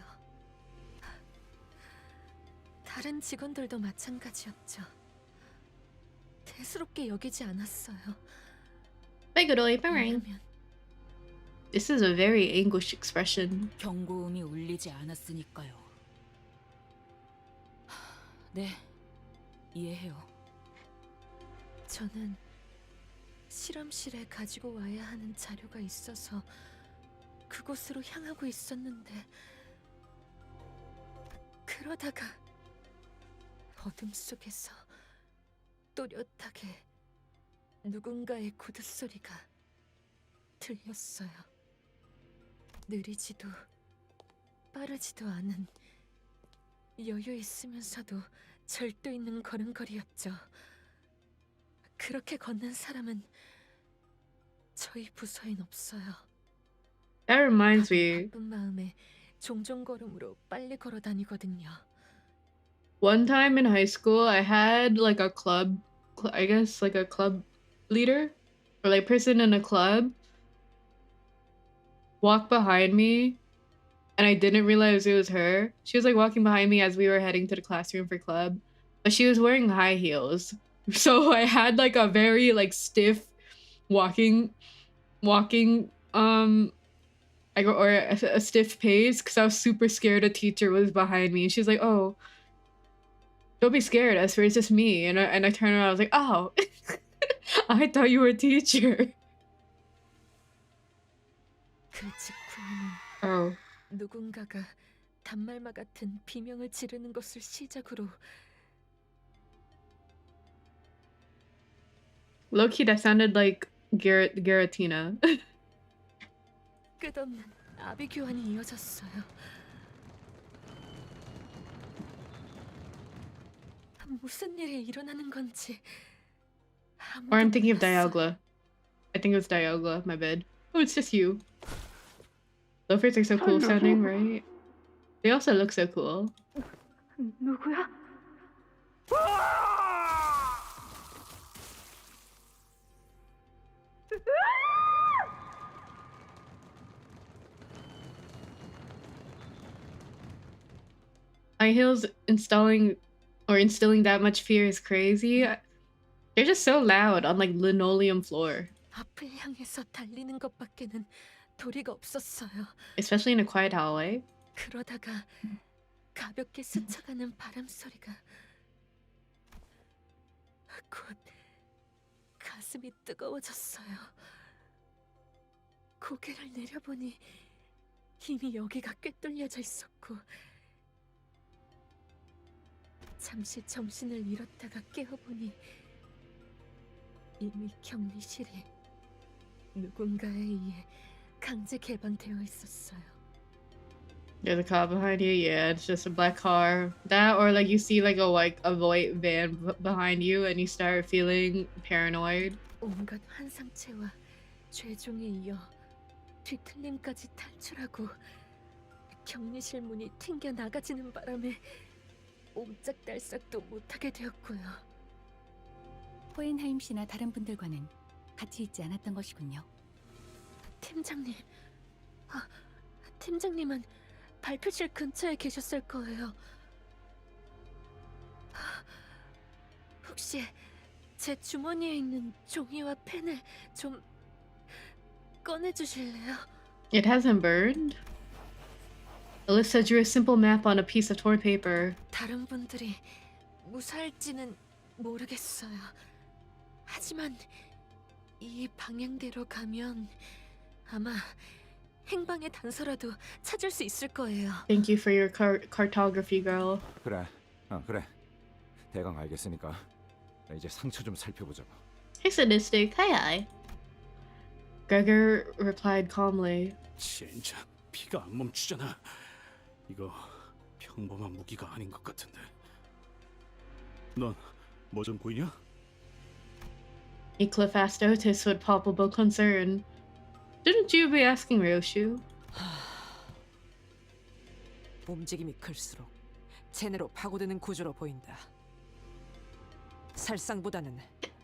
Speaker 6: 다른 직원들도 마찬가지였죠. 대수롭게 여기지 않았어요. 왜냐면
Speaker 1: This is a very English expression.
Speaker 11: 경고음이 울리지 않았으니까요. 네, 이해해요.
Speaker 6: 저는 실험실에 가지고 와야 하는 자료가 있어서 그곳으로 향하고 있었는데 그러다가 어둠 속에서 또렷하게 누군가의 구둣소리가 들렸어요. 느리지도 빠르지도 않은 여유 있으면서도 절도 있는 걸음걸이였죠. 그렇게 걷는 사람은 저희 부서엔 없어요.
Speaker 1: That reminds me.
Speaker 6: 바쁜 마음에 종종 걸음으로 빨리 걸어 다니거든요.
Speaker 1: One time in high school, I had like a club, I guess like a club leader or like person in a club walk behind me, and I didn't realize it was her. She was like walking behind me as we were heading to the classroom for club, but she was wearing high heels. So I had like a very like stiff walking or a stiff pace because I was super scared a teacher was behind me. And she's like, "Oh, don't be scared, Esper, it's just me." And I turned around, I was like, "Oh, I thought you were a teacher."
Speaker 6: 그 직후에는
Speaker 1: Oh.
Speaker 6: 누군가가 단말마 같은 비명을 지르는 것을 시작으로
Speaker 1: Low-key, that sounded like Garatina.
Speaker 6: 끝없는 아비 교환이 이어졌어요. 무슨 일이 일어나는 건지
Speaker 1: Or I'm thinking of Dialga. I think it was Dialga, my bad. Oh, it's just you. Loafers are so cool sounding, right? They also look so cool.
Speaker 3: 누구야?
Speaker 1: High heels instilling that much fear is crazy. They're just so loud on like linoleum floor.
Speaker 6: 앞을 향해서 달리는 것밖에는 도리가 없었어요.
Speaker 1: Especially in a quiet hallway.
Speaker 6: 그러다가 가볍게 스쳐가는 바람 소리가 곧 가슴이 뜨거워졌어요. 고개를 내려보니 이미 여기가 꿰뚫려져 있었고 잠시 정신을 잃었다가 깨어보니 이미 격리실이 누군가에 의해 강제 개방되어 있었어요.
Speaker 1: There's a car behind you. Yeah, it's just a black car. That or like you see like a white van behind you and you start feeling paranoid.
Speaker 6: 온갖 환상체와 죄종에 이어 뒤틀림까지 탈출하고 격리실 문이 튕겨 나가지는 바람에 옴짝달싹도 못하게 되었고요.
Speaker 16: 호엔하임 씨나 다른 분들과는 같이 있지 않았던 것이군요.
Speaker 6: 팀장님, 팀장님은 발표실 근처에 계셨을 거예요. 혹시 제 주머니에 있는 종이와 펜을 좀 꺼내주실래요?
Speaker 1: It hasn't burned. Alyssa drew a simple map on a piece of torn paper.
Speaker 6: 다른 분들이 무사할지는 모르겠어요. 하지만 이 방향대로 가면 아마 행방의 단서라도 찾을 수 있을 거예요.
Speaker 1: Thank you for your cartography, girl.
Speaker 12: 그래, 그래. 대강 알겠으니까 이제 상처 좀 살펴보자고.
Speaker 1: Hey, sadistic. Hi. Gregor replied calmly.
Speaker 8: 진짜 피가 안 멈추잖아. 이거 평범한 무기가 아닌 것 같은데. 넌 뭐 좀 보이냐?
Speaker 1: Ecliph asked Otis with palpable concern. Shouldn't you be asking Ryoshu?
Speaker 10: 움직임이 클수록 체내로 파고드는 구조로 보인다. 살상보다는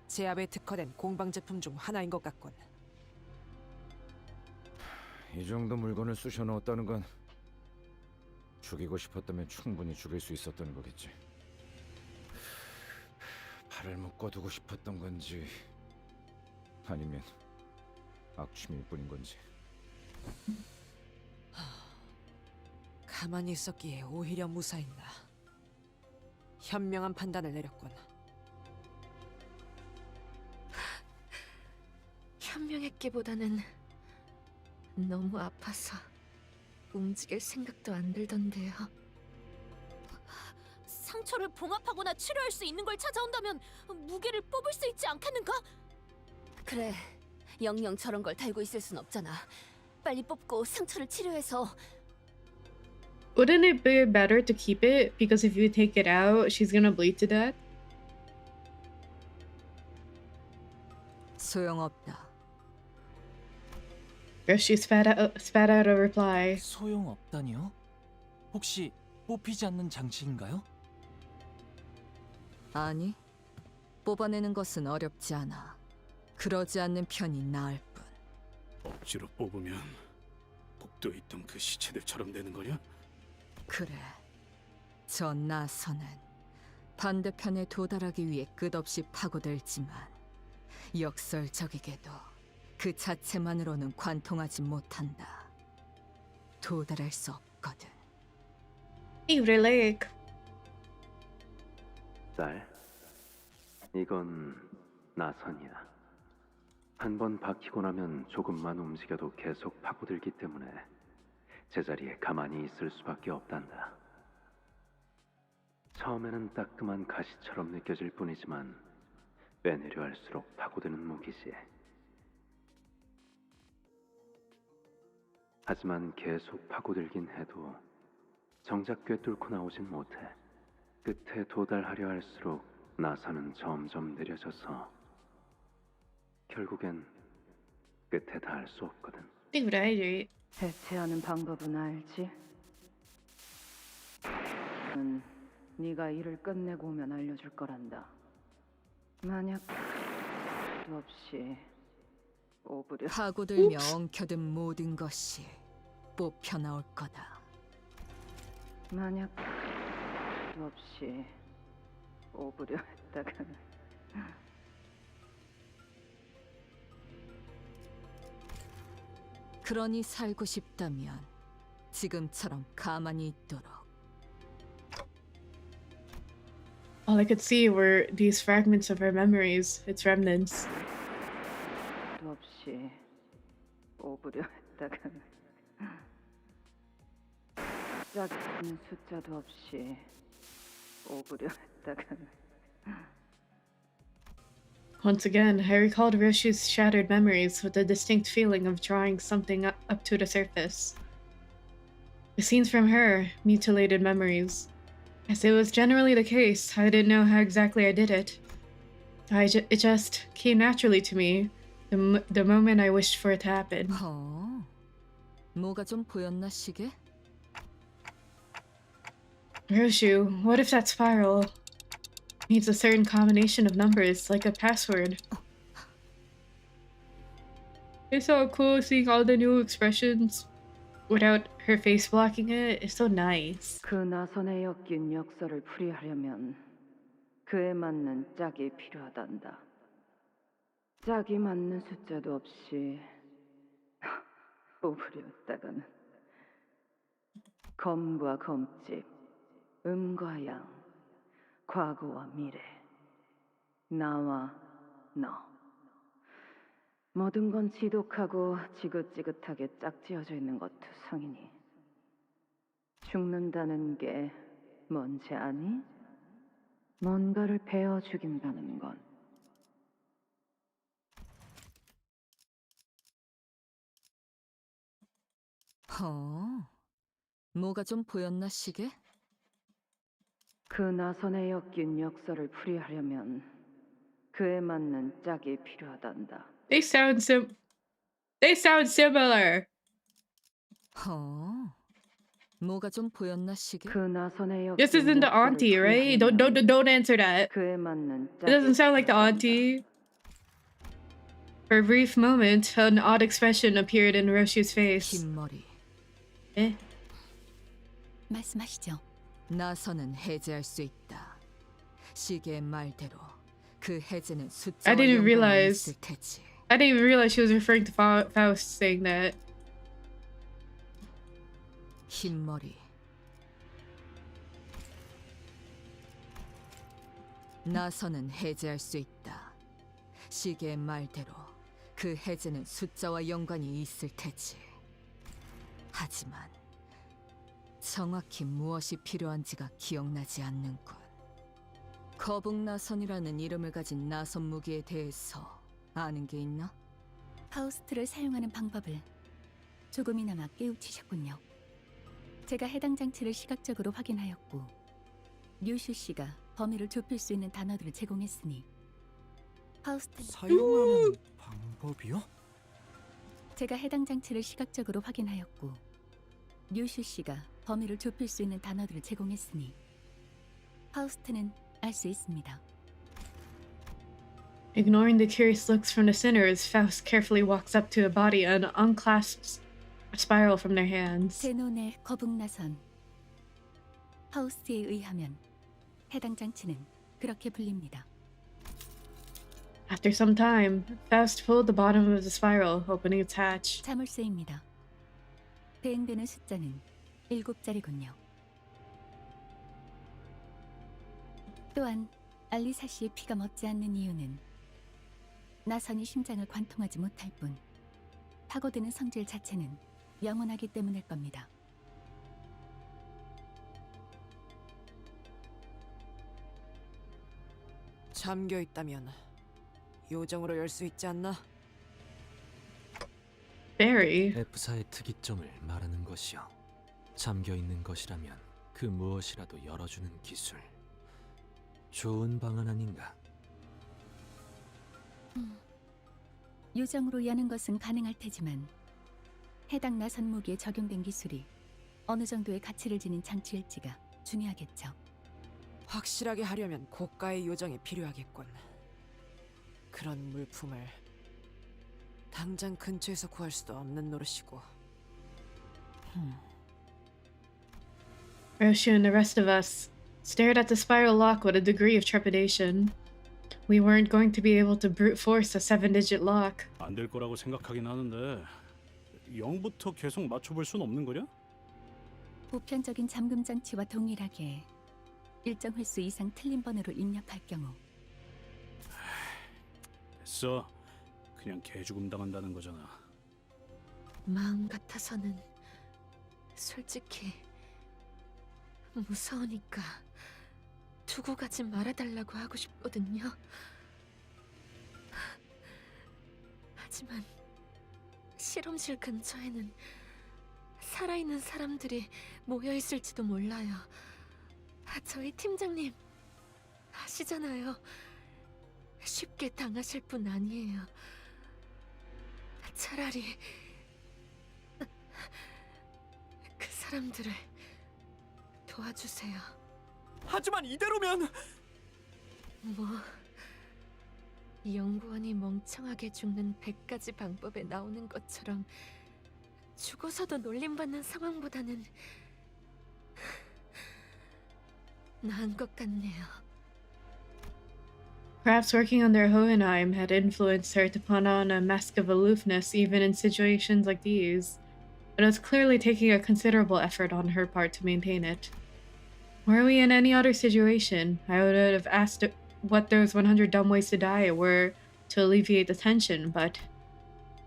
Speaker 10: 제압에 특화된 공방 제품 중 하나인 것 같군.
Speaker 12: 이 정도 물건을 쑤셔 넣었다는 건 죽이고 싶었다면 충분히 죽일 수 있었다는 거겠지. 발을 묶어두고 싶었던 건지 아니면 악취미일 뿐인 건지.
Speaker 10: 가만히 있었기에 오히려 무사했나. 현명한 판단을 내렸군.
Speaker 6: 현명했기보다는 너무 아파서 움직일 생각도 안 들던데요.
Speaker 13: 상처를 봉합하거나 치료할 수 있는 걸 찾아온다면 무게를 뽑을 수 있지 않겠는가? 그래, 영영 저런 걸 달고 있을 순 없잖아. 빨리 뽑고 상처를 치료해서.
Speaker 1: Wouldn't it be better to keep it? Because if you take it out, she's gonna bleed to death.
Speaker 2: 소용없다.
Speaker 1: Ryoshu spat out a reply.
Speaker 14: 소용없다니요? 혹시 뽑히지 않는 장치인가요?
Speaker 2: 아니, 뽑아내는 것은 어렵지 않아. 그러지 않는 편이 나을 뿐.
Speaker 8: 억지로 뽑으면 복도에 있던 그 시체들처럼 되는 거냐?
Speaker 2: 그래, 저 나선은 반대편에 도달하기 위해 끝없이 파고들지만 역설적이게도 그 자체만으로는 관통하지 못한다. 도달할 수 없거든.
Speaker 1: Ivrelek.
Speaker 19: 딸, 이건 나선이야. 한 번 박히고 나면 조금만 움직여도 계속 파고들기 때문에 제자리에 가만히 있을 수밖에 없단다. 처음에는 따끔한 가시처럼 느껴질 뿐이지만 빼내려 할수록 파고드는 무기지. 하지만 계속 파고들긴 해도 정작 꿰뚫고 나오진 못해. 끝에 도달하려 할수록 나선은 점점 느려져서 결국엔 끝에 닿을 수 없거든.
Speaker 1: Ivrelek.
Speaker 3: 해체하는 방법은 알지? 네가 일을 끝내고 오면 알려줄 거란다. 만약 없이 오브려
Speaker 2: 파고들며 엉켜든 모든 것이 뽑혀 나올 거다.
Speaker 3: 만약 없이 오브려 했다가는
Speaker 2: 그러니 살고 싶다면 지금처럼 가만히 있도록.
Speaker 1: All I could see were these fragments of her memories, its remnants.
Speaker 3: 없이 오브려 했다가는 작은 숫자도 없이 오브려 했다가는
Speaker 1: Once again, I recalled Ryoshu's shattered memories with a distinct feeling of drawing something up to the surface. The scenes from her, mutilated memories. As it was generally the case, I didn't know how exactly I did it. It just came naturally to me, the moment I wished for it to happen.
Speaker 2: 뭐가 좀 보였나 시계?
Speaker 1: Ryoshu, what if that spiral needs a certain combination of numbers, like a password? It's so cool seeing all the new expressions without her face blocking it. It's so nice.
Speaker 3: 그 나선에 엮인 역사를 풀이하려면 그에 맞는 짝이 필요하단다. 짝이 맞는 숫자도 없이 오브렸다가는 검과 검집, 음과 양, 과거와 미래, 나와 너. 모든 건 지독하고 지긋지긋하게 짝지어져 있는 것 투성이니 죽는다는 게 뭔지 아니? 뭔가를 베어 죽인다는 건.
Speaker 2: 뭐가 좀 보였나 시계?
Speaker 3: 그 나선에 엮인 역사를 풀이하려면 그에 맞는 짝이 필요하단다.
Speaker 1: They They sound similar.
Speaker 2: 뭐가 좀 보였나 시계?
Speaker 3: 그 나선의 역
Speaker 1: This isn't the auntie, right? Don't answer that.
Speaker 3: 그에 맞는
Speaker 1: It doesn't sound like the auntie. For a brief moment, an odd expression appeared in Ryoshu's face.
Speaker 2: 흰머리.
Speaker 1: Eh?
Speaker 16: 말씀하시죠.
Speaker 2: 나선은 해제할 수 있다. 시계의 말대로 그 해제는
Speaker 1: I
Speaker 2: 숫자와
Speaker 1: didn't
Speaker 2: 연관이
Speaker 1: realize.
Speaker 2: 있을 테지.
Speaker 1: I didn't even realize she was referring to Faust saying that.
Speaker 2: 흰머리. 나선은 해제할 수 있다. 시계의 말대로 그 해제는 숫자와 연관이 있을 테지. 하지만 정확히 무엇이 필요한지가 기억나지 않는군. 거북나선이라는 이름을 가진 나선 무기에 대해서 아는 게 있나?
Speaker 16: 파우스트를 사용하는 방법을 조금이나마 깨우치셨군요. 제가 해당 장치를 시각적으로 확인하였고 류슈 씨가 범위를 좁힐 수 있는 단어들을 제공했으니 파우스트는
Speaker 5: 사용하는 방법이요?
Speaker 16: 제가 해당 장치를 시각적으로 확인하였고 류슈 씨가 범위를 좁힐 수 있는 단어들을 제공했으니 파우스트는 알 수 있습니다.
Speaker 1: Ignoring the curious looks from the sinners, Faust carefully walks up to a body and unclasps a spiral from their hands.
Speaker 16: 제논의 거북나선 파우스트에 의하면 해당 장치는 그렇게 불립니다.
Speaker 1: After some time, Faust pulled the bottom of the spiral, opening its hatch.
Speaker 16: 자물쇠입니다. 대응되는 숫자는 7자리군요. 또한 알리사 씨의 피가 멎지 않는 이유는 나선이 심장을 관통하지 못할 뿐 파고드는 성질 자체는 영원하기 때문일 겁니다.
Speaker 10: 잠겨 있다면 요정으로 열 수 있지 않나?
Speaker 1: Very.
Speaker 7: F사의 특이점을 말하는 것이요. 잠겨 있는 것이라면 그 무엇이라도 열어주는 기술. 좋은 방안 아닌가?
Speaker 16: 요정으로 여는 것은 가능할 테지만 해당 나선 무기에 적용된 기술이 어느 정도의 가치를 지닌 장치일지가 중요하겠죠.
Speaker 10: 확실하게 하려면 고가의 요정이 필요하겠군. 그런 물품을 당장 근처에서 구할 수도 없는 노릇이고.
Speaker 1: Ryoshu and the rest of us stared at the spiral lock with a degree of trepidation. We weren't going to be able to brute force a 7-digit lock.
Speaker 8: 안 될 거라고 생각하긴 하는데 0부터 계속 맞춰볼 순 없는 거냐?
Speaker 16: 보편적인 잠금 장치와 동일하게 일정 횟수 이상 틀린 번호를 입력할 경우
Speaker 8: 됐어. 그냥 개죽음 당한다는 거잖아.
Speaker 6: 마음 같아서는 솔직히 무서우니까 두고 가지 말아달라고 하고 싶거든요. 하지만 실험실 근처에는 살아있는 사람들이 모여있을지도 몰라요. 저희 팀장님 아시잖아요. 쉽게 당하실 분 아니에요. 차라리 그 사람들을 도와주세요.
Speaker 5: 하지만 이대로면
Speaker 6: 뭐 연구원이 멍청하게 죽는 100가지 방법에 나오는 것처럼 죽어서도 놀림받는 상황보다는 나은 것 같네요.
Speaker 1: Perhaps working on their Hohenheim had influenced her to put on a mask of aloofness even in situations like these, but it was clearly taking a considerable effort on her part to maintain it. Were we in any other situation, I would have asked what those 100 dumb ways to die were to alleviate the tension, but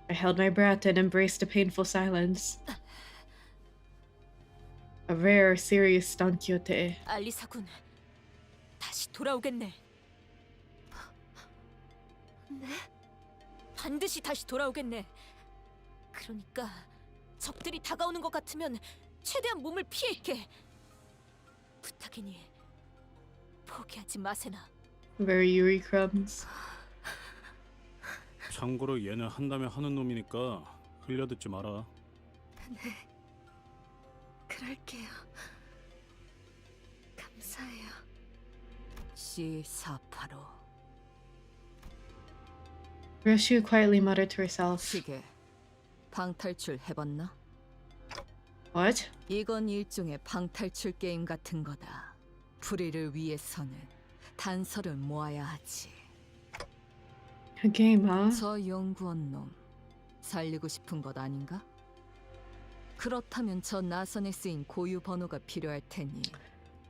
Speaker 1: I held my breath and embraced a painful silence. A rare, serious Don Quixote.
Speaker 13: 알리사군, 다시 돌아오겠네.
Speaker 6: 네?
Speaker 13: 반드시 다시 돌아오겠네. 그러니까 적들이 다가오는 것 같으면 최대한 몸을 피해 있게. 부탁이니 포기하지 마세나.
Speaker 1: Very Yuri crumbs.
Speaker 8: 참고로 얘는 한다면 하는 놈이니까 흘려듣지 마라.
Speaker 13: 네, 그럴게요. 감사해요.
Speaker 2: C485
Speaker 1: Ryoshu quietly muttered to herself.
Speaker 2: 시계 방탈출 해봤나?
Speaker 1: What?
Speaker 2: 이건 일종의 방탈출 게임 같은 거다. 불의를 위해서는 단서를 모아야 하지.
Speaker 1: A game, huh?
Speaker 2: 저 연구원 놈 살리고 싶은 것 아닌가? 그렇다면 저 나선에 쓰인 고유 번호가 필요할 테니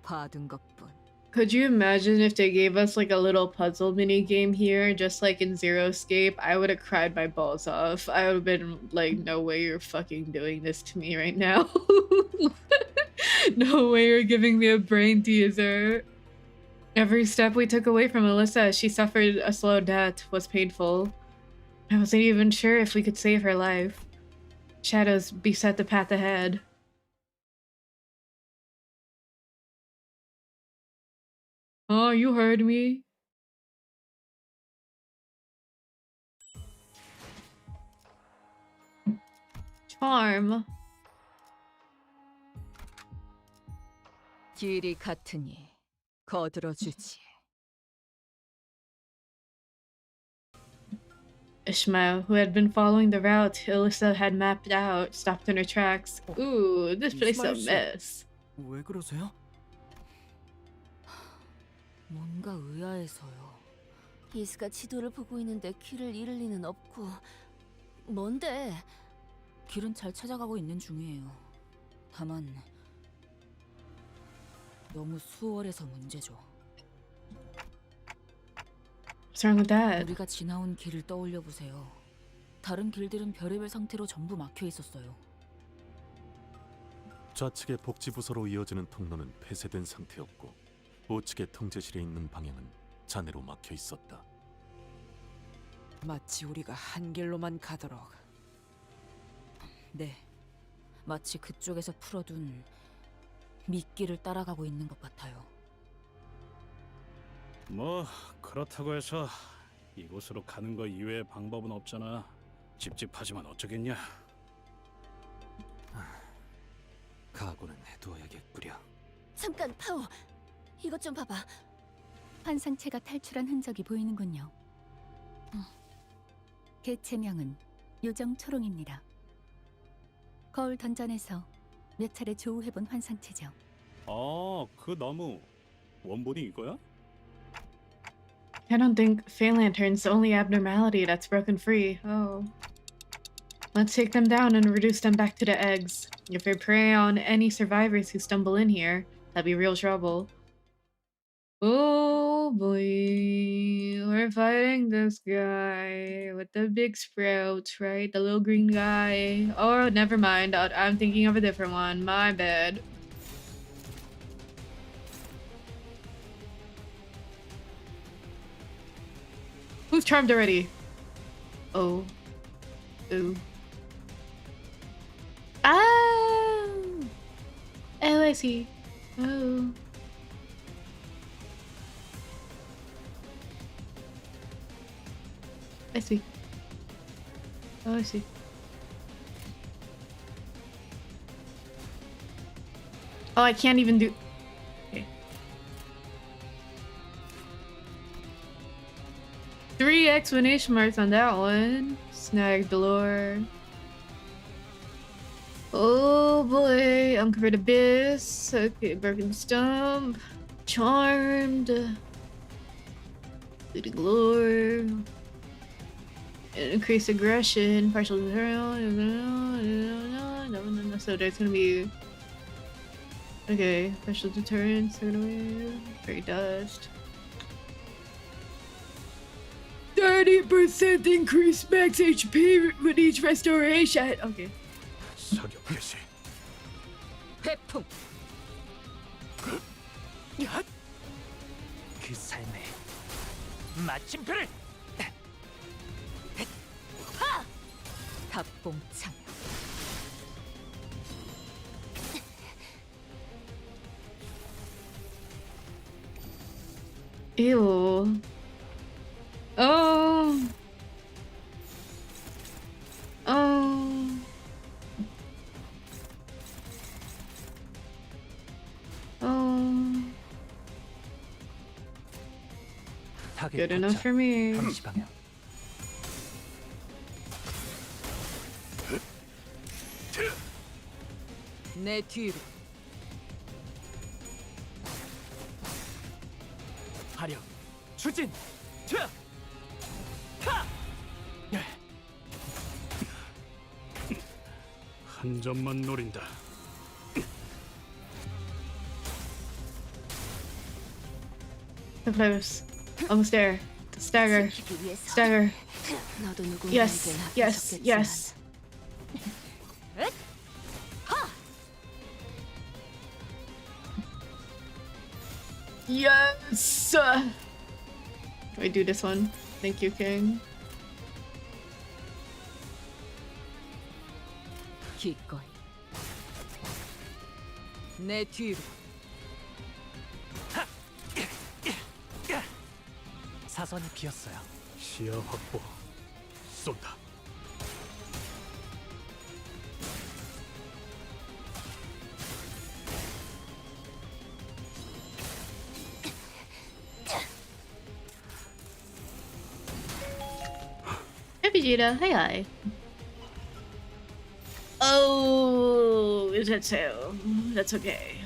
Speaker 2: 봐둔 것뿐.
Speaker 1: Could you imagine if they gave us like a little puzzle mini game here, just like in Zero Escape? I would have cried my balls off. I would have been like, no way you're fucking doing this to me right now. No way you're giving me a brain teaser. Every step we took away from Alyssa as she suffered a slow death was painful. I wasn't even sure if we could save her life. Shadows beset the path ahead. Oh, you heard me. Charm.
Speaker 2: 길이 같으니 거들어주지.
Speaker 1: Ishmael, who had been following the route Alyssa had mapped out, stopped in her tracks. Ooh, this place is a mess.
Speaker 5: 왜 그러세요?
Speaker 11: 뭔가 의아해서요.
Speaker 13: 이스가 지도를 보고 있는데 길을 잃을 리는 없고. 뭔데?
Speaker 11: 길은 잘 찾아가고 있는 중이에요. 다만 너무 수월해서 문제죠.
Speaker 1: What's wrong with that?
Speaker 11: 우리가 지나온 길을 떠올려 보세요. 다른 길들은 별의별 상태로 전부 막혀 있었어요.
Speaker 15: 좌측의 복지부서로 이어지는 통로는 폐쇄된 상태였고 우측의 통제실에 있는 방향은 잔해로 막혀 있었다.
Speaker 10: 마치 우리가 한 길로만 가도록.
Speaker 11: 네, 마치 그쪽에서 풀어둔 미끼를 따라가고 있는 것 같아요.
Speaker 8: 뭐 그렇다고 해서 이곳으로 가는 거 이외의 방법은 없잖아. 찝찝하지만 어쩌겠냐.
Speaker 7: 각오는 해두어야겠구려.
Speaker 13: 잠깐, 파오. 이것 좀 봐봐.
Speaker 16: 환상체가 탈출한 흔적이 보이는군요. 개체명은 요정 초롱입니다. 거울 던전에서 몇 차례 조우해본 환상체죠.
Speaker 8: 그 나무 원본이 이거야?
Speaker 1: I don't think Fey Lantern's the only abnormality that's broken free. Oh. Let's take them down and reduce them back to the eggs. If they prey on any survivors who stumble in here, that'd be real trouble. Oh boy. We're fighting this guy with the big sprouts, right? The little green guy. Oh, never mind. I'm thinking of a different one. My bad. Who's charmed already? Oh. Ooh. Ah! Oh, I see. Oh. I see. Oh, I see. Oh, I can't even do... Okay. 3 exclamation marks on that one. Snag galore. Oh boy, Uncovered Abyss. Okay, Broken Stump. Charmed. Looting Lore. Increased aggression. Partial deterrent. So there's gonna be... Okay, partial deterrence. Fairy Dust. 30% increased max HP with each restoration. Okay.
Speaker 8: 사격 개시.
Speaker 2: 회풍.
Speaker 14: 그 삶의 마침표를.
Speaker 2: 답봉창.
Speaker 1: Ew. Oh. Oh.
Speaker 14: 타겟
Speaker 1: Good enough
Speaker 14: 포착.
Speaker 1: for me.
Speaker 14: 평시 방향.
Speaker 2: 내 뒤로.
Speaker 5: 화력, 추진, 차, 타.
Speaker 8: 한 점만 노린다.
Speaker 1: So close. Almost there. Stagger. Stagger.
Speaker 13: 너도
Speaker 1: Yes.
Speaker 13: 누군가에겐
Speaker 1: Yes.
Speaker 13: 합격했지만
Speaker 1: Yes. Yes. Can I do this one? Thank you, King.
Speaker 2: 기꺼이. 내 뒤로.
Speaker 14: 사선이 비었어요.
Speaker 8: 시야 확보. 쏜다.
Speaker 1: Hey, Vegeta. Hey, hi. Oh, is that so? That's okay.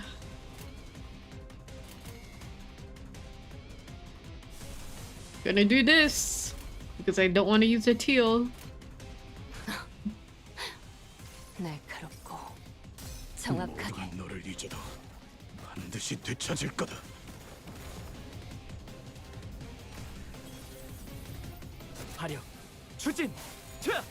Speaker 1: Gonna do this because I don't want to use a teal.
Speaker 13: 날카롭고 정확하게.
Speaker 8: 모두가 너를 잊어도 반드시 되찾을 거다.
Speaker 5: 화력, 추진, 차.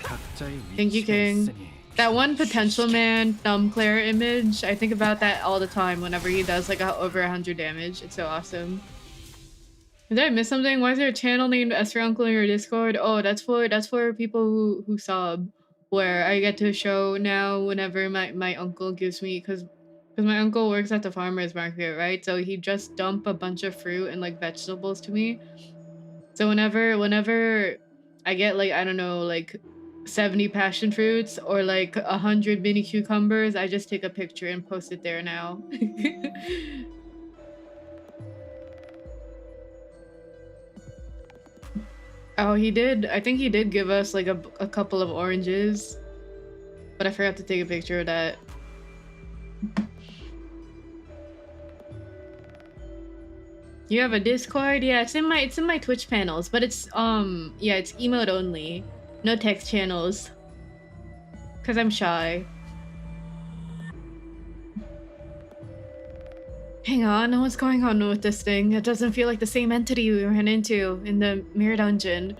Speaker 5: 각자의
Speaker 1: Thank you,
Speaker 5: 위치가
Speaker 1: King.
Speaker 5: 있으니
Speaker 1: That one potential man Claire image, I think about that all the time whenever he does like over 100 damage. It's so awesome. Did I miss something? Why is there a channel named Esper Uncle in your Discord? Oh, that's for people who sub, where I get to show now whenever my uncle gives me, because my uncle works at the farmer's market, right? So he just dump a bunch of fruit and like vegetables to me. So whenever I get like, I don't know, like 70 passion fruits or like 100 mini cucumbers, I just take a picture and post it there now. Oh, he did. I think he did give us like a couple of oranges, but I forgot to take a picture of that. You have a Discord? Yeah, it's in my Twitch panels, but it's yeah, it's emote only. No text channels. Cause I'm shy. Hang on, what's going on with this thing? It doesn't feel like the same entity we ran into in the mirror dungeon.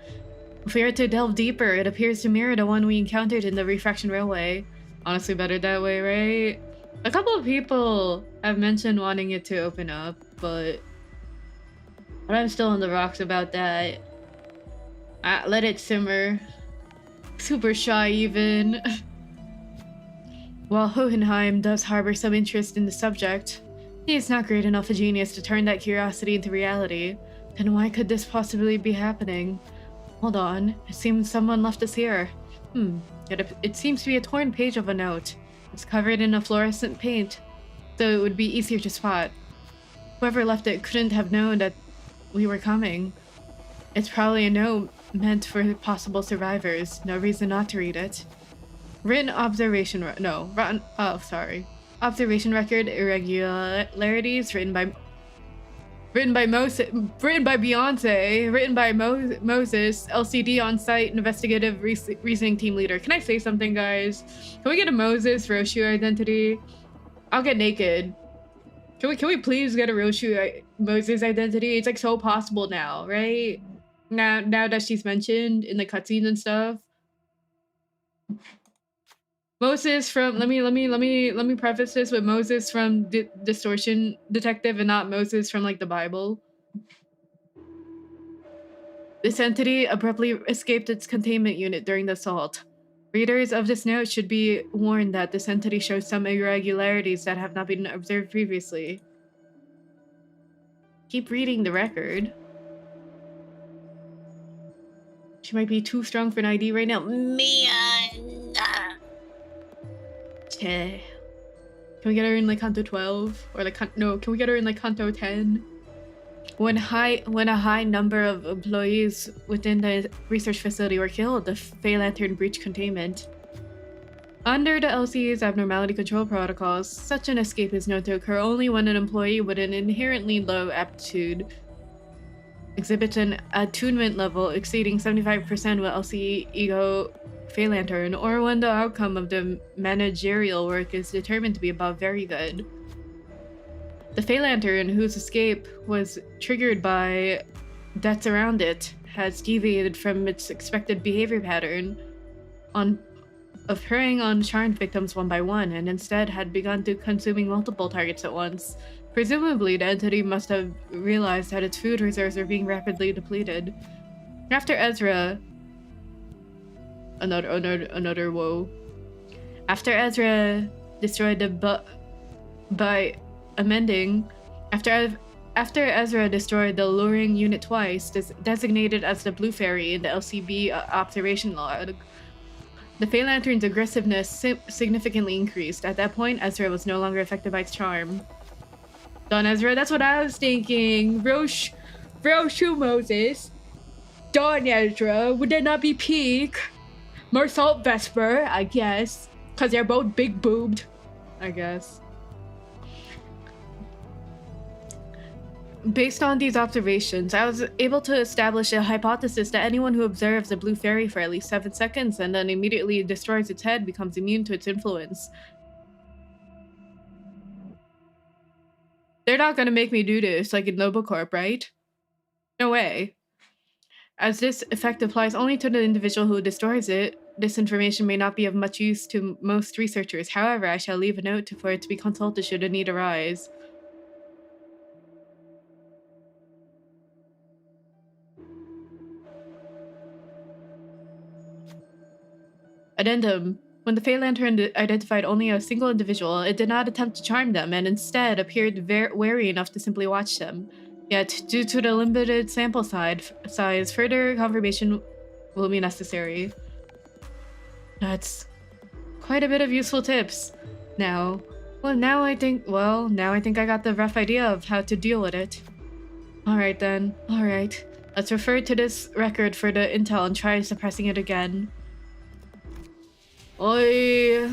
Speaker 1: If we are to delve deeper, it appears to mirror the one we encountered in the Refraction Railway. Honestly, better that way, right? A couple of people have mentioned wanting it to open up, but I'm still on the rocks about that. Let it simmer. Super shy, even. While Hohenheim does harbor some interest in the subject, he is not great enough a genius to turn that curiosity into reality. Then why could this possibly be happening? Hold on, it seems someone left us here. It seems to be a torn page of a note. It's covered in a fluorescent paint, so it would be easier to spot. Whoever left it couldn't have known that we were coming. It's probably a note meant for possible survivors. No reason not to read it. Observation record irregularities written by Beyonce, written by Moses, LCD on-site investigative reasoning team leader. Can I say something, guys? Can we get a Moses Ryoshu identity? I'll get naked. Can we please get a Ryoshu Moses identity? It's like so possible now, right? Now that she's mentioned in the cutscenes and stuff. Moses from let me preface this with Moses from Distortion Detective and not Moses from like the Bible. This entity abruptly escaped its containment unit during the assault. Readers of this note should be warned that this entity shows some irregularities that have not been observed previously. Keep reading the record. She might be too strong for an ID right now. Can we get her in like Canto 12? Or like, no, can we get her in like Canto 10? When a high number of employees within the research facility were killed, the Fey Lantern breached containment. Under the LCA's abnormality control protocols, such an escape is known to occur only when an employee with an inherently low aptitude exhibits an attunement level exceeding 75% with LCE Ego Fey Lantern, or when the outcome of the managerial work is determined to be above very good. The Fey Lantern, whose escape was triggered by deaths around it, has deviated from its expected behavior pattern of preying on charmed victims one by one, and instead had begun to consuming multiple targets at once. Presumably, the entity must have realized that its food reserves are being rapidly depleted. After Ezra... Another woe. After Ezra destroyed the by amending... After Ezra destroyed the luring unit twice, designated as the Blue Fairy in the LCB observation log, the Fey Lantern's aggressiveness significantly increased. At that point, Ezra was no longer affected by its charm. Don Ezra, that's what I was thinking. Ryoshu Moses. Don Ezra, would that not be peak? Mersault Vesper, I guess. Because they're both big boobed, I guess. Based on these observations, I was able to establish a hypothesis that anyone who observes a blue fairy for at least 7 seconds and then immediately destroys its head becomes immune to its influence. They're not gonna make me do this like in Nobocorp, right? No way. As this effect applies only to the individual who destroys it, this information may not be of much use to most researchers. However, I shall leave a note for it to be consulted should a need arise. Addendum. When the Fey Lantern identified only a single individual, it did not attempt to charm them and instead appeared wary enough to simply watch them. Yet, due to the limited sample size, further confirmation will be necessary. That's quite a bit of useful tips. Now I think I got the rough idea of how to deal with it. Alright then, alright. Let's refer to this record for the intel and try suppressing it again. Oi.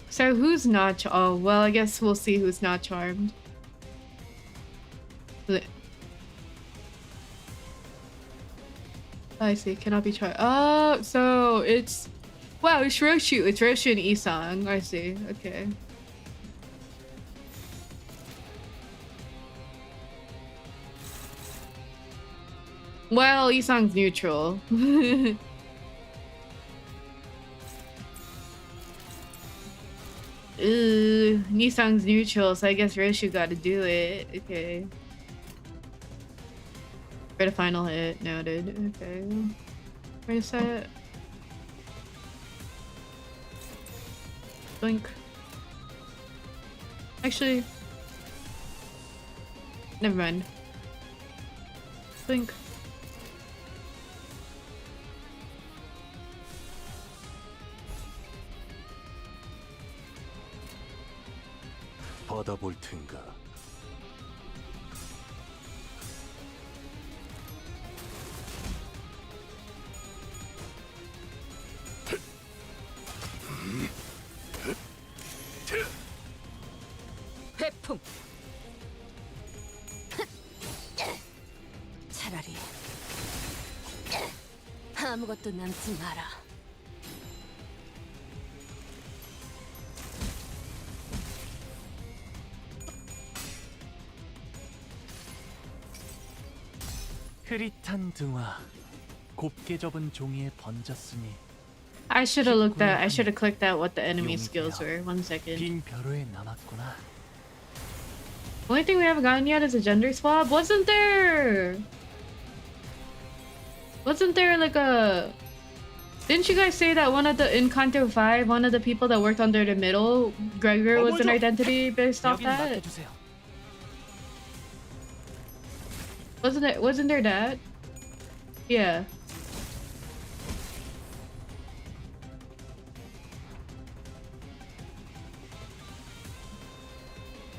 Speaker 1: So who's not oh, well, I guess we'll see who's not charmed. I see, cannot be charmed. Oh, so it's... Wow, it's Ryoshu. It's Ryoshu and Isang. I see, okay. Well, Isang's neutral. Nisang's neutral, so I guess Ryoshu gotta do it. Okay. For the final hit, noted. Okay. Where's that? Blink. Actually... Never mind. Blink.
Speaker 15: 받아볼 텐가.
Speaker 2: 회풍. 차라리
Speaker 13: 아무것도 남지 마라.
Speaker 14: 흐릿한 등화, 곱게 접은 종이에 번졌으니.
Speaker 1: I should have looked at. I should have clicked at what the enemy skills were. 1 second.
Speaker 14: 빈 벼루에 남았구나.
Speaker 1: Only thing we haven't gotten yet is a gender swab. Wasn't there like a... Didn't you guys say that in Canto 5, one of the people that worked under the middle, Gregor, was an identity based off that? Wasn't there that? Yeah.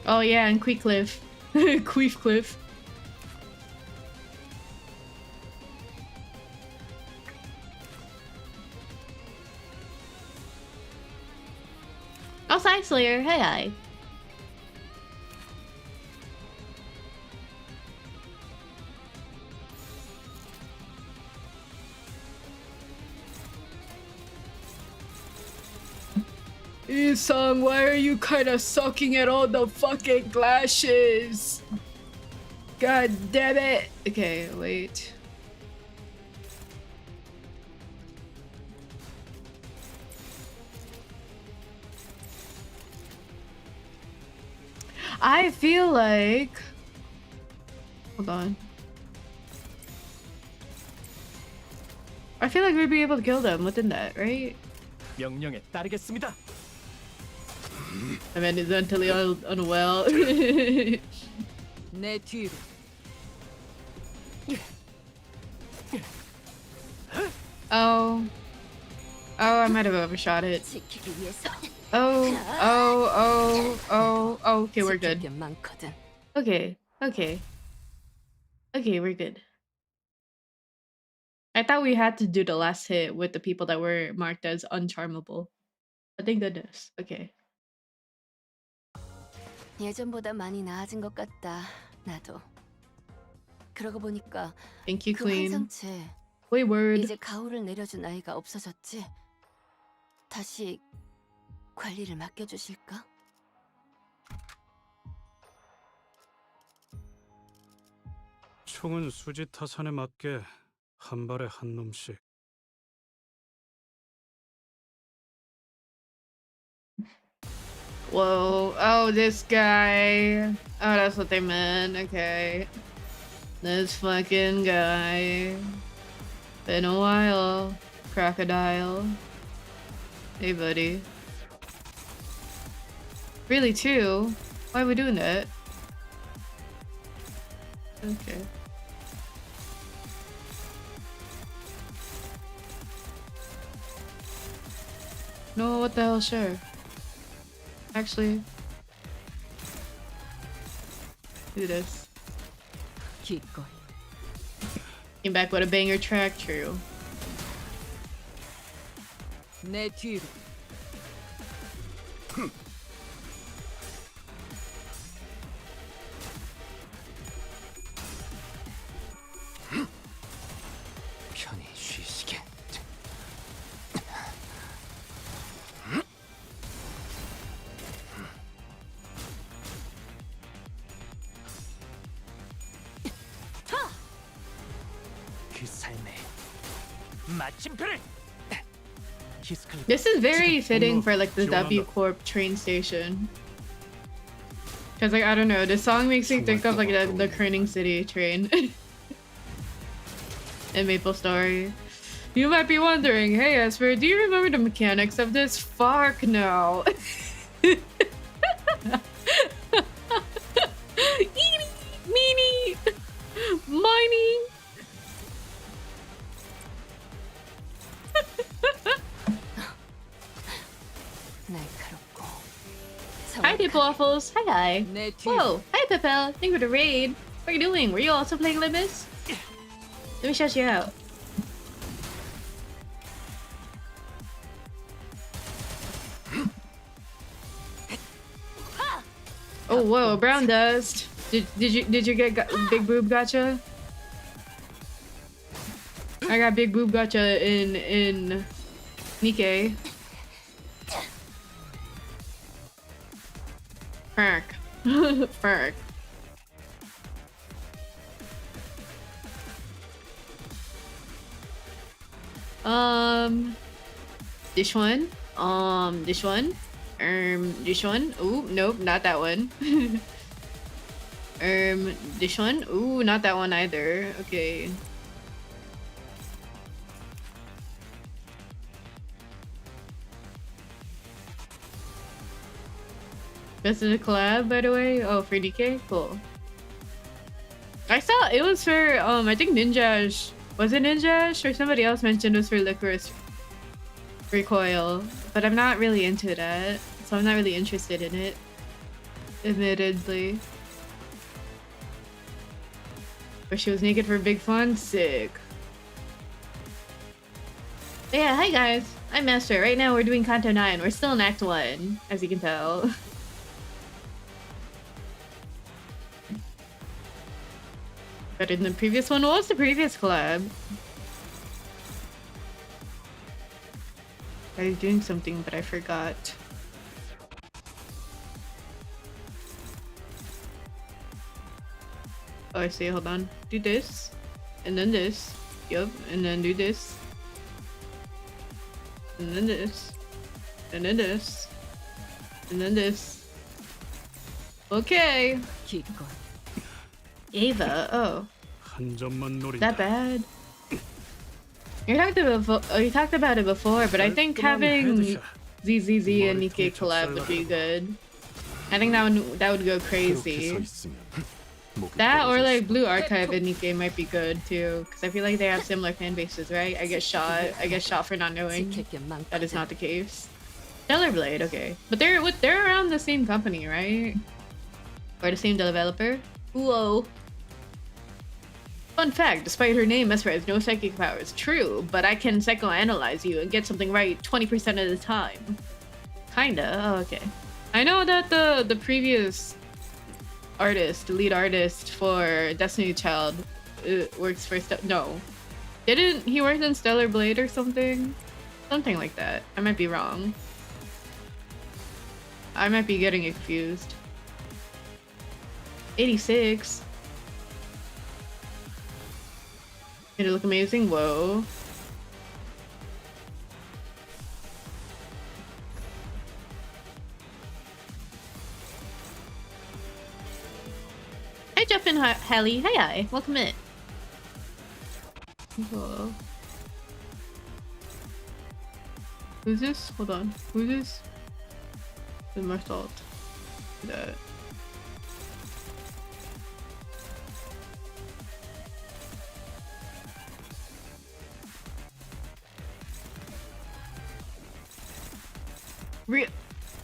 Speaker 1: Oh yeah, and Queefcliff. Queefcliff. Oh, Side Slayer, hey hi. Isang, why are you kind of sucking at all the fucking glasses? God damn it. Okay, wait. I feel like... Hold on. I feel like we'd be able to kill them within that, right?
Speaker 5: 명령에 따르겠습니다.
Speaker 1: I mean, is mentally unwell.
Speaker 2: 내 뒤로.
Speaker 1: Oh. Oh, I might have overshot it. Oh, okay, we're good. Okay, okay. Okay, we're good. I thought we had to do the last hit with the people that were marked as uncharmable. But thank goodness. Okay.
Speaker 13: 예전보다 많이 나아진 것 같다. 나도. 그러고 보니까
Speaker 1: Thank you,
Speaker 13: 그
Speaker 1: Queen.
Speaker 13: 환상체
Speaker 1: Wayward.
Speaker 13: 이제 가오를 내려준 아이가 없어졌지? 다시 관리를 맡겨주실까?
Speaker 8: 총은 수지 타산에 맞게 한 발에 한 놈씩.
Speaker 1: Whoa. Oh, this guy. Oh, that's what they meant. Okay. This fucking guy. Been a while. Crocodile. Hey, buddy. Really, too? Why are we doing that? Okay. No, what the hell, sure. Actually, do this.
Speaker 2: Keep going.
Speaker 1: Came back with a banger track, true.
Speaker 2: 내 뒤로.
Speaker 7: 편히 쉬시게.
Speaker 14: 그 삶의 마침표를.
Speaker 1: This is very fitting for like the W Corp train station. Cause like I don't know, this song makes me think of like the Craning City train in Maple Story. You might be wondering, hey Esper, do you remember the mechanics of this? Fuck no. Eeny, meeny, miny. Hi, Deep Waffles. Hi, hi. Whoa, hi, Pepel. Thank you for the raid. What are you doing? Were you also playing Limbus? Let me shout you out. Oh, whoa, brown dust. Did you get big boob gotcha? I got big boob gotcha in Nikkei. Frack. Frack. This one. This one. This one. Ooh, nope, not that one. This one. Ooh, not that one either. Okay. This is a collab, by the way. Oh, for DK? Cool. I saw it was for, I think Ninjash. Was it Ninjash? Or somebody else mentioned it was for Licorice Recoil. But I'm not really into that. So I'm not really interested in it. Admittedly. Where she was naked for big fun? Sick. But yeah, hi guys. I'm Master. Right now we're doing Canto 9. We're still in Act 1, as you can tell. But in the previous one, what was the previous collab? I was doing something, but I forgot. Oh, I see. Hold on. Do this. And then this. Yup. And then do this. And then this. And then this. And then this. Okay.
Speaker 2: Keep going.
Speaker 1: Ava. Oh.
Speaker 8: 한 점만 노린다.
Speaker 1: That bad? You talked about it before, but I think having ZZZ and Nikkei collab would be good. I think that would go crazy. That or like Blue Archive and Nikkei might be good too, because I feel like they have similar fan bases, right? I get shot for not knowing that is not the case. Stellar Blade, okay, but they're around the same company, right? Or the same developer? Whoa. Fun fact, despite her name, Esper has no psychic powers. True, but I can psychoanalyze you and get something right 20% of the time. Kinda, oh, okay. I know that the previous artist, the lead artist for Destiny Child, works for no. Didn't he work in Stellar Blade or something? Something like that. I might be wrong. I might be getting it confused. 86. Did it look amazing? Whoa. Hi, Jeff and Hallie. Hi. Welcome in. Whoa. Who's this? Hold on. Who's this? With more salt. That.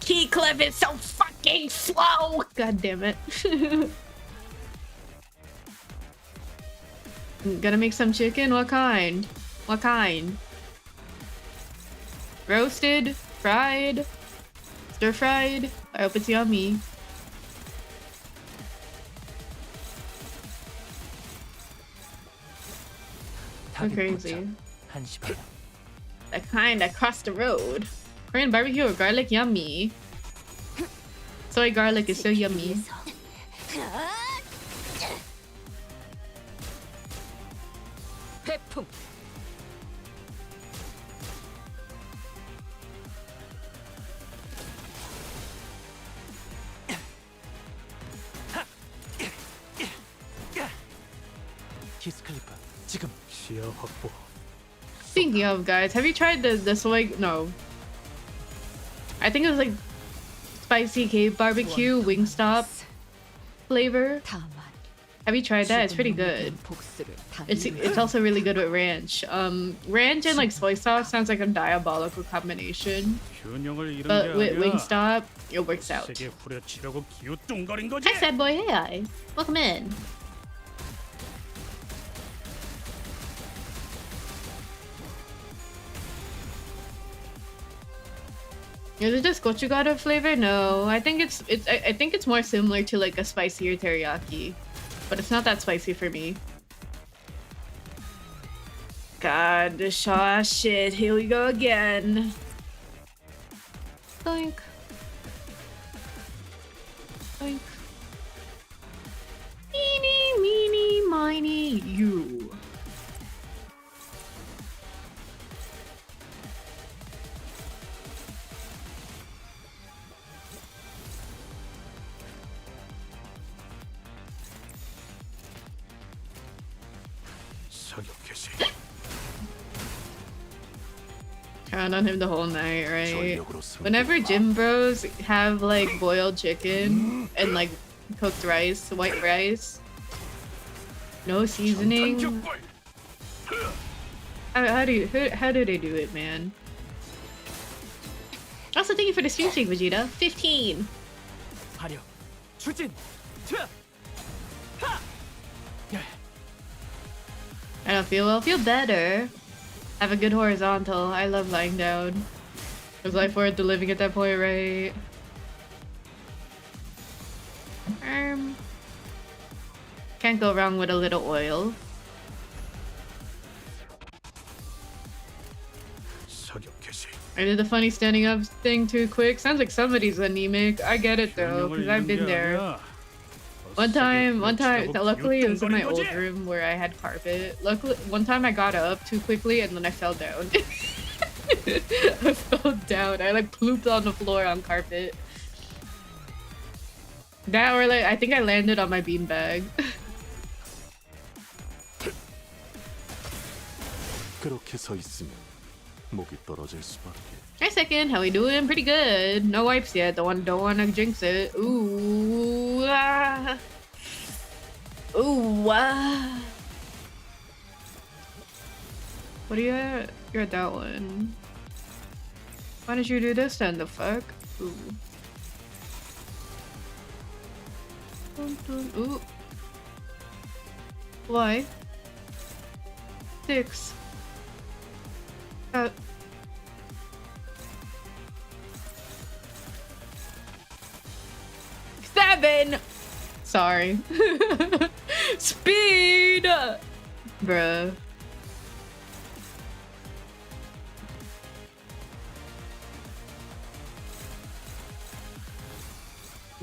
Speaker 1: Key clip is so fucking slow! God damn it. I'm gonna make some chicken? What kind? What kind? Roasted? Fried? Stir fried? I hope it's yummy. So crazy. That kind across the road. Korean barbecue or garlic? Yummy. Soy garlic is so yummy. Speaking of, guys, have you tried the soy? No. I think it was like spicy cave barbecue Wingstop flavor. Have you tried that? It's pretty good. It's also really good with ranch. Ranch and like soy sauce sounds like a diabolical combination. But with Wingstop, it works out. Hi, sad boy. Hey, welcome in. Is it just gochujara flavor? No, I think it's more similar to like a spicier teriyaki, but it's not that spicy for me. God, the Shaw shit. Here we go again. Boink. Boink. Meeny, meeny, miny, you. Count on him the whole night, right? Whenever gym bros have like boiled chicken and like cooked rice, white rice, no seasoning. How do they do it, man? Also, thank you for the stream, Vegeta. 15.
Speaker 5: 추진.
Speaker 1: I don't feel well. Feel better. Have a good horizontal. I love lying down. Was life worth the living at that point, right? Can't go wrong with a little oil. I did the funny standing up thing too quick. Sounds like somebody's anemic. I get it though, because I've been there. One time, luckily it was in my old room where I had carpet. Luckily, one time I got up too quickly and then I fell down. I fell down. I like plooped on the floor on carpet. That or like, I think I landed on my beanbag.
Speaker 15: 그렇게 서 있으면 목이 떨어질 수밖에.
Speaker 1: Hi second, how we doing? Pretty good. No wipes yet. Don't wanna jinx it. Ooh, ah. Ooh, ah. What are you at? You're at that one. Why did you do this then? The fuck? Ooh. Ooh. Why? 6. 7. Sorry. Speed. Bruh.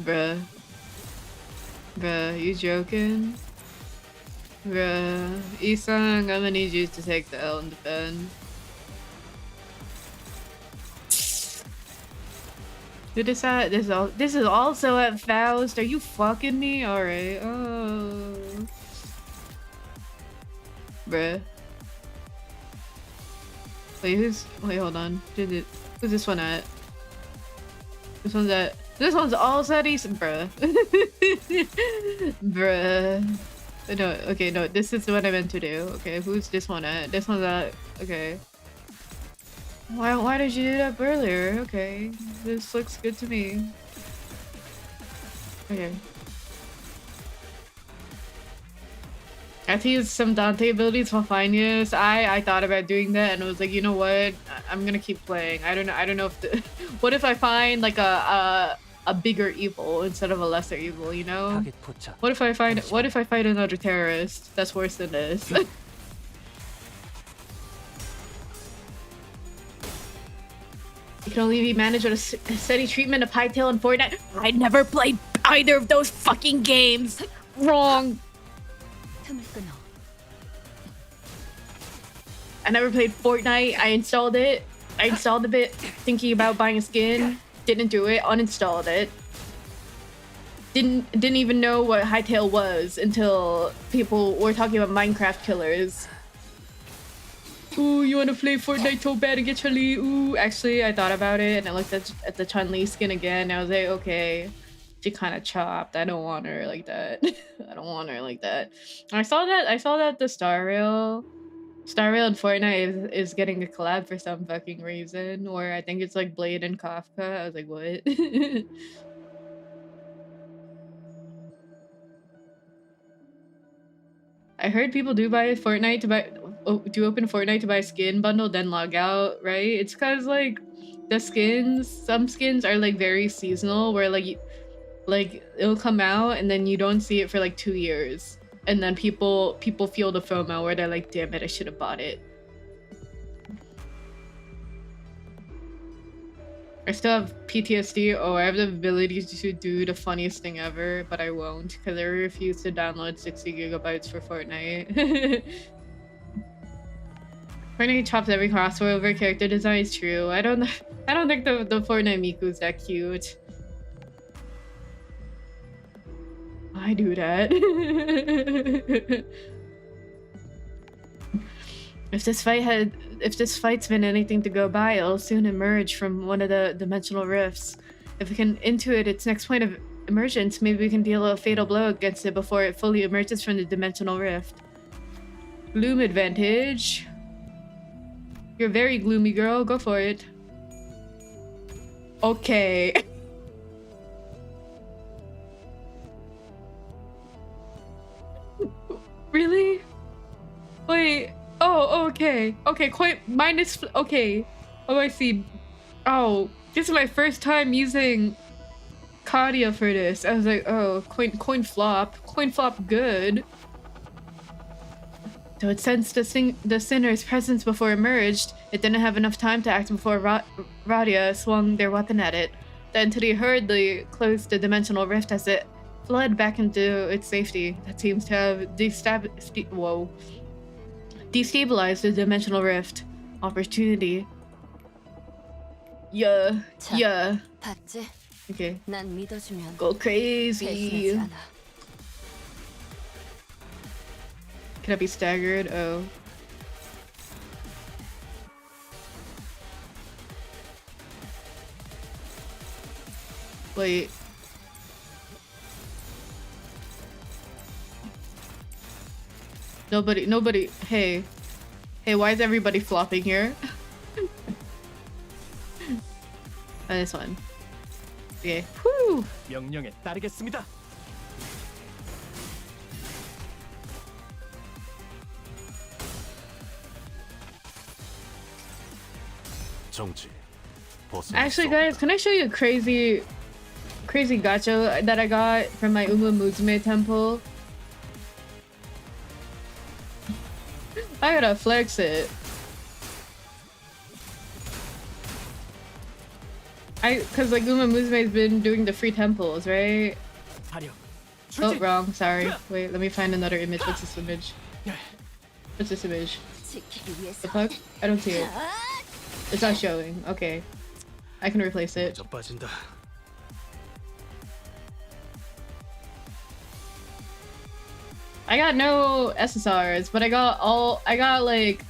Speaker 1: Bruh. Bruh, you joking? Bruh. Isang, I'm gonna need you to take the L and defend. Dude, this is also at Faust. Are you fucking me? Alright. Oh. Bruh. Wait, hold on. Who's this one at? This one's also at East. Bruh. Bruh. No, okay, no, this is what I meant to do. Okay, who's this one at? This one's at, okay. Why did you do that earlier? Okay, this looks good to me. Okay. I have to use some Dante abilities for Phineas. I thought about doing that and I was like, you know what? I'm gonna keep playing. I don't know if the what if I find like a bigger evil instead of a lesser evil, you know? What if I fight another terrorist that's worse than this? You can only be managed with a steady treatment of Hightail and Fortnite. I never played either of those fucking games. Wrong. I never played Fortnite. I installed it. I installed a bit thinking about buying a skin. Didn't do it. Uninstalled it. Didn't even know what Hightail was until people were talking about Minecraft killers. Ooh, you want to play Fortnite so bad and get Chun-Li? Ooh, actually, I thought about it and I looked at the Chun-Li skin again. And I was like, okay, she kind of chopped. I don't want her like that. I don't want her like that. I saw that the Star Rail and Fortnite is getting a collab for some fucking reason. Or I think it's like Blade and Kafka. I was like, what? I heard people do buy Fortnite to buy open Fortnite to buy a skin bundle then log out, right? It's because like the skins, some skins are like very seasonal where like it'll come out and then you don't see it for like 2 years and then people feel the FOMO where they're like, damn it, I should have bought it. I still have PTSD. Oh, I have the ability to do the funniest thing ever, but I won't because I refuse to download 60 gigabytes for Fortnite. Fortnite chops every crossover character design is true. I don't think the Fortnite Miku's that cute. I do that. If this fight's been anything to go by, it'll soon emerge from one of the dimensional rifts. If we can intuit its next point of emergence, maybe we can deal a fatal blow against it before it fully emerges from the dimensional rift. Gloom advantage. You're very gloomy, girl. Go for it. Okay. Okay. Okay. Coin minus. Okay. Oh, I see. Oh, this is my first time using Cardia for this. I was like, oh, coin flop. Coin flop good. Though it sensed the sinner's presence before it emerged, it didn't have enough time to act before Radia swung their weapon at it. The entity hurriedly closed the dimensional rift as it fled back into its safety. That seems to have destabilized the dimensional rift. Opportunity. Yeah. Yeah.
Speaker 13: 봤지?
Speaker 1: Okay.
Speaker 13: 난 믿어주면
Speaker 1: Go crazy.
Speaker 13: 배신하지 않아.
Speaker 1: Can I be staggered? Oh. Wait. Nobody. Hey, why is everybody flopping here? This one. Okay. Whoo!
Speaker 5: 명령에 따르겠습니다.
Speaker 15: 정지.
Speaker 1: Actually, guys, can I show you a crazy gacha that I got from my Uma Musume temple? I gotta flex it. Cause like Uma Musume's been doing the free temples, right? Oh, wrong. Sorry. Wait, let me find another image. What's this image? What's this image? The fuck? I don't see it. It's not showing. Okay. I can replace it. I got no SSRs, but I got like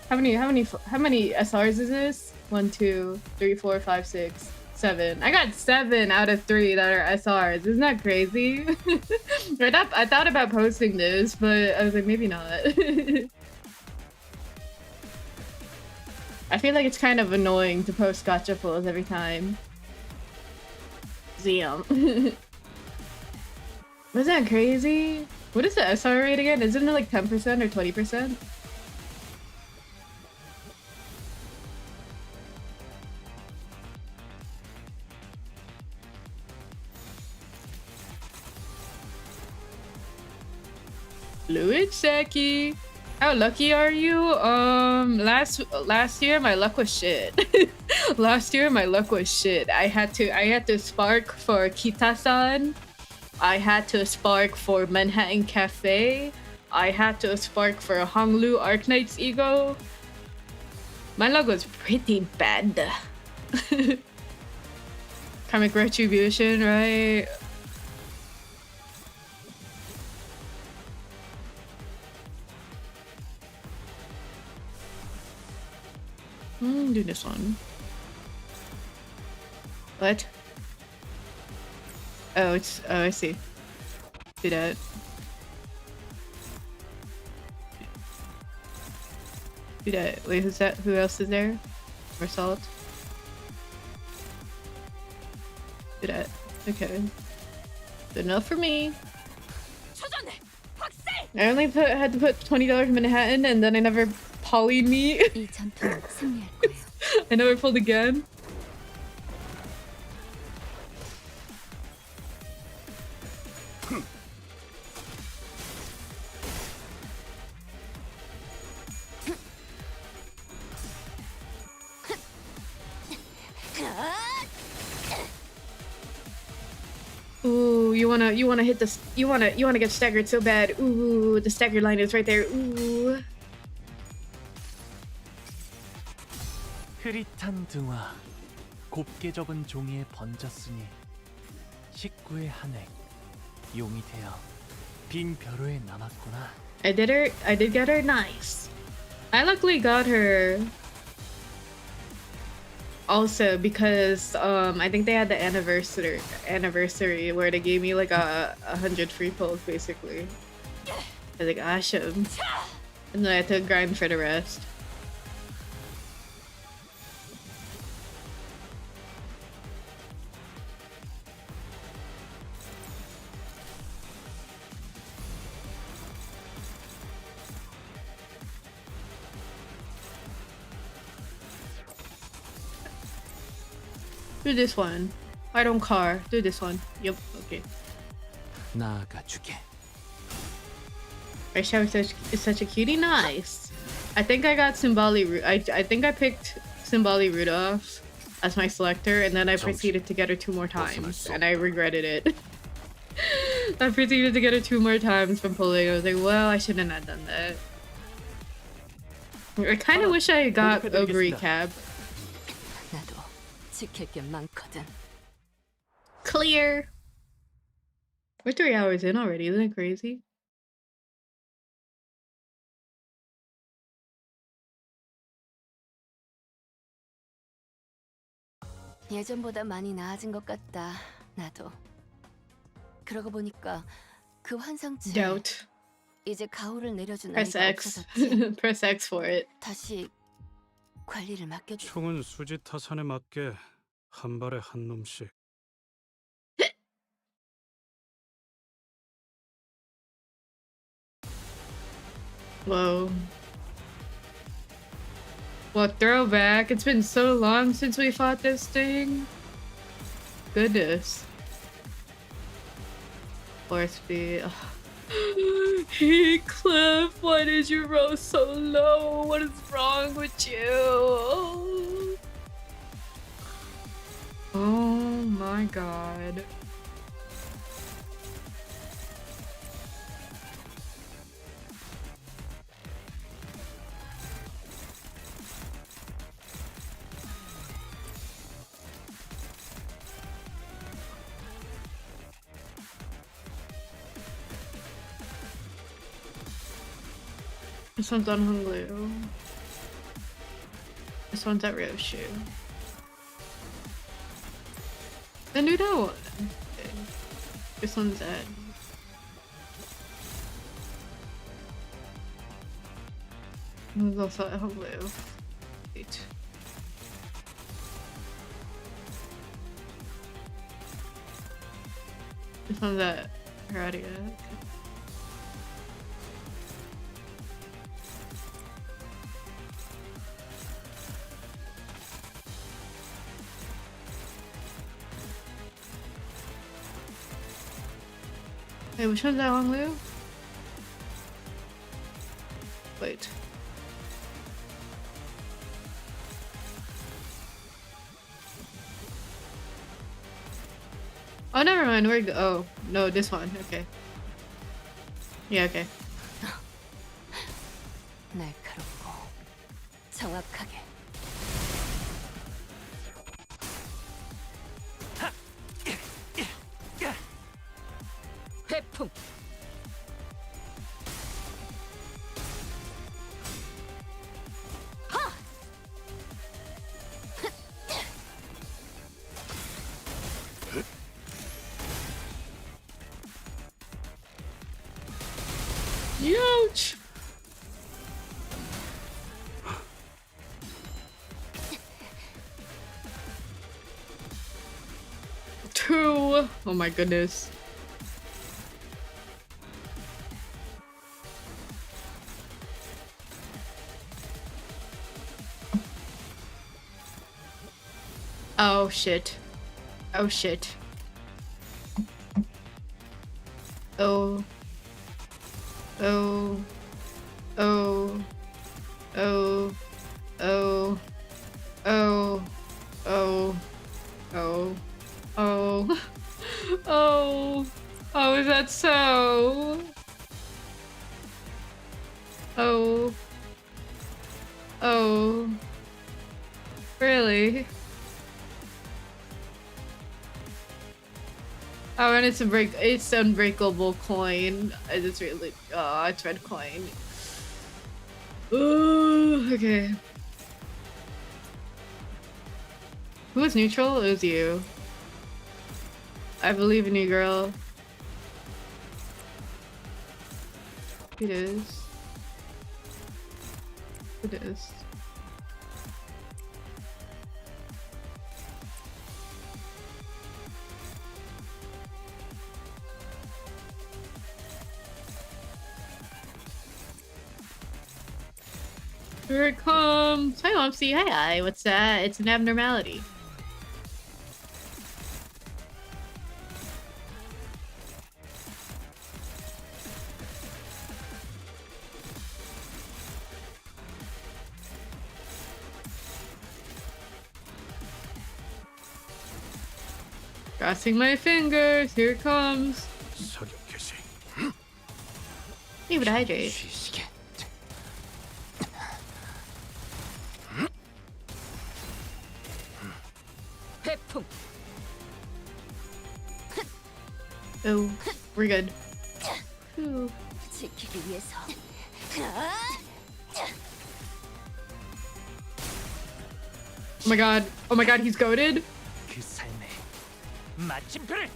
Speaker 1: how many SRs is this? 1, 2, 3, 4, 5, 6, 7. I got 7 out of 3 that are SRs. Isn't that crazy? I thought about posting this, but I was like, maybe not. I feel like it's kind of annoying to post gacha pulls every time. Damn. Wasn't that crazy? What is the SR rate again? Isn't it like 10% or 20%? Fluid Seki. How lucky are you? Last year my luck was shit. Last year my luck was shit. I had to spark for Kita-san. I had to spark for Manhattan Cafe. I had to spark for Honglu Arknight's Ego. My luck was pretty bad. Karmic Retribution, right? Do this one. What? Oh, I see. Do that. Do that. Wait, who's that? Who else is there? More salt. Do that. Okay. Good enough for me. I only had to put $20 in Manhattan, and then I never polyed me. I never pulled again. Ooh, you wanna hit this? You wanna get staggered so bad. Ooh, the stagger line is right there. Ooh.
Speaker 14: 흐릿한 등화, 곱게 접은 종이에 번졌으니 식구의 한획, 용이 되어 빈 벼로에 남았구나.
Speaker 1: I did get her nice. I luckily got her also because I think they had the anniversary where they gave me like 100 free pulls basically. I was like, awesome. And then I had to grind for the rest. Do this one. I don't car. Do this one. Yep. Okay.
Speaker 7: 나아가주게.
Speaker 1: Ryoshu is such a cutie. Nice. I think I got Symboli. I think I picked Symboli Rudolph as my selector, and then I proceeded to get her 2 more times, and I regretted it. I proceeded to get her 2 more times from pulling. I was like, well, I shouldn't have done that. I kind of wish I got a recap.
Speaker 2: 나도 지킬 게 많거든.
Speaker 1: Clear. We're 3 hours in already. Isn't it crazy?
Speaker 13: 예전보다 많이 나아진 것 같다. 나도. 그러고 보니까 그 환상체
Speaker 1: Doubt.
Speaker 13: 이제 가호를 내려준
Speaker 1: Press
Speaker 13: 아이가
Speaker 1: X.
Speaker 13: 없어졌지.
Speaker 1: Press X for it.
Speaker 13: 다시 관리를 맡겨줘.
Speaker 8: 총은 수지 타산에 맞게 한 발에 한 놈씩.
Speaker 1: Whoa. Well, throwback. It's been so long since we fought this thing. Goodness. Or Espie. Hey, Cliff, why did you roll so low? What is wrong with you? Oh my god. This one's on Hulu. This one's at Ryoshu. Then do that one. Okay. This one's at. This is also at Hulu. Wait. This one's at Heredia. Okay. Wait, which one's that one, Lou? Wait. Oh, never mind. We're oh no, this one. Okay. Yeah. Okay.
Speaker 2: 날카롭고 정확하게. 회풍.
Speaker 1: Ouch! Two! Oh my goodness. Oh shit. Oh shit. Oh. Oh. Oh. Oh. Oh. Oh. Oh. Oh. Oh. Oh. Oh, is that so? Oh. Oh. Really? Oh, and it's it's unbreakable coin. I just really it's red coin. Ooh, okay. Who was neutral? It was you. I believe in you, girl. It is. It is. Here it comes. Hi, Mopsy. Hi, what's that? It's an abnormality. Crossing my fingers. Here it comes.
Speaker 8: 사격 개시.
Speaker 1: Leave it hydrate.
Speaker 2: 회풍.
Speaker 1: Oh, we're good. Ooh.
Speaker 13: 지키기 위해서.
Speaker 1: Oh my god. Oh my god, he's goated.
Speaker 14: 그 삶의 마침표를.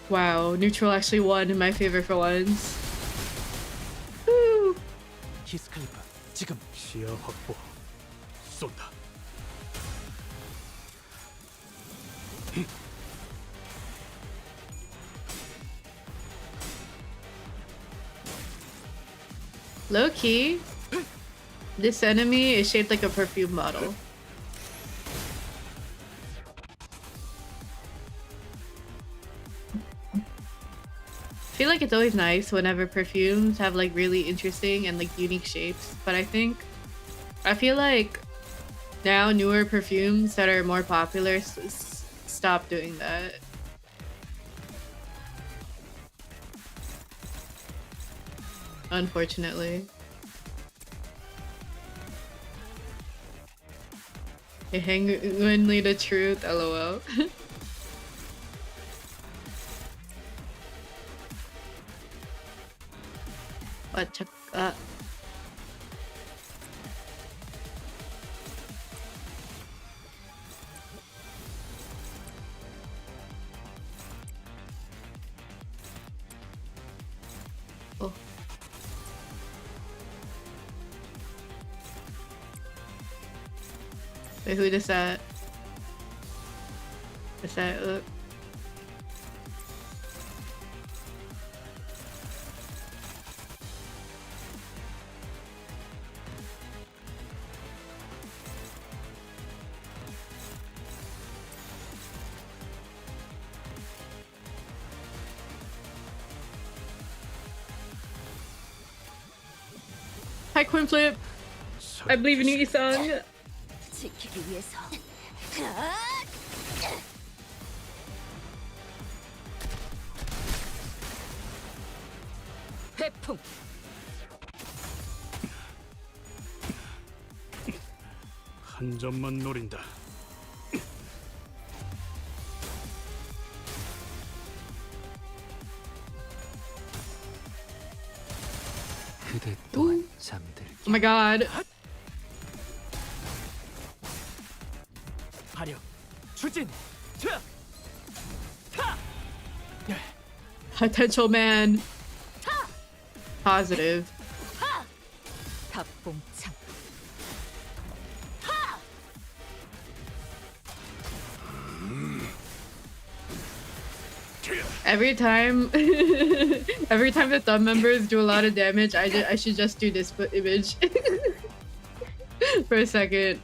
Speaker 1: Wow, neutral actually won in my favor for once. Woo.
Speaker 14: 히스클리프 지금
Speaker 8: 시야 확보. 쏜다.
Speaker 1: Low key, this enemy is shaped like a perfume bottle. I feel like it's always nice whenever perfumes have like really interesting and like unique shapes, but I feel like now newer perfumes that are more popular stop doing that. Unfortunately. Genuinely the truth, lol. What? Oh. Wait, who does that? Is that Hi, Quinn Flip. I believe in you, Isang.
Speaker 13: 지키기 위해서.
Speaker 2: 회풍.
Speaker 8: 한 점만 노린다.
Speaker 7: 그대 또한 잠들기.
Speaker 1: Oh my god.
Speaker 14: 화력 추진.
Speaker 1: Potential man. Positive.
Speaker 2: 답봉창.
Speaker 1: Every time the thumb members do a lot of damage, I should just do this image for a second.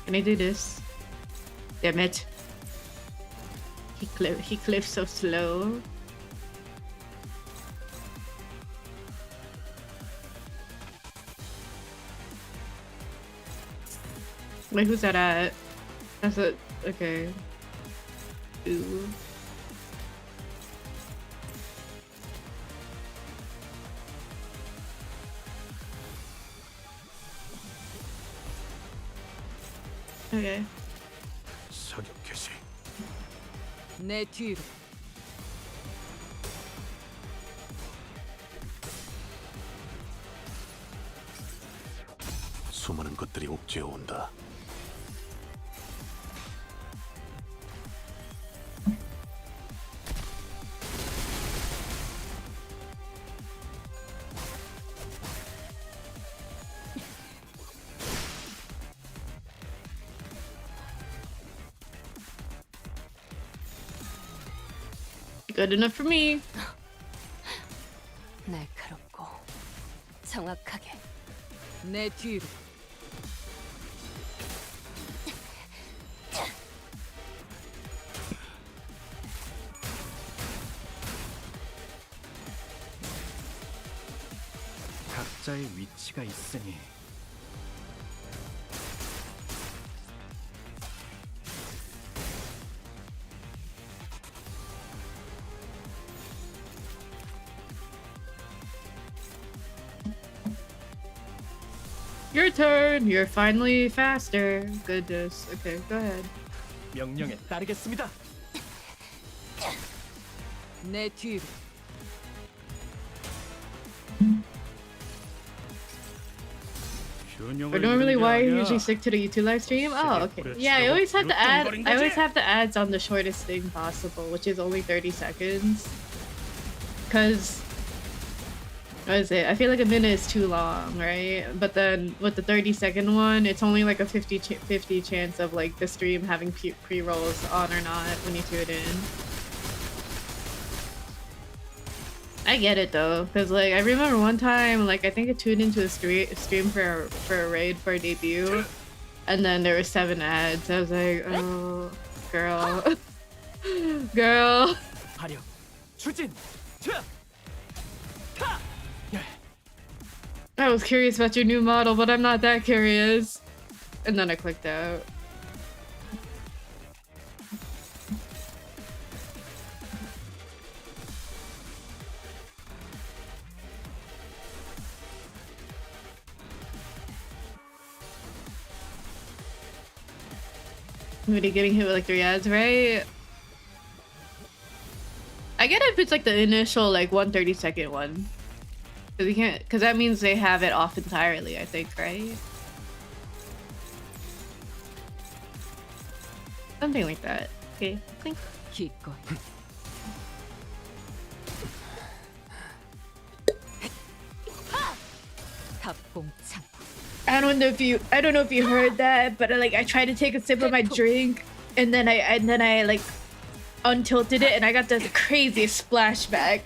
Speaker 1: Can I do this? Damn it. He clips so slow. Wait, who's that at? That's it. Okay. Ooh. Okay.
Speaker 8: 사격 개시.
Speaker 2: 내 뒤로.
Speaker 15: 수많은 것들이 옥죄어 온다.
Speaker 1: Good enough for me.
Speaker 13: 날카롭고 정확하게.
Speaker 2: 내 뒤로.
Speaker 14: 각자의 위치가 있으니
Speaker 1: Your turn. You're finally faster. Goodness. Okay, go ahead.
Speaker 5: 명령에 따르겠습니다.
Speaker 2: 내 뒤로.
Speaker 1: But normally, why I usually stick to the YouTube live stream? Oh, okay. Yeah, I always have to add. I always have the ads on the shortest thing possible, which is only 30 seconds. Cause what is it? I feel like a minute is too long, right? But then with the 30-second one, it's only like a 50-50 chance of like the stream having pre-rolls on or not when you tune in. I get it though, cause like I remember one time, like I think I tuned into a stream for a raid for a debut, and then there were 7 ads. I was like, oh, girl, girl.
Speaker 5: 화력, 추진,
Speaker 1: I was curious about your new model, but I'm not that curious. And then I clicked out. Really getting hit with like 3 ads, right? I get it if it's like the initial like 130-second one. Cause we can't, cause that means they have it off entirely, I think, right? Something like that. Okay, thanks. I don't know if you heard that, but like I tried to take a sip of my drink, and then I like untilted it, and I got this crazy splashback.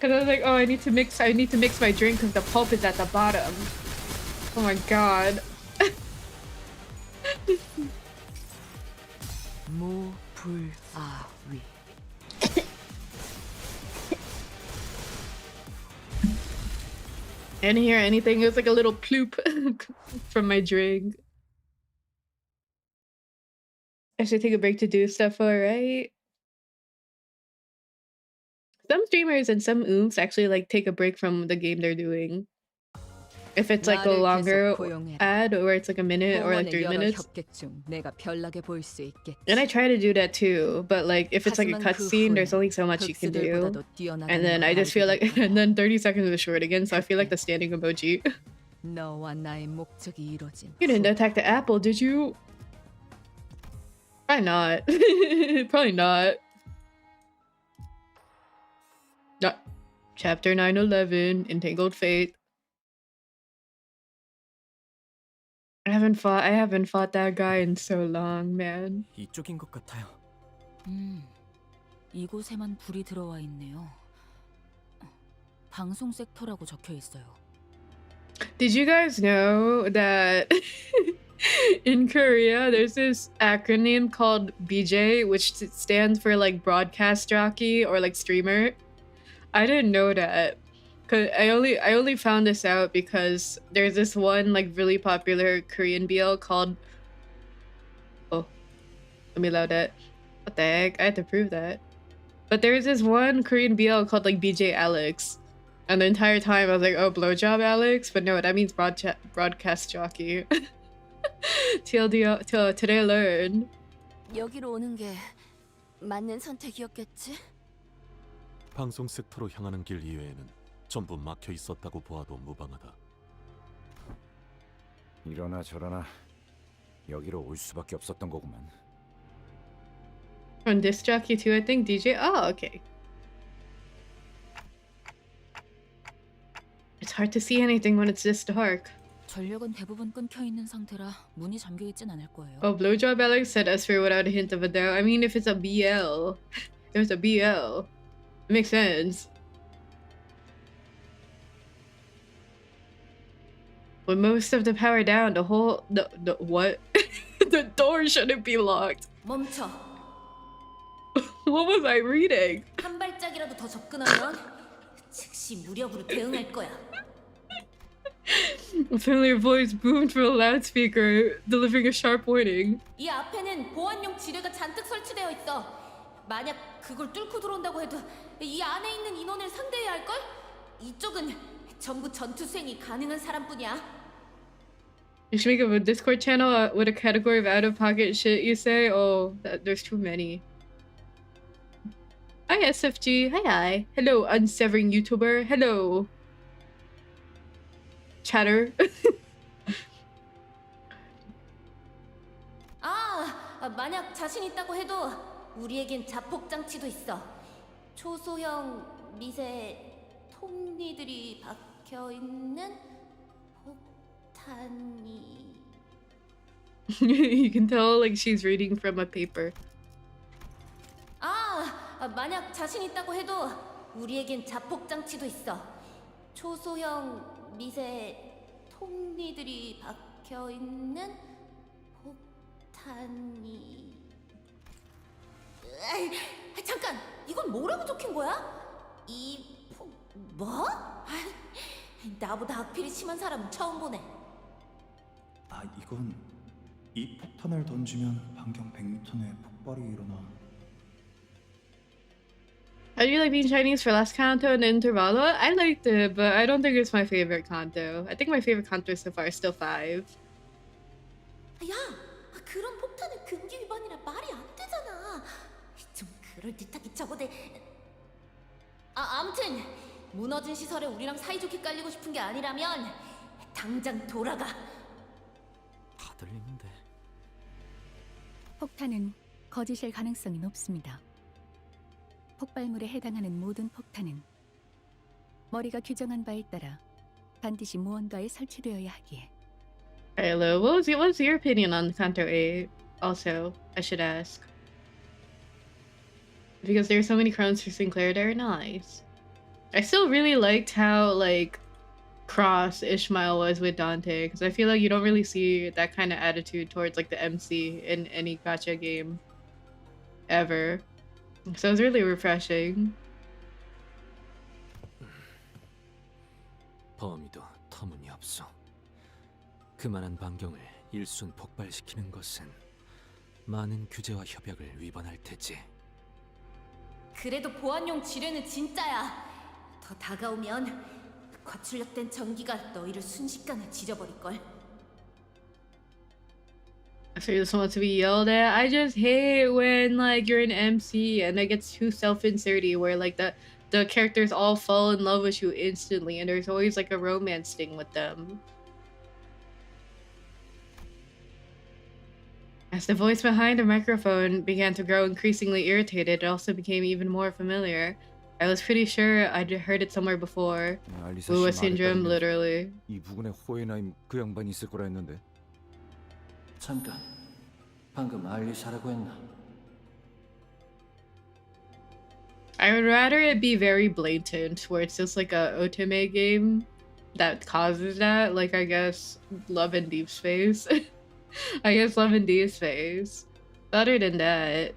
Speaker 1: Cause I was like, oh, I need to mix my drink because the pulp is at the bottom. Oh my god. I didn't hear anything. It was like a little ploop from my drink. I should take a break to do stuff, alright? Some streamers and some oomps actually like take a break from the game they're doing. If it's like a longer ad or it's like a minute or like 3 minutes. And I try to do that too, but like if it's like a cutscene, there's only so much you can do. And then I just feel like, and then 30 seconds is short again, so I feel like the standing emoji. You didn't attack the apple, did you? Probably not. Probably not. Chapter 911, Entangled Fate. I haven't fought that guy in so long, man.
Speaker 5: 이쪽인 것 같아요.
Speaker 11: 이곳에만 불이 들어와 있네요. 방송 섹터라고 적혀 있어요.
Speaker 1: Did you guys know that in Korea there's this acronym called BJ, which stands for like broadcast jockey or like streamer? I didn't know that. Cause I only found this out because there's this one like really popular Korean BL called, oh, let me load that. What the heck? I had to prove that. But there's this one Korean BL called like BJ Alex, and the entire time I was like, oh, blowjob Alex, but no, that means broadcast jockey. till today I learned.
Speaker 13: 여기로 오는 게 맞는 선택이었겠지?
Speaker 15: 방송 섹터로 향하는 길 이외에는 전부 막혀 있었다고 보아도 무방하다.
Speaker 12: 이러나 저러나 여기로 올 수밖에 없었던 거구만.
Speaker 1: From disc jockey too, I think DJ. Oh, okay. It's hard to see anything when it's this dark.
Speaker 11: 전력은 대부분 끊겨 있는 상태라 문이 잠겨 있진 않을 거예요.
Speaker 1: Oh, blowjob Alex said Esper without a hint of a doubt. I mean, if it's a BL, if it's a BL, it makes sense. With most of the power down, the what? The door shouldn't be locked.
Speaker 13: 멈춰.
Speaker 1: What was I reading?
Speaker 13: 한 발짝이라도 더 접근하면 즉시 무력으로 대응할 거야.
Speaker 1: A familiar voice boomed from a loudspeaker, delivering a sharp warning.
Speaker 13: 이 앞에는 보안용 지뢰가 잔뜩 설치되어 있어. 만약 그걸 뚫고 들어온다고 해도 이 안에 있는 인원을 상대해야 할걸? 이쪽은 전부 전투 수행이 가능한 사람뿐이야.
Speaker 1: You should make a Discord channel with a category of out-of-pocket shit you say. Oh, there's too many. Hi SFG. Hi. Hello Unsevering YouTuber. Hello. Chatter.
Speaker 13: 만약 자신 있다고 해도 우리에겐 자폭 장치도 있어. 초소형 미세 톱니들이 박혀 있는 폭탄이.
Speaker 1: You can tell like she's reading from a paper.
Speaker 13: 만약 자신 있다고 해도 우리에겐 자폭 장치도 있어. 초소형 미세 톱니들이 박혀 있는 폭탄이. 잠깐, 이건 뭐라고 적힌 거야? 뭐? 나보다 악필이 심한 사람은 처음 보네.
Speaker 20: 이건 이 폭탄을 던지면 반경 100m 내에 폭발이 일어나.
Speaker 1: How do you like being Chinese for last Canto and Intervallo? I liked it, but I don't think it's my favorite Canto. I think my favorite Canto so far is still 5.
Speaker 13: 야, 그런 폭탄은 금기 위반이라 말이 안 되잖아. 좀 그럴듯하게 적어대. 아무튼 무너진 시설에 우리랑 사이좋게 깔리고 싶은 게 아니라면 당장 돌아가.
Speaker 5: 다 들리는데.
Speaker 16: 폭탄은 거짓일 가능성이 높습니다. 폭발물에 해당하는 모든 폭탄은 머리가 규정한 바에 따라 반드시 무언가에 설치되어야 하기에.
Speaker 1: Hello, what's your opinion on Canto 8? Also, I should ask. Because there are so many crowns for Sinclair that are nice. I still really liked how like cross Ishmael was with Dante, because I feel like you don't really see that kind of attitude towards like the MC in any gacha game ever. So it was really refreshing.
Speaker 7: 범위도 터무니없어. 그만한 반경을 일순 폭발시키는 것은 많은 규제와 협약을 위반할 테지.
Speaker 13: 그래도 보안용 지뢰는 진짜야. 더 다가오면 과출력된 전기가 너희를 순식간에 지져버릴걸.
Speaker 1: So you just want to be yelled at? I just hate when like you're an MC and it gets too self-inserty where like the characters all fall in love with you instantly and there's always like a romance thing with them. As the voice behind the microphone began to grow increasingly irritated, it also became even more familiar. I was pretty sure I'd heard it somewhere before. Lua syndrome, literally.
Speaker 12: 이 부분에 호에나임 그 양반이 있을 거라 했는데.
Speaker 4: 잠깐, 방금 알리사라고 했나?
Speaker 1: I would rather it be very blatant, where it's just like a otome game that causes that. Like, I guess Love and Deep Space. I guess Love and Deep Space. Other than that,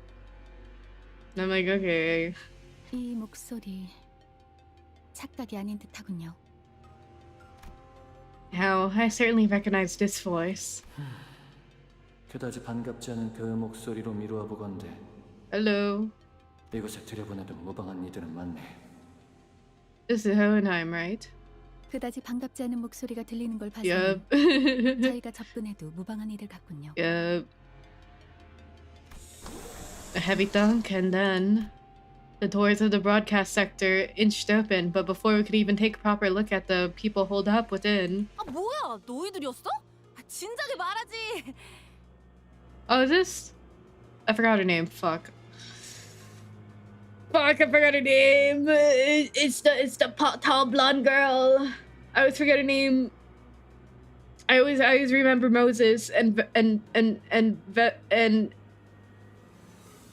Speaker 1: I'm like, okay.
Speaker 16: 이 목소리 착각이 아닌 듯하군요.
Speaker 1: How I certainly recognize this voice.
Speaker 4: 그다지 반갑지 않은 그 목소리로 미루어 보건대.
Speaker 1: Hello.
Speaker 4: 이곳에 들여보내도 무방한 이들은 많네.
Speaker 1: This is Hohenheim, right?
Speaker 16: 그다지 반갑지 않은 목소리가 들리는 걸 봐서
Speaker 1: Yup.
Speaker 16: 저희가 접근해도 무방한 이들 같군요.
Speaker 1: Yup. A heavy thunk, and then the doors of the broadcast sector inched open, but before we could even take a proper look at the people holed up within.
Speaker 13: 뭐야? 너희들이었어? 진작에 말하지.
Speaker 1: Oh, is this? I forgot her name. Fuck, I forgot her name. It's the tall blonde girl. I always forget her name. I always remember Moses and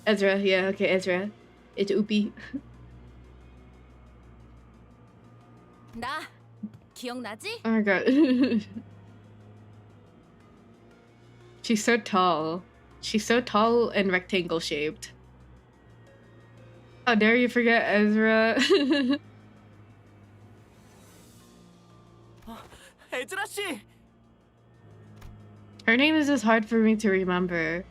Speaker 1: Ezra. Yeah, okay, Ezra. It's Upi.
Speaker 13: 나 기억나지?
Speaker 1: Oh my god. She's so tall. She's so tall and rectangle shaped. How dare you forget Ezra?
Speaker 5: 에즈라 씨.
Speaker 1: Her name is just hard for me to remember.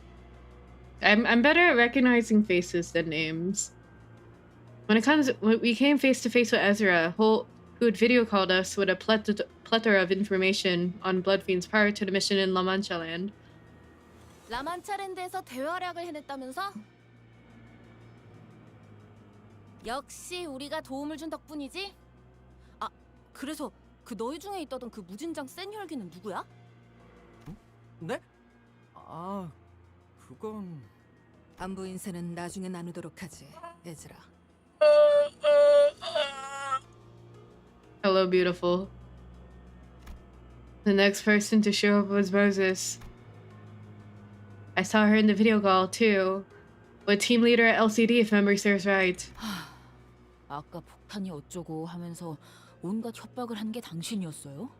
Speaker 1: I'm better at recognizing faces than names. When we came face to face with Ezra, who had video called us with a plethora of information on blood fiends prior to the mission in La Mancha Land.
Speaker 13: 라만차랜드에서 대활약을 해냈다면서? 역시 우리가 도움을 준 덕분이지? 아, 그래서 그 너희 중에 있다던 그 무진장 센 혈기는 누구야?
Speaker 5: 네? 아, 그건...
Speaker 2: 안부 인사는 나중에 나누도록 하지, 얘들아.
Speaker 1: Hello, beautiful. The next person to show up was Moses. I saw her in the video call too, with team leader at LCD if memory serves right.
Speaker 11: 아까 폭탄이 어쩌고 하면서 온갖 협박을 한 게 당신이었어요?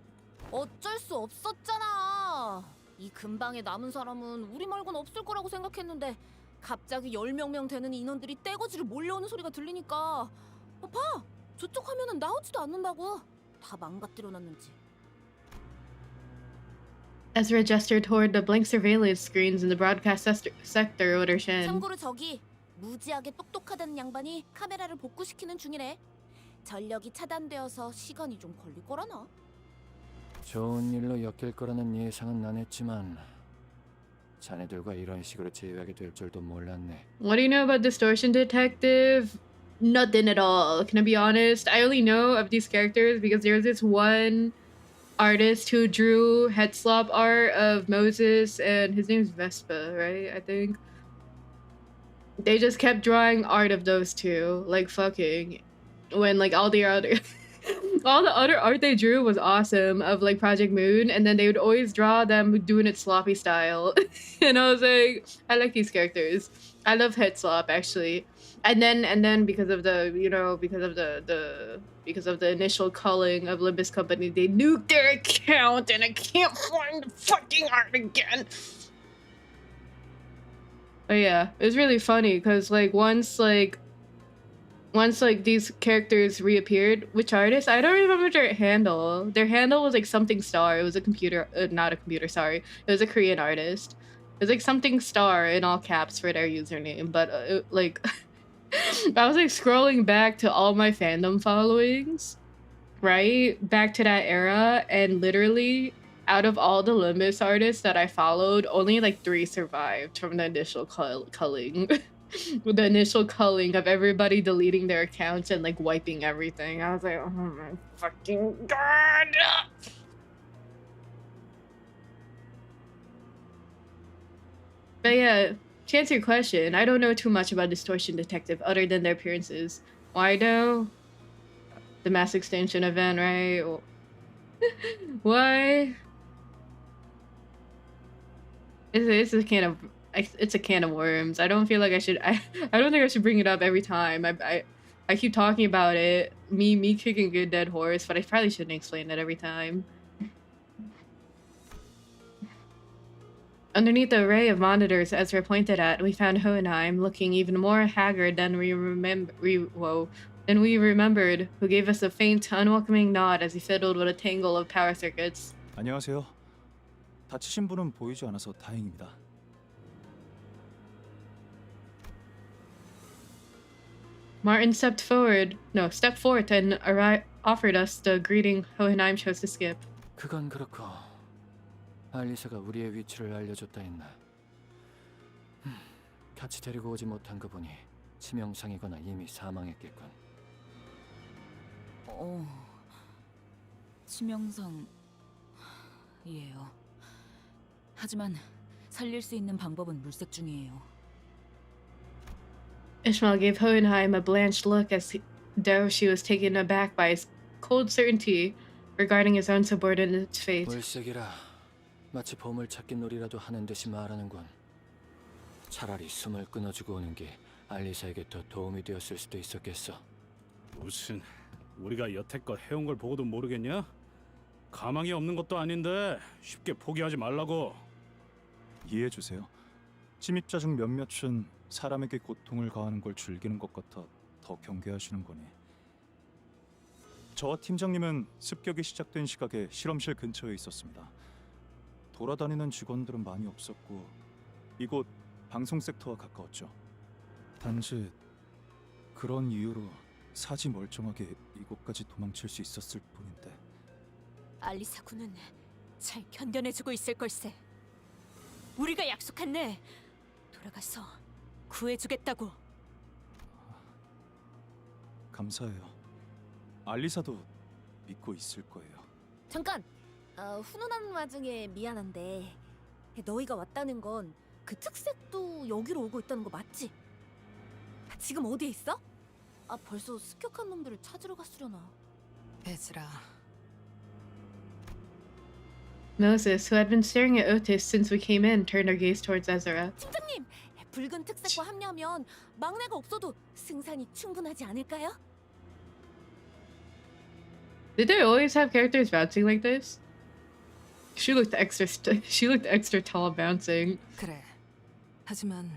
Speaker 13: 어쩔 수 없었잖아. 이 근방에 남은 사람은 우리 말고는 없을 거라고 생각했는데 갑자기 10명 되는 인원들이 떼거지로 몰려오는 소리가 들리니까 봐! 저쪽 화면은 나오지도 않는다고. 다 망가뜨려놨는지.
Speaker 1: Ezra gestured toward the blank surveillance screens in the broadcast sector over Shen.
Speaker 13: 참고로 저기 무지하게 똑똑하다는 양반이 카메라를 복구시키는 중이래. 전력이 차단되어서 시간이 좀 걸릴 거라나.
Speaker 4: 좋은 일로 엮일 거라는 예상은 안 했지만 자네들과 이런 식으로 제외하게 될 줄도 몰랐네.
Speaker 1: What do you know about Distortion Detective? Nothing at all. Can I be honest? I only know of these characters because there's this one artist who drew head slop art of Moses, and his name's Vespa, right? I think. They just kept drawing art of those two, like fucking, when like all the other art they drew was awesome of like Project Moon, and then they would always draw them doing it sloppy style. And I was like, I like these characters. I love head slop actually. And then because of the because of the initial culling of Limbus Company, they nuked their account and I can't find the fucking art again. But yeah, it was really funny because like once these characters reappeared, which artist? I don't remember their handle. Their handle was like something star. It was a computer, not a computer, sorry. It was a Korean artist. It was like something star in all caps for their username, but like I was like scrolling back to all my fandom followings, right? Back to that era, and literally out of all the Limbus artists that I followed, only like 3 survived from the initial culling. The initial culling of everybody deleting their accounts and like wiping everything. I was like, oh my fucking god! But yeah, to answer your question, I don't know too much about Distortion Detective other than their appearances. Why though? The mass extinction event, right? Why? It's a can of worms. I don't feel like I should. I don't think I should bring it up every time. I keep talking about it. Me kicking a good dead horse, but I probably shouldn't explain it every time. Underneath the array of monitors Ezra pointed at, we found Hohenheim looking even more haggard than we remembered, who gave us a faint, unwelcoming nod as he fiddled with a tangle of power circuits.
Speaker 20: 안녕하세요. 다치신 분은 보이지 않아서 다행입니다.
Speaker 1: Martin stepped forth and offered us the greeting Hohenheim chose to skip.
Speaker 4: 그건 그렇고 알리사가 우리의 위치를 알려줬다 했나. 같이 데리고 오지 못한 거 보니 치명상이거나 이미 사망했겠군.
Speaker 11: 치명상이에요. 하지만 살릴 수 있는 방법은 물색 중이에요.
Speaker 1: Ishmael gave Hohenheim a blanched look as though she was taken aback by his cold certainty regarding his own subordinate's fate.
Speaker 4: 물색이라 마치 보물찾기 놀이라도 하는 듯이 말하는군. 차라리 숨을 끊어주고 오는 게 알리사에게 더 도움이 되었을 수도 있었겠어.
Speaker 8: 무슨 우리가 여태껏 해온 걸 보고도 모르겠냐? 가망이 없는 것도 아닌데 쉽게 포기하지 말라고.
Speaker 20: 이해해주세요. 침입자 중 몇몇은 사람에게 고통을 가하는 걸 즐기는 것 같아 더 경계하시는 거니. 저와 팀장님은 습격이 시작된 시각에 실험실 근처에 있었습니다. 돌아다니는 직원들은 많이 없었고 이곳 방송 섹터와 가까웠죠. 단지 그런 이유로 사지 멀쩡하게 이곳까지 도망칠 수 있었을 뿐인데.
Speaker 13: 알리사 군은 잘 견뎌내주고 있을 걸세. 우리가 약속했네. 돌아가서 구해주겠다고.
Speaker 20: 감사해요. 알리사도 믿고 있을 거예요.
Speaker 13: 잠깐! 훈훈한 와중에 미안한데 너희가 왔다는 건 그 특색도 여기로 오고 있다는 거 맞지? 지금 어디에 있어? 벌써 습격한 놈들을 찾으러 갔으려나.
Speaker 10: 베즈라.
Speaker 1: Moses, who had been staring at Otis since we came in, turned her gaze towards Ezra.
Speaker 13: 팀장님! 붉은 특색과 합류하면 막내가 없어도 승산이 충분하지 않을까요?
Speaker 1: Did they always have characters bouncing like this? She looked extra tall bouncing.
Speaker 2: 그래. 하지만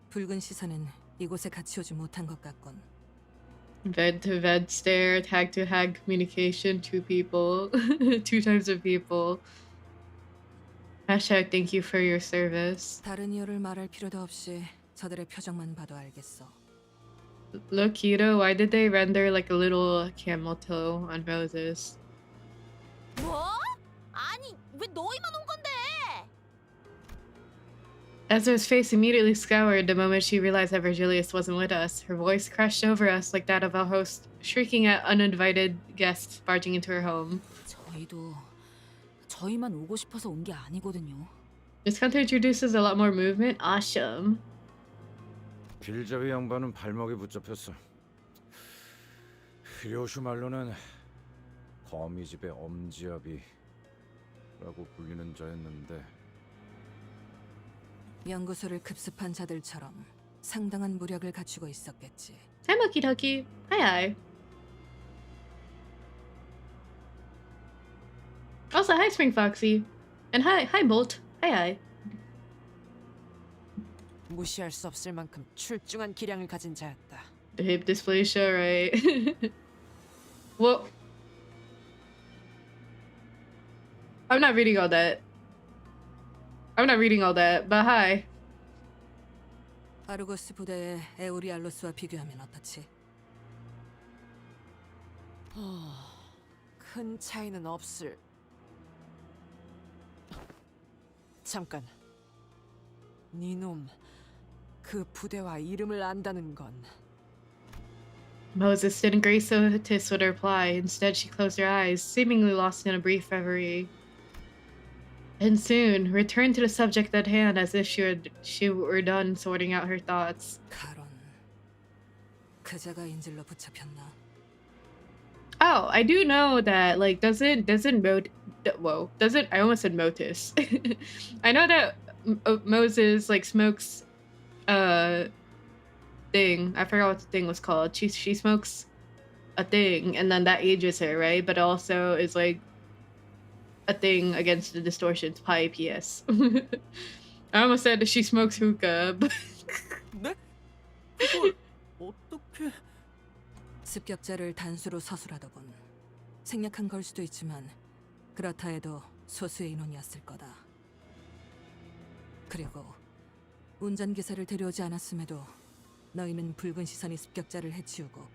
Speaker 2: 붉은 시선은 이곳에 같이 오지 못한 것 같군.
Speaker 1: Vent to vent stare, tag to hag communication, two people, two types of people. Hashtag thank you for your service.
Speaker 2: 다른 이유를 말할 필요도 없이 저들의 표정만 봐도 알겠어.
Speaker 1: Look, Kito, why did they render like a little camel toe on Moses?
Speaker 13: 뭐? 아니, 왜 너희만 온 건데?
Speaker 1: Ezra's face immediately scoured the moment she realized that Virgilius wasn't with us. Her voice crashed over us like that of our host, shrieking at uninvited guests barging into her home.
Speaker 11: 저희만 오고 싶어서 온 게 아니거든요.
Speaker 1: This counter introduces a lot more movement. Awesome.
Speaker 12: 빌자비 양반은 발목이 붙잡혔어. 리오슈 말로는 거미집의 엄지아비라고 불리는 자였는데
Speaker 2: 연구소를 급습한 자들처럼 상당한 무력을 갖추고 있었겠지.
Speaker 1: Hi, Moki Toki. Hi, hi. Also, hi, Spring Foxy. And hi, Bolt. Hi, hi.
Speaker 10: 무시할 수 없을 만큼 출중한 기량을 가진 자였다.
Speaker 1: The hip dysplasia, right? Well, I'm not reading all that. But hi.
Speaker 2: 아르고스 부대의 에우리알로스와 비교하면 어떻지?
Speaker 10: 큰 차이는 없을. 잠깐. 네놈 그 부대와 이름을 안다는 건.
Speaker 1: Moses didn't grace Otis with a reply. Instead, she closed her eyes, seemingly lost in a brief reverie. And soon returned to the subject at hand as if she were done sorting out her thoughts.
Speaker 2: 카론. 그자가 인질로 붙잡혔나?
Speaker 1: Oh, I do know that like doesn't I almost said Motus. I know that Moses like smokes thing. I forgot what the thing was called. She smokes a thing and then that ages her, right? But also is like a thing against the distortions pipe, yes. I almost said that she smokes hookah, but
Speaker 5: 네? 그걸 어떻게?
Speaker 2: 습격자를 단수로 서술하더군. 생략한 걸 수도 있지만 그렇다 해도 소수의 인원이었을 거다. 그리고 운전기사를 데려오지 않았음에도 너희는 붉은 시선이 습격자를 해치우고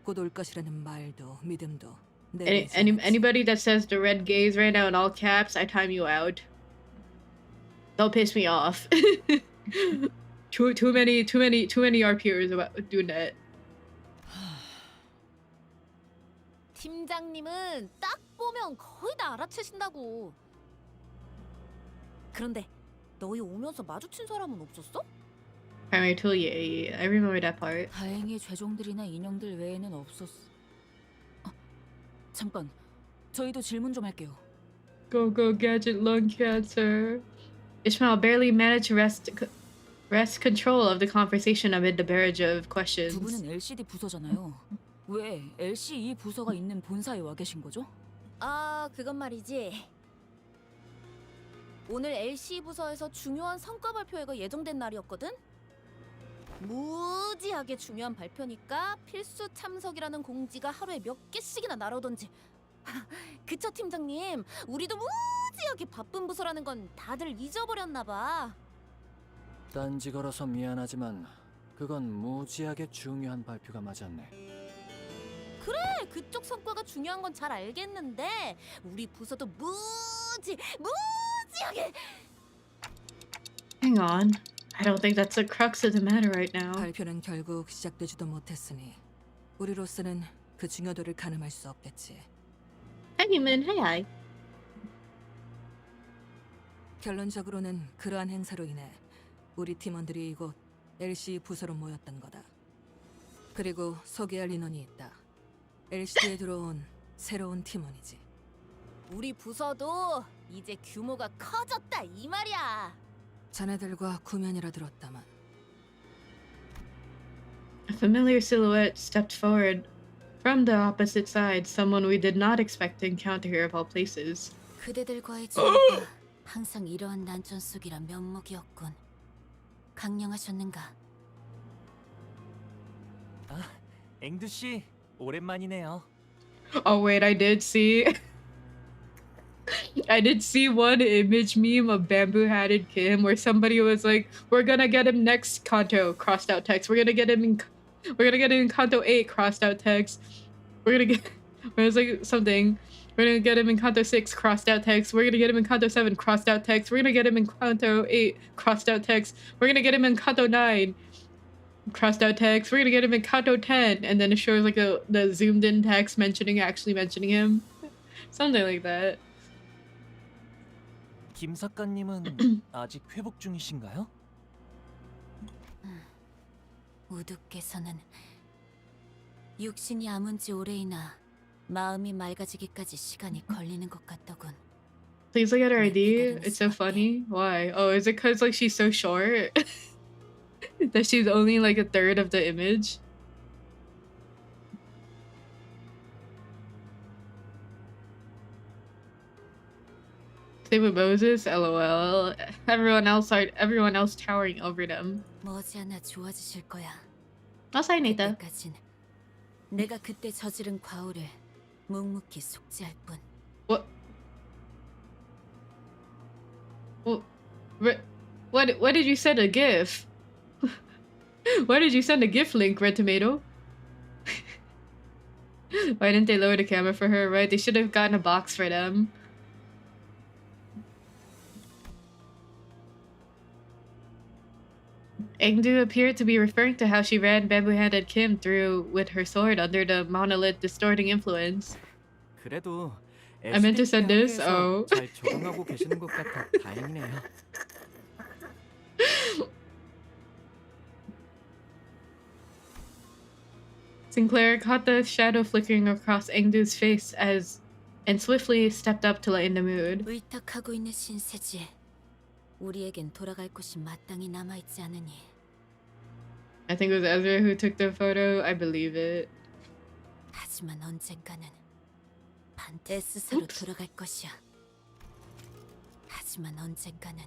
Speaker 2: 곧 올 것이라는 말도 믿음도
Speaker 1: anybody that says the red gaze right now in all caps, I time you out. Don't piss me off. too many our peers about doing that.
Speaker 13: 팀장님은 딱 보면 거의 다 알아채신다고. 그런데 너희 오면서 마주친 사람은 없었어?
Speaker 1: Primary tool, yeah, I remember that part.
Speaker 11: 다행히 죄종들이나 인형들 외에는 없었어. 잠깐, 저희도 질문 좀 할게요.
Speaker 1: Go gadget lung cancer. Ishmael barely managed to wrest control of the conversation amid the barrage of questions.
Speaker 11: 두 분은 LCD 부서잖아요. 왜 LCE 부서가 있는 본사에 와 계신 거죠?
Speaker 13: 그건 말이지. 오늘 LC 부서에서 중요한 성과 발표회가 예정된 날이었거든? 무지하게 중요한 발표니까 필수 참석이라는 공지가 하루에 몇 개씩이나 날아오던지. 그쵸 팀장님, 우리도 무지하게 바쁜 부서라는 건 다들 잊어버렸나 봐.
Speaker 4: 딴지 걸어서 미안하지만 그건 무지하게 중요한 발표가 맞았네.
Speaker 13: 그래, 그쪽 성과가 중요한 건 잘 알겠는데 우리 부서도 무지하게.
Speaker 1: Hang on. I don't think that's the crux of the matter right now.
Speaker 2: 발표는 결국 시작되지도 못했으니 우리로서는 그 중요도를 가늠할 수 없겠지.
Speaker 1: 아니면 해야.
Speaker 2: 결론적으로는 그러한 행사로 인해 우리 팀원들이 이곳 LC 부서로 모였던 거다. 그리고 소개할 인원이 있다. LC에 들어온 새로운 팀원이지.
Speaker 13: 우리 부서도 이제 규모가 커졌다 이 말이야.
Speaker 2: 자네들과 구면이라 들었다만.
Speaker 1: A familiar silhouette stepped forward. From the opposite side, someone we did not expect to encounter here of all places.
Speaker 13: 그대들과의 지내가 항상 이러한 난전 속이라 면목이었군. 강령하셨는가?
Speaker 14: 아, 앵두 씨 오랜만이네요.
Speaker 1: Oh wait, I did see one image meme of bamboo-hatted Kim where somebody was like, "We're gonna get him next Canto," crossed out text. We're gonna get him in Canto 8, crossed out text. It was like something. We're gonna get him in Canto 6, crossed out text. We're gonna get him in Canto 7, crossed out text. We're gonna get him in Canto 8, crossed out text. We're gonna get him in Canto 9, crossed out text. We're gonna get him in Canto 10, and then it shows like the zoomed in text actually mentioning him. Something like that.
Speaker 14: 김 작가님은 아직 회복 중이신가요?
Speaker 13: 우두께서는 육신이 아문 지 오래이나 마음이 맑아지기까지 시간이 걸리는 것 같더군.
Speaker 1: Please look at her ID. It's so funny. Why? Oh, is it because like she's so short? That she's only like a third of the image? Same with Moses. LOL. Everyone else towering over them.
Speaker 13: 머지않아 좋아지실 거야.
Speaker 1: 사인이다.
Speaker 13: 그때까진 내가 그때 저지른 과오를 묵묵히 속죄할 뿐.
Speaker 1: What did you send a GIF? Why did you send a GIF link, Red Tomato? Why didn't they lower the camera for her, right? They should have gotten a box for them. Engdu appeared to be referring to how she ran bamboo-handed Kim through with her sword under the monolith distorting influence.
Speaker 14: 그래도
Speaker 1: I meant to send this.
Speaker 14: 학교에서
Speaker 1: Oh.
Speaker 14: 잘 적응하고 계시는 것 같아 다행이네요.
Speaker 1: Sinclair caught the shadow flickering across Engdu's face and swiftly stepped up to lighten the mood.
Speaker 13: 의탁하고 있는 신세지. 우리에겐 돌아갈 곳이 마땅히 남아있지 않으니.
Speaker 1: I think it was Ezra who took the photo. I believe it.
Speaker 13: 하지만 언젠가는 S사로 돌아갈 것이야. 하지만 언젠가는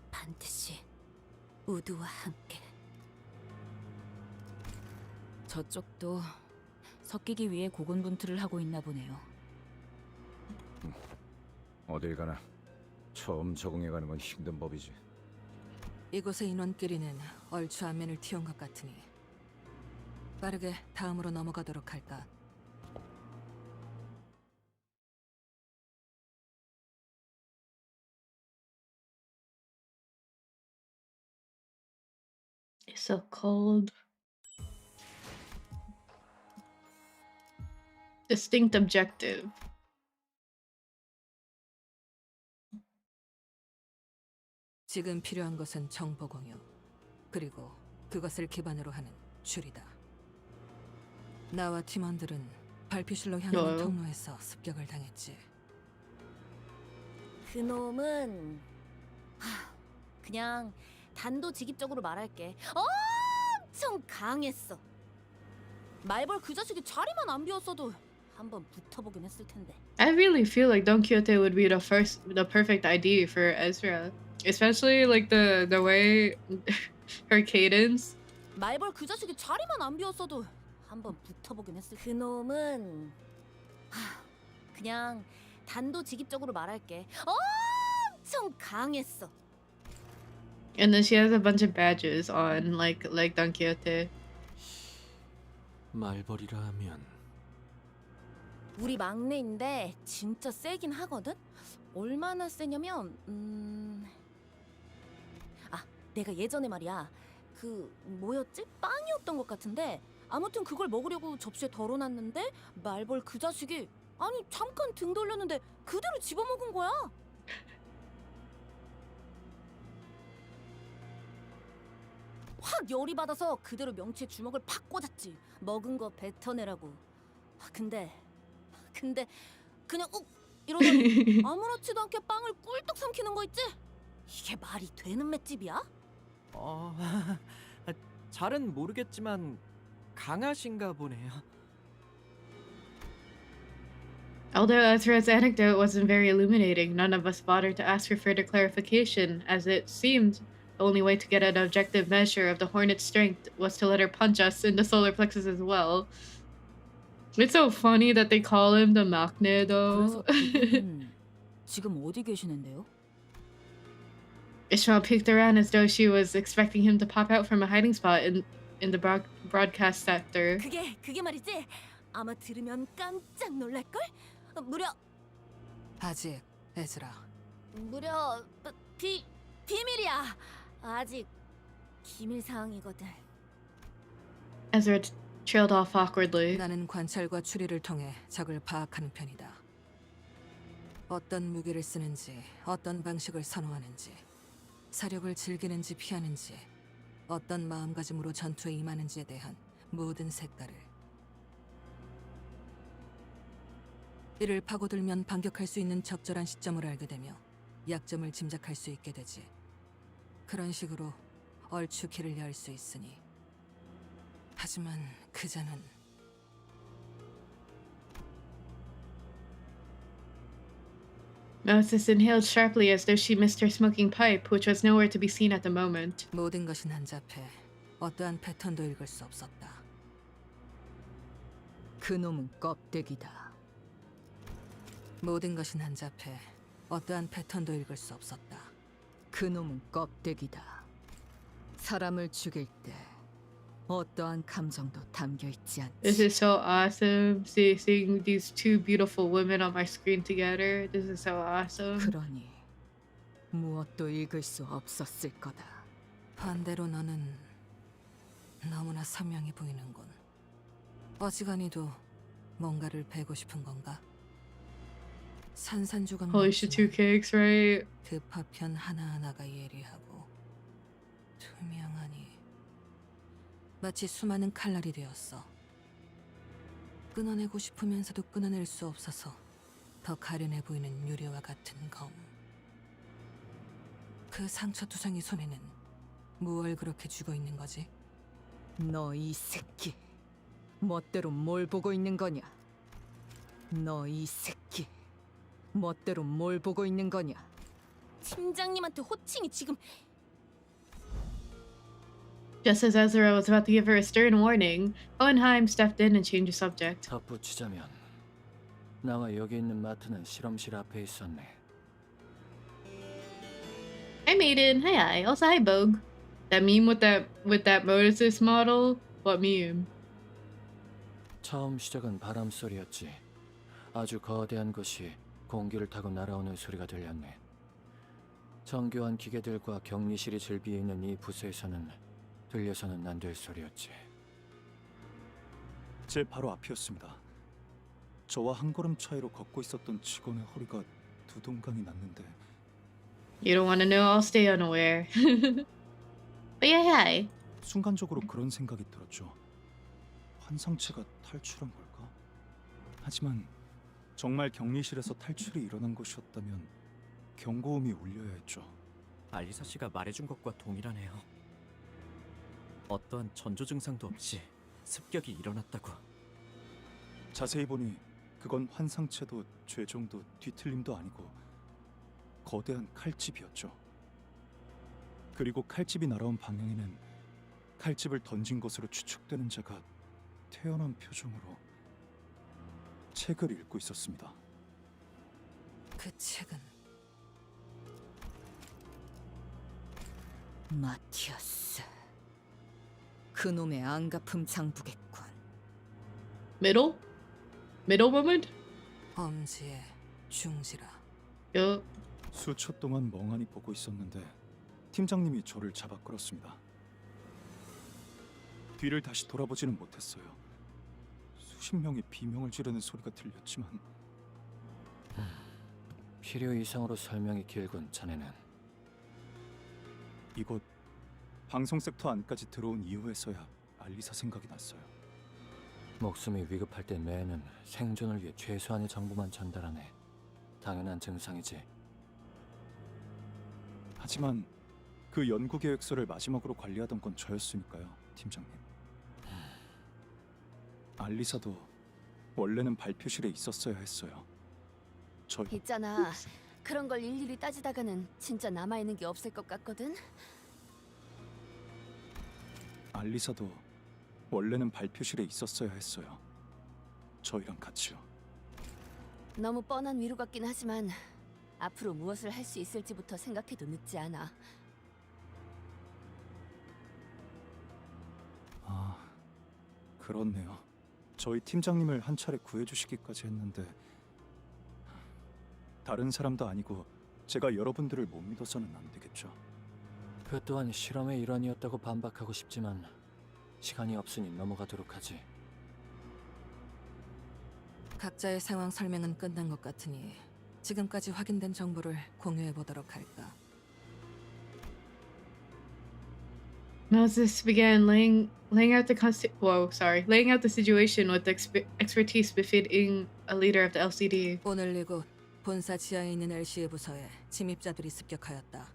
Speaker 13: 반드시 우두와 함께.
Speaker 11: 저쪽도 섞이기 위해 고군분투를 하고 있나 보네요.
Speaker 12: 어딜 가나 처음 적응해가는 건 힘든 법이지.
Speaker 2: 이곳의 인원끼리는 얼추 안면을 틔운 것 같으니 빠르게 다음으로 넘어가도록 할까.
Speaker 1: It's so cold. Distinct objective.
Speaker 2: 지금 필요한 것은 정보 공유, 그리고 그것을 기반으로 하는 줄이다. 나와 팀원들은 발표실로 향하는 통로에서 습격을 당했지.
Speaker 13: 그놈은 그냥 단도직입적으로 말할게. 엄청 강했어. 말벌 그 자식이 자리만 안 비웠어도 한번 붙어보긴 했을 텐데.
Speaker 1: I really feel like Don Quixote would be the perfect ID for Ezra, especially like the way her cadence.
Speaker 13: 말벌 그 자식이 자리만 안 비웠어도 한번 붙어보긴 했을. 그놈은 그냥 단도직입적으로 말할게. 엄청 강했어.
Speaker 1: And then she has a bunch of badges on, like Don Quixote.
Speaker 7: 말벌이라 하면
Speaker 11: 우리 막내인데 진짜 세긴 하거든? 얼마나 세냐면 내가 예전에 말이야 그 뭐였지? 빵이었던 것 같은데 아무튼 그걸 먹으려고 접시에 덜어놨는데 말벌 그 자식이 아니 잠깐 등 돌렸는데 그대로 집어먹은 거야. 확 열이 받아서 그대로 명치에 주먹을 팍 꽂았지. 먹은 거 뱉어내라고. 근데 그냥 이러더니 아무렇지도 않게 빵을 꿀떡 삼키는 거 있지? 이게 말이 되는 맷집이야?
Speaker 5: 잘은 모르겠지만 강하신가 보네요.
Speaker 1: Although Ezra's anecdote wasn't very illuminating, none of us bothered to ask for further clarification, as it seemed the only way to get an objective measure of the hornet's strength was to let her punch us in the solar plexus as well. It's so funny that they call him the maknae though.
Speaker 11: 지금 어디 계시는데요?
Speaker 1: Ishmael peeked around as though she was expecting him to pop out from a hiding spot in the broadcast sector.
Speaker 11: 그게 말이지. 아마 들으면 깜짝 놀랄걸? 무려
Speaker 2: 아직 에즈라.
Speaker 11: 무려 비밀이야. 아직 기밀 사항이거든.
Speaker 1: Ezra trailed off awkwardly.
Speaker 2: 나는 관찰과 추리를 통해 적을 파악하는 편이다. 어떤 무기를 쓰는지, 어떤 방식을 선호하는지, 사력을 즐기는지 피하는지, 어떤 마음가짐으로 전투에 임하는지에 대한 모든 색깔을. 이를 파고들면 반격할 수 있는 적절한 시점을 알게 되며 약점을 짐작할 수 있게 되지. 그런 식으로 얼추 길을 열 수 있으니. 하지만 그자는
Speaker 1: Moses inhaled sharply as though she missed her smoking pipe, which was nowhere to be seen at the moment.
Speaker 2: 모든 것이 난잡해 어떠한 패턴도 읽을 수 없었다.
Speaker 10: 그놈은 껍데기다.
Speaker 2: 모든 것이 난잡해 어떠한 패턴도 읽을 수 없었다.
Speaker 10: 그놈은 껍데기다. 사람을 죽일 때 어떠한 감정도 담겨 있지 않지.
Speaker 1: This is so awesome. Seeing these two beautiful women on my screen together. This is so awesome.
Speaker 10: 그러니 무엇도 읽을 수 없었을 거다.
Speaker 2: 반대로 너는 너무나 선명히 보이는군. 어지간히도 뭔가를 베고 싶은 건가? 산산조각
Speaker 1: Holy shit, two cakes, right?
Speaker 2: 그 파편 하나하나가 예리하고 투명하니 마치 수많은 칼날이 되었어. 끊어내고 싶으면서도 끊어낼 수 없어서 더 가련해 보이는 유리와 같은 검. 그 상처투성이 손에는 무얼 그렇게 쥐고 있는 거지?
Speaker 10: 너 이 새끼, 멋대로 뭘 보고 있는 거냐? 너 이 새끼, 멋대로 뭘 보고 있는 거냐?
Speaker 11: 팀장님한테 호칭이 지금.
Speaker 1: Just as Ezra was about to give her a stern warning, Hohenheim stepped in and changed the subject.
Speaker 4: 덧붙이자면 나와 여기 있는 마트는 실험실 앞에 있었네.
Speaker 1: Hi Maiden, hi. Also hi Bogue. That meme with that Moses model? What meme?
Speaker 4: 처음 시작은 바람 소리였지. 아주 거대한 것이 공기를 타고 날아오는 소리가 들렸네. 정교한 기계들과 격리실이 즐비해 있는 이 부서에서는 들려서는 안 될 소리였지.
Speaker 20: 제 바로 앞이었습니다. 저와 한 걸음 차이로 걷고 있었던 직원의 허리가 두동강이 났는데.
Speaker 1: You don't want to know, I'll stay unaware. But yeah, hi.
Speaker 20: 순간적으로 그런 생각이 들었죠. 환상체가 탈출한 걸까? 하지만 정말 격리실에서 탈출이 일어난 것이었다면 경고음이 울려야 했죠.
Speaker 5: 알리사 씨가 말해준 것과 동일하네요. 어떠한 전조 증상도 없이 습격이 일어났다고.
Speaker 20: 자세히 보니 그건 환상체도 죄종도 뒤틀림도 아니고 거대한 칼집이었죠. 그리고 칼집이 날아온 방향에는 칼집을 던진 것으로 추측되는 자가 태연한 표정으로 책을 읽고 있었습니다.
Speaker 2: 그 책은
Speaker 10: 마티아스. 그놈의 안가품 장부겠군.
Speaker 1: Middle? Middle moment?
Speaker 2: 엄지에 중지라.
Speaker 20: 수초 동안 멍하니 보고 있었는데 팀장님이 저를 잡아 끌었습니다. 뒤를 다시 돌아보지는 못했어요. 수십 명이 비명을 지르는 소리가 들렸지만
Speaker 4: 필요 이상으로 설명이 길군 자네는.
Speaker 20: 이곳 방송 섹터 안까지 들어온 이후에서야 알리사 생각이 났어요.
Speaker 4: 목숨이 위급할 때 뇌는 생존을 위해 최소한의 정보만 전달하네. 당연한 증상이지.
Speaker 20: 하지만 그 연구 계획서를 마지막으로 관리하던 건 저였으니까요, 팀장님. 알리사도 원래는 발표실에 있었어야 했어요.
Speaker 13: 있잖아. 그런 걸 일일이 따지다가는 진짜 남아있는 게 없을 것 같거든.
Speaker 20: 알리사도 원래는 발표실에 있었어야 했어요. 저희랑 같이요.
Speaker 13: 너무 뻔한 위로 같긴 하지만 앞으로 무엇을 할 수 있을지부터 생각해도 늦지 않아.
Speaker 20: 아, 그렇네요. 저희 팀장님을 한 차례 구해주시기까지 했는데 다른 사람도 아니고 제가 여러분들을 못 믿어서는 안 되겠죠.
Speaker 4: 그 또한 실험의 일환이었다고 반박하고 싶지만 시간이 없으니 넘어가도록 하지.
Speaker 2: 각자의 상황 설명은 끝난 것 같으니 지금까지 확인된 정보를 공유해 보도록 할까.
Speaker 1: Moses began laying out the situation with expertise befitting a leader of the LCD.
Speaker 2: 오늘 이곳 본사 지하에 있는 LC의 부서에 침입자들이 습격하였다.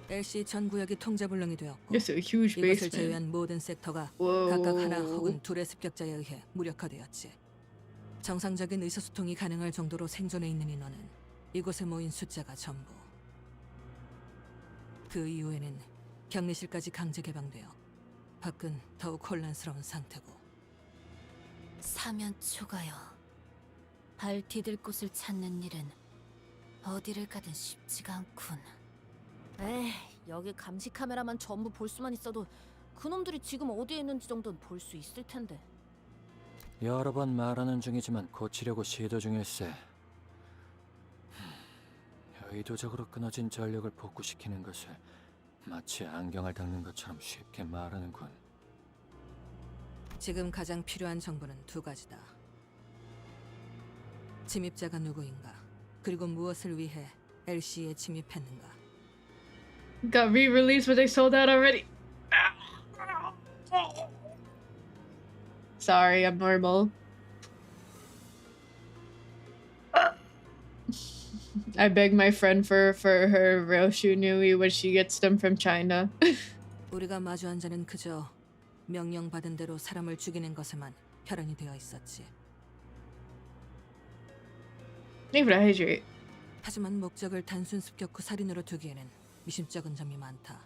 Speaker 2: LC 전 구역이 통제불능이 되었고
Speaker 1: It's a huge
Speaker 2: 이것을
Speaker 1: basement.
Speaker 2: 제외한 모든 섹터가
Speaker 1: Whoa.
Speaker 2: 각각 하나 혹은 둘의 습격자에 의해 무력화되었지. 정상적인 의사소통이 가능할 정도로 생존해 있는 인원은 이곳에 모인 숫자가 전부. 그 이후에는 격리실까지 강제 개방되어 밖은 더욱 혼란스러운 상태고.
Speaker 11: 사면 초가요. 발 디딜 곳을 찾는 일은 어디를 가든 쉽지가 않군.
Speaker 6: 에이, 여기 감시 카메라만 전부 볼 수만 있어도 그놈들이 지금 어디에 있는지 정도는 볼 수 있을 텐데.
Speaker 4: 여러 번 말하는 중이지만 고치려고 시도 중일세. 의도적으로 끊어진 전력을 복구시키는 것을 마치 안경을 닦는 것처럼 쉽게 말하는군.
Speaker 2: 지금 가장 필요한 정보는 두 가지다. 침입자가 누구인가, 그리고 무엇을 위해 LC에 침입했는가.
Speaker 1: Got re-released, but they sold out already. Sorry, I'm normal. I beg my friend for her Ryoshu Nui when she gets them from China.
Speaker 2: 우리가 마주한 자는 그저 명령받은 대로 사람을 죽이는 것에만 혈안이 되어 있었지.
Speaker 1: Leave it a hydrate.
Speaker 2: 하지만 목적을 단순 습격 후 살인으로 두기에는 미심쩍은 점이 많다.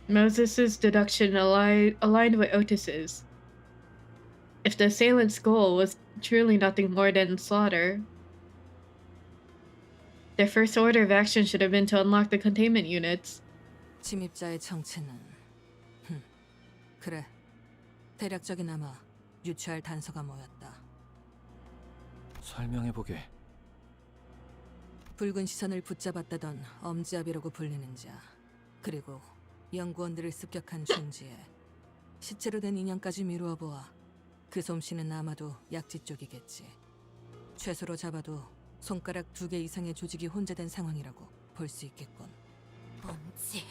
Speaker 1: Moses's deduction aligned with Otis's. If the assailant's goal was truly nothing more than slaughter, their first order of action should have been to unlock the containment units.
Speaker 2: 침입자의 정체는 그래, 대략적이나마 유추할 단서가 모였다.
Speaker 4: 설명해보게.
Speaker 2: 붉은 시선을 붙잡았다던 엄지아비라고 불리는 자, 그리고 연구원들을 습격한 중지에 시체로 된 인형까지 미루어 보아 그 솜씨는 아마도 약지 쪽이겠지. 최소로 잡아도 손가락 2개 이상의 조직이 혼재된 상황이라고 볼 수 있겠군.
Speaker 11: 엄지,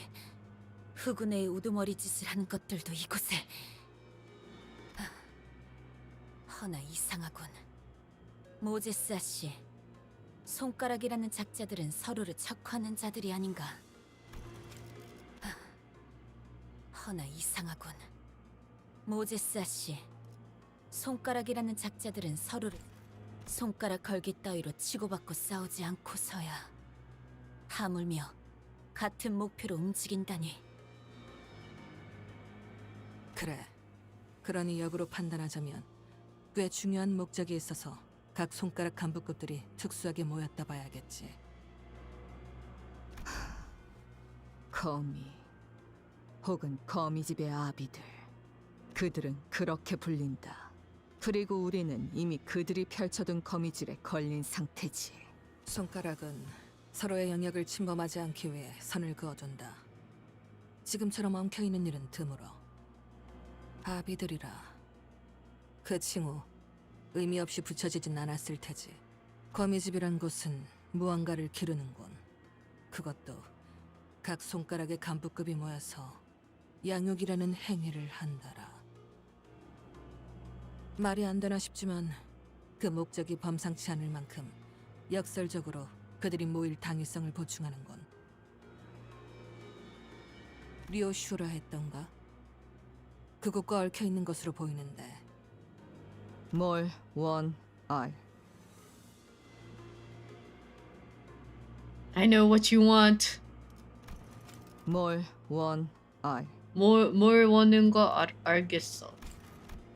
Speaker 11: 흑운의 우두머리 짓을 하는 것들도 이곳에. 허나 이상하군. 모제스 아씨, 손가락이라는 작자들은 서로를 척하는 자들이 아닌가. 허나 이상하군. 모제스 아씨, 손가락이라는 작자들은 서로를 손가락 걸기 따위로 치고받고 싸우지 않고서야 하물며 같은 목표로 움직인다니.
Speaker 2: 그래, 그러니 역으로 판단하자면 꽤 중요한 목적이 있어서 각 손가락 간부급들이 특수하게 모였다 봐야겠지.
Speaker 21: 거미 혹은 거미집의 아비들.
Speaker 10: 그들은 그렇게 불린다. 그리고 우리는 이미 그들이 펼쳐둔 거미줄에 걸린 상태지. 손가락은 서로의 영역을 침범하지 않기 위해 선을 그어둔다. 지금처럼 엉켜있는 일은 드물어. 아비들이라. 그 칭호 의미 없이 붙여지진 않았을 테지. 거미집이란 곳은 무언가를 기르는군. 그것도 각 손가락의 간부급이 모여서 양육이라는 행위를 한다라. 말이 안 되나 싶지만 그 목적이 범상치 않을 만큼 역설적으로 그들이 모일 당위성을 보충하는 건 리오슈라 했던가? 그곳과 얽혀있는 것으로 보이는데. 뭘 원, 알.
Speaker 1: I know what you want.
Speaker 10: 뭘 원, 알.
Speaker 1: 뭘 원하는 거 알겠어.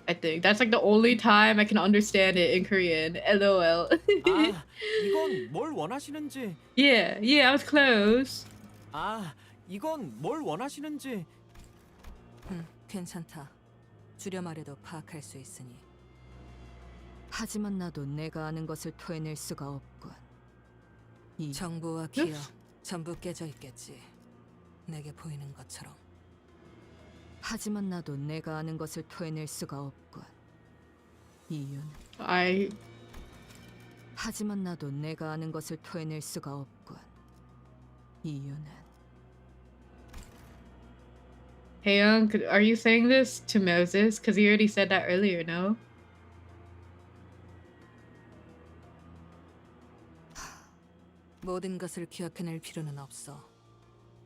Speaker 1: I think that's like the only time I can understand it in Korean. LOL.
Speaker 5: 아, 이건 뭘 원하시는지.
Speaker 1: Yeah, I was close.
Speaker 5: 아, 이건 뭘 원하시는지.
Speaker 2: 괜찮다. 줄여 말해도 파악할 수 있으니. 하지만 나도 내가 아는 것을 토해낼 수가 없군. 이 정보와 기억 전부 깨져 있겠지. 내게 보이는 것처럼. 하지만 나도 내가 아는 것을 토해낼 수가 없군. 이유는 하지만 나도 내가 아는 것을 토해낼 수가 없군. 이유는
Speaker 1: Haeyoung, are you saying this to Moses? Because he already said that earlier, no?
Speaker 2: 모든 것을 기억해낼 필요는 없어.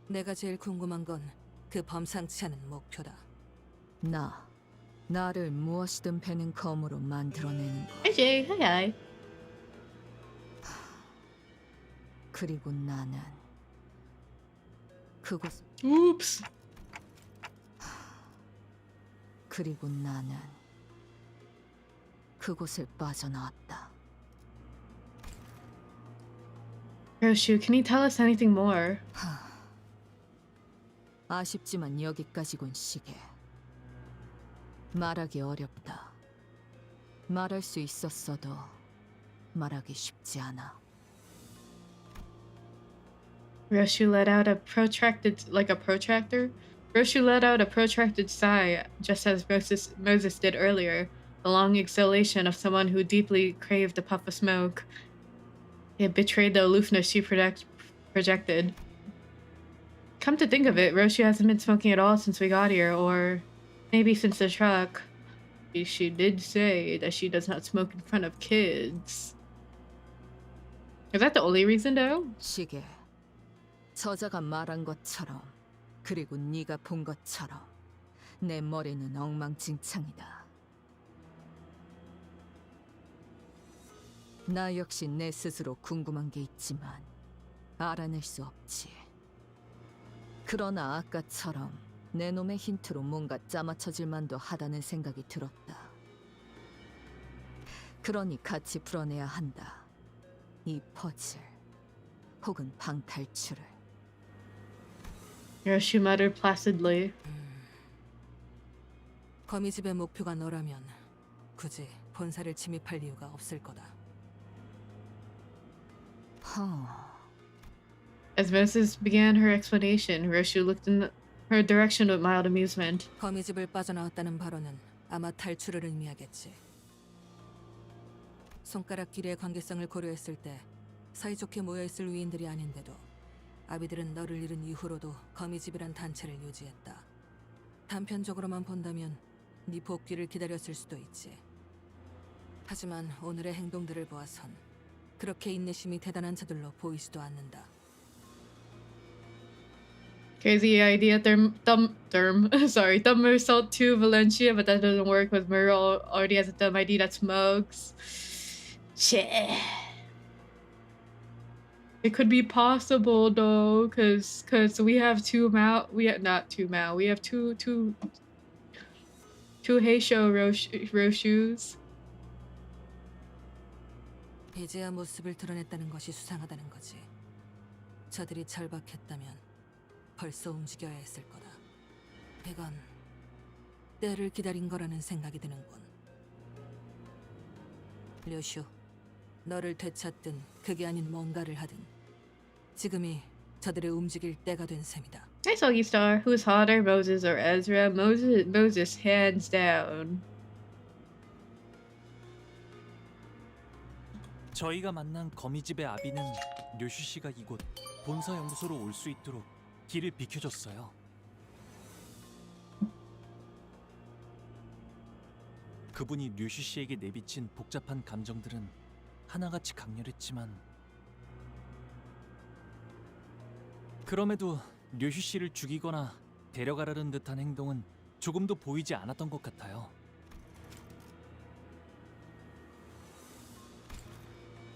Speaker 2: 내가 제일 궁금한 건 그 범상치 않은 목표다. 나를 무엇이든 베는 검으로 만들어내는 것.
Speaker 1: Hi.
Speaker 2: 그리고 나는 그곳.
Speaker 1: Oops.
Speaker 2: 그리고 나는 그곳을 빠져나왔다.
Speaker 1: Ryoshu, can you tell us anything more?
Speaker 2: 아쉽지만 여기까지군, 시계. 말하기 어렵다. 말할 수 있었어도 말하기 쉽지 않아.
Speaker 1: Ryoshu let out a protracted, like a protractor? Ryoshu let out a protracted sigh, just as Moses did earlier, the long exhalation of someone who deeply craved a puff of smoke. It betrayed the aloofness she projected. Come to think of it, Ryoshu hasn't been smoking at all since we got here, or maybe since the truck. She did say that she does not smoke in front of kids. Is that the only reason, though?
Speaker 2: 시계. 저자가 말한 것처럼, 그리고 네가 본 것처럼 내 머리는 엉망진창이다. 나 역시 내 스스로 궁금한 게 있지만 알아낼 수 없지. 그러나 아까처럼 내 놈의 힌트로 뭔가 짜맞춰질 만도 하다는 생각이 들었다. 그러니 같이 풀어내야 한다. 이 퍼즐 혹은 방탈출을.
Speaker 1: Ryoshu muttered placidly.
Speaker 2: 거미집의 목표가 너라면 굳이 본사를 침입할 이유가 없을 거다.
Speaker 1: As Moses began her explanation, Ryoshu looked in her direction with mild amusement.
Speaker 2: 거미집을 빠져나왔다는 발언은 아마 탈출을 의미하겠지. 손가락 길이의 관계성을 고려했을 때 사이좋게 모여있을 위인들이 아닌데도 아비들은 너를 잃은 이후로도 거미집이란 단체를 유지했다. 단편적으로만 본다면 네 복귀를 기다렸을 수도 있지. 하지만 오늘의 행동들을 보아선 그렇게 인내심이 대단한 자들로 보이지도 않는다.
Speaker 1: Crazy idea, Thumb sold to Valencia, but that doesn't work with Murrow already has a thumb ID that smokes. Shit. It could be possible though, cause we have two Heisho Roshus.
Speaker 2: 이제야 모습을 드러냈다는 것이 수상하다는 거지. 저들이 절박했다면 벌써 움직여야 했을 거다. 이건 때를 기다린 거라는 생각이 드는군. 류슈, 너를 되찾든 그게 아닌 뭔가를 하든 지금이 저들의 움직일 때가 된 셈이다.
Speaker 1: Hi, Soggy Star. Who's hotter, Moses or Ezra? Moses, hands down.
Speaker 14: 저희가 만난 거미집의 아비는 류슈 씨가 이곳 본사 연구소로 올 수 있도록 길을 비켜줬어요. 그분이 류슈 씨에게 내비친 복잡한 감정들은 하나같이 강렬했지만 그럼에도 류슈 씨를 죽이거나 데려가려는 듯한 행동은 조금도 보이지 않았던 것 같아요.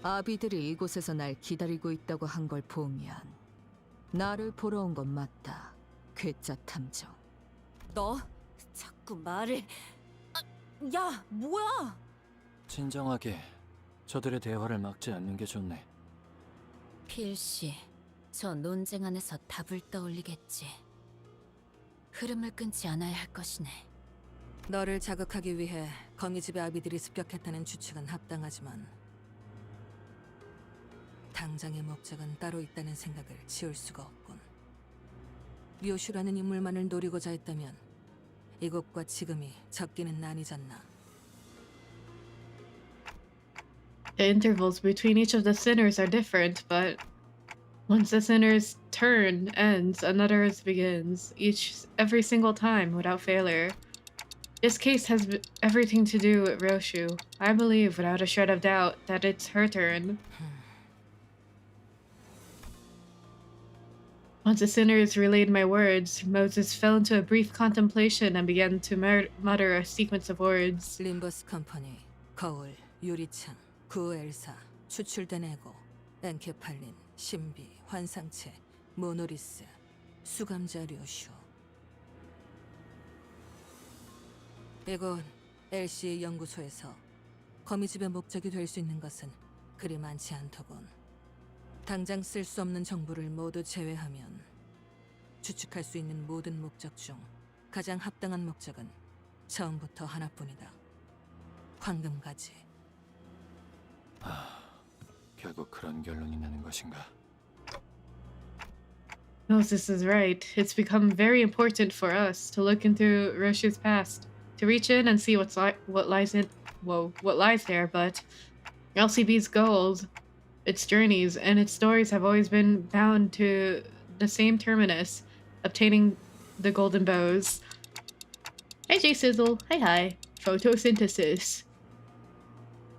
Speaker 2: 아비들이 이곳에서 날 기다리고 있다고 한 걸 보면 나를 보러 온 건 맞다. 괴짜 탐정.
Speaker 13: 너 자꾸 말을... 야, 뭐야?
Speaker 4: 진정하게 저들의 대화를 막지 않는 게 좋네.
Speaker 11: 필시, 저 논쟁 안에서 답을 떠올리겠지. 흐름을 끊지 않아야 할 것이네.
Speaker 2: 너를 자극하기 위해 거미집의 아비들이 습격했다는 추측은 합당하지만 당장의 목적은 따로 있다는 생각을 지울 수가 없군. 류슈라는 인물만을 노리고자 했다면 이곳과 지금이 적기는 나뉘잖나.
Speaker 1: The intervals between each of the sinners are different, but once the sinner's turn ends, another's begins, every single time without failure. This case has everything to do with Ryoshu. I believe without a shred of doubt that it's her turn. Once the sinners relayed my words, Moses fell into a brief contemplation and began to mutter a sequence of words.
Speaker 2: Limbus Company, 거울, 유리창, 구엘사, 추출된 에고, 엔케팔린, 신비, 환상체, 모노리스, 수감자 류슈. 이곳 엘시의 연구소에서 거미집의 목적이 될 수 있는 것은 그리 많지 않더군. 당장 쓸 수 없는 정보를 모두 제외하면 추측할 수 있는 모든 목적 중 가장 합당한 목적은 처음부터 하나뿐이다. 황금가지.
Speaker 4: 결국 그런 결론이 나는 것인가?
Speaker 1: Moses is right. It's become very important for us to look into Ryoshu's past, to reach in and see what lies there. But LCB's goals, its journeys, and its stories have always been bound to the same terminus, obtaining the golden bows. Hi, J Sizzle. Hi. Photosynthesis.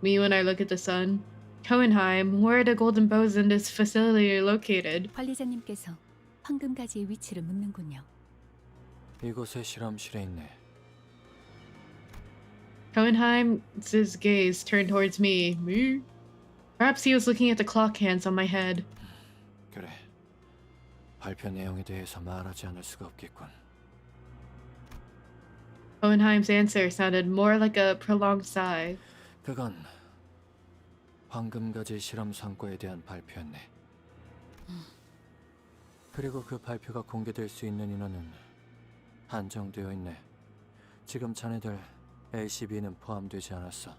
Speaker 1: Me when I look at the sun. Hohenheim, where are the golden bows in this facility located?
Speaker 16: 관리자님께서 황금가지의 위치를 묻는군요.
Speaker 4: 이곳의 실험실에 있네.
Speaker 1: Hohenheim's gaze turned towards me. Me? Perhaps he was looking at the clock hands on my head.
Speaker 4: 그래. 발표 내용에 대해서 말하지 않을 수가 없겠군.
Speaker 1: Hohenheim's answer sounded more like a prolonged sigh.
Speaker 4: 그건 황금가지 실험 성과에 대한 발표였네. 그리고 그 발표가 공개될 수 있는 인원은 한정되어 있네. 지금 자네들 LCB는 포함되지 않았어.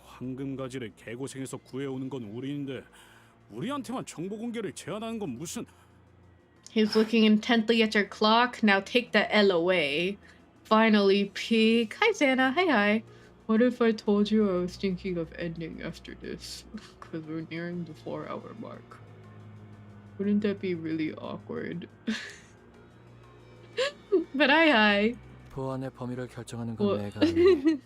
Speaker 8: 황금가지를 개고생해서 구해오는 건 우리인데 우리한테만 정보 공개를 제한하는 건 무슨...
Speaker 1: He's looking intently at your clock. Now take the L away. Finally, peek. Hi, Xana. Hi. What if I told you I was thinking of ending after this? Because we're nearing the 4-hour mark. Wouldn't that be really awkward? But hi.
Speaker 4: 보안의 범위를 결정하는 건 내가 아니니.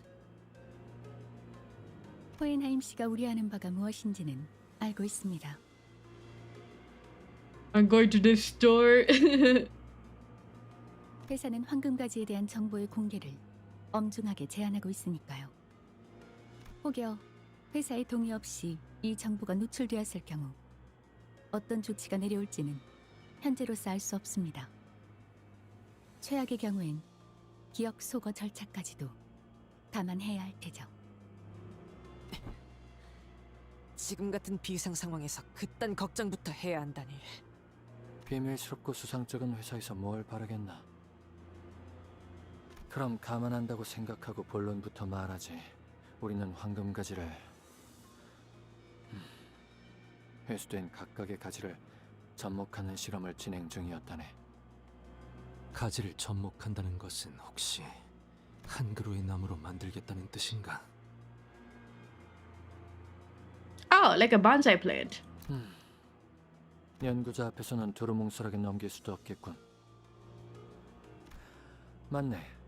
Speaker 16: 호헨하임 씨가 우려하는 바가 무엇인지는 알고 있습니다.
Speaker 1: I'm going to this store.
Speaker 16: 회사는 황금가지에 대한 정보의 공개를 엄중하게 제한하고 있으니까요. 혹여 회사의 동의 없이 이 정보가 노출되었을 경우 어떤 조치가 내려올지는 현재로서 알 수 없습니다. 최악의 경우엔 기억 소거 절차까지도 감안해야 할 테죠.
Speaker 10: 지금 같은 비상 상황에서 그딴 걱정부터 해야 한다니.
Speaker 4: 비밀스럽고 수상쩍은 회사에서 뭘 바라겠나. 그럼 감안한다고 생각하고 본론부터 말하지. 우리는 황금 가지를 회수된 각각의 가지를 접목하는 실험을 진행 중이었다네.
Speaker 7: 가지를 접목한다는 것은 혹시 한 그루의 나무로 만들겠다는 뜻인가?
Speaker 1: Oh, like a bonsai plant.
Speaker 4: 연구자 앞에서는 두루뭉술하게 넘길 수도 없겠군. 맞네.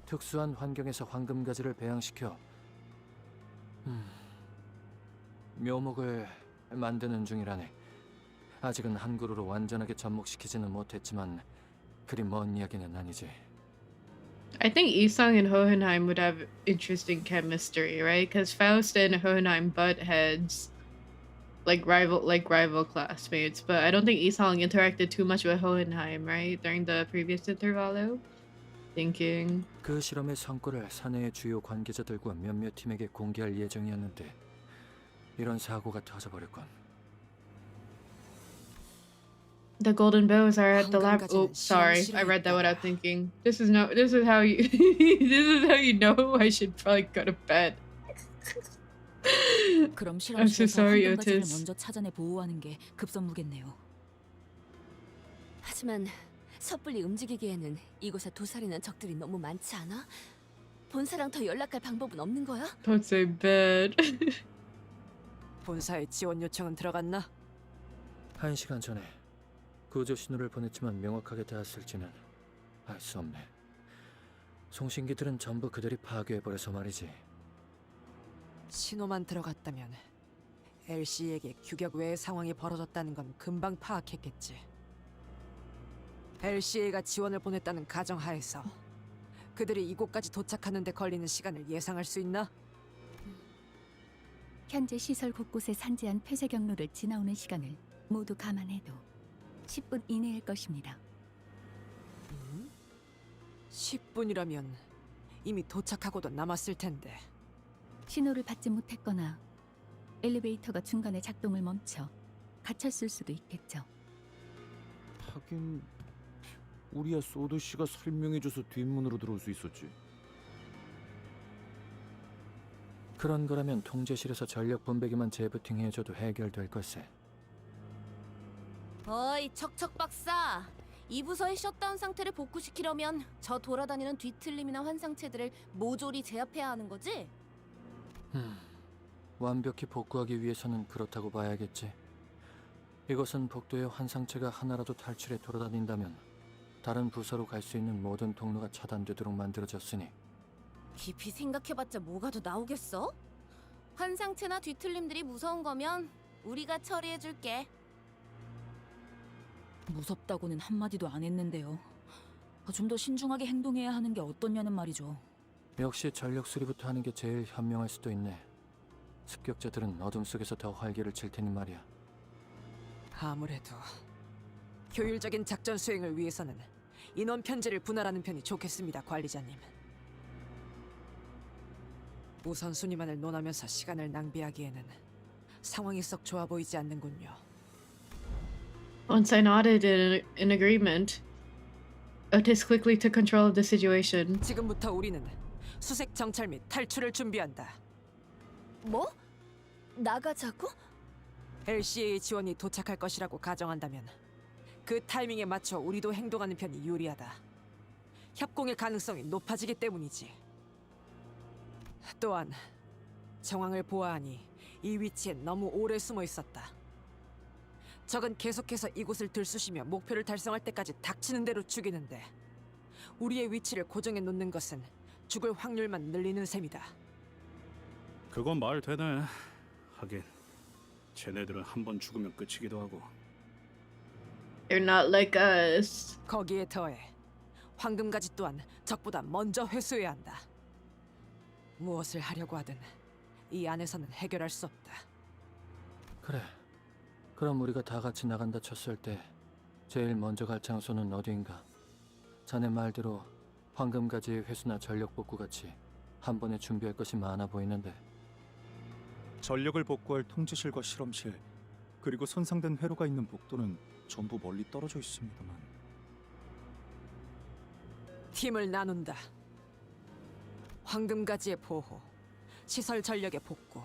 Speaker 4: 특수한 환경에서 황금 가지를 배양시켜 묘목을 만드는 중이라네. 아직은 한 그루로 완전하게 접목시키지는 못했지만 그리 먼 이야기는 아니지.
Speaker 1: I think Isang and Hohenheim would have interesting chemistry, right? Because Faust and Hohenheim butt heads, like rival classmates. But I don't think Isang interacted too much with Hohenheim, right? During the previous intervallo. Thinking.
Speaker 4: 그 실험의 성과를 사내의 주요 관계자들과 몇몇 팀에게 공개할 예정이었는데 이런 사고가 터져버렸군.
Speaker 1: The golden bows are at the lab. Oh, sorry, I read that without thinking. This is how you this is how you know I should probably go to bed.
Speaker 11: 그럼
Speaker 1: I'm so
Speaker 11: 실험실에서
Speaker 1: sorry,
Speaker 11: 황금 가지를
Speaker 1: Otis.
Speaker 11: 먼저 찾아내 보호하는 게 급선무겠네요.
Speaker 13: 하지만 섣불리 움직이기에는 이곳에 도사리는 적들이 너무 많지 않아? 본사랑 더 연락할 방법은 없는 거야?
Speaker 1: Don't say bad.
Speaker 10: 본사에 지원 요청은 들어갔나?
Speaker 4: 1시간 전에 구조 신호를 보냈지만 명확하게 닿았을지는 알 수 없네. 송신기들은 전부 그들이 파괴해버려서 말이지.
Speaker 10: 신호만 들어갔다면 LC에게 규격 외의 상황이 벌어졌다는 건 금방 파악했겠지. LCA가 지원을 보냈다는 가정하에서 그들이 이곳까지 도착하는 데 걸리는 시간을 예상할 수 있나?
Speaker 16: 현재 시설 곳곳에 산재한 폐쇄 경로를 지나오는 시간을 모두 감안해도 10분 이내일 것입니다.
Speaker 10: 10분이라면 이미 도착하고도 남았을 텐데.
Speaker 16: 신호를 받지 못했거나 엘리베이터가 중간에 작동을 멈춰 갇혔을 수도 있겠죠.
Speaker 12: 하긴 우리야 소드 씨가 설명해줘서 뒷문으로 들어올 수 있었지.
Speaker 4: 그런 거라면 통제실에서 전력 분배기만 재부팅해줘도 해결될 걸세.
Speaker 13: 어이 척척 박사, 이 부서의 셧다운 상태를 복구시키려면 저 돌아다니는 뒤틀림이나 환상체들을 모조리 제압해야 하는 거지?
Speaker 4: 완벽히 복구하기 위해서는 그렇다고 봐야겠지. 이것은 복도의 환상체가 하나라도 탈출해 돌아다닌다면 다른 부서로 갈 수 있는 모든 통로가 차단되도록 만들어졌으니.
Speaker 13: 깊이 생각해봤자 뭐가 더 나오겠어? 환상체나 뒤틀림들이 무서운 거면 우리가 처리해줄게.
Speaker 11: 무섭다고는 한마디도 안 했는데요. 좀 더 신중하게 행동해야 하는 게 어떻냐는 말이죠.
Speaker 4: 역시 전력 수리부터 하는 게 제일 현명할 수도 있네. 습격자들은 어둠 속에서 더 활기를 칠 테니 말이야.
Speaker 10: 아무래도 효율적인 작전 수행을 위해서는 인원 편제를 분할하는 편이 좋겠습니다, 관리자님. 우선순위만을 논하면서 시간을 낭비하기에는 상황이 썩 좋아 보이지 않는군요.
Speaker 1: Once I nodded in agreement, Otis quickly took control of the situation.
Speaker 10: 지금부터 우리는 수색 정찰 및 탈출을 준비한다.
Speaker 13: 뭐? 나가자고?
Speaker 10: LCA 지원이 도착할 것이라고 가정한다면 그 타이밍에 맞춰 우리도 행동하는 편이 유리하다. 협공의 가능성이 높아지기 때문이지. 또한 정황을 보아하니 이 위치에 너무 오래 숨어 있었다. 적은 계속해서 이곳을 들쑤시며 목표를 달성할 때까지 닥치는 대로 죽이는데 우리의 위치를 고정해 놓는 것은 죽을 확률만 늘리는 셈이다.
Speaker 8: 그건 말 되네. 하긴 쟤네들은 한 번 죽으면 끝이기도 하고.
Speaker 1: They're not like us.
Speaker 10: 거기에 더해 황금가지 또한 적보다 먼저 회수해야 한다. 무엇을 하려고 하든 이 안에서는 해결할 수 없다.
Speaker 4: 그래. 그럼 우리가 다 같이 나간다 쳤을 때 제일 먼저 갈 장소는 어디인가? 자네 말대로 황금가지의 회수나 전력 복구 같이 한 번에 준비할 것이 많아 보이는데.
Speaker 20: 전력을 복구할 통제실과 실험실, 그리고 손상된 회로가 있는 복도는 전부 멀리 떨어져 있습니다만.
Speaker 10: 팀을 나눈다. 황금가지의 보호, 시설 전력의 복구,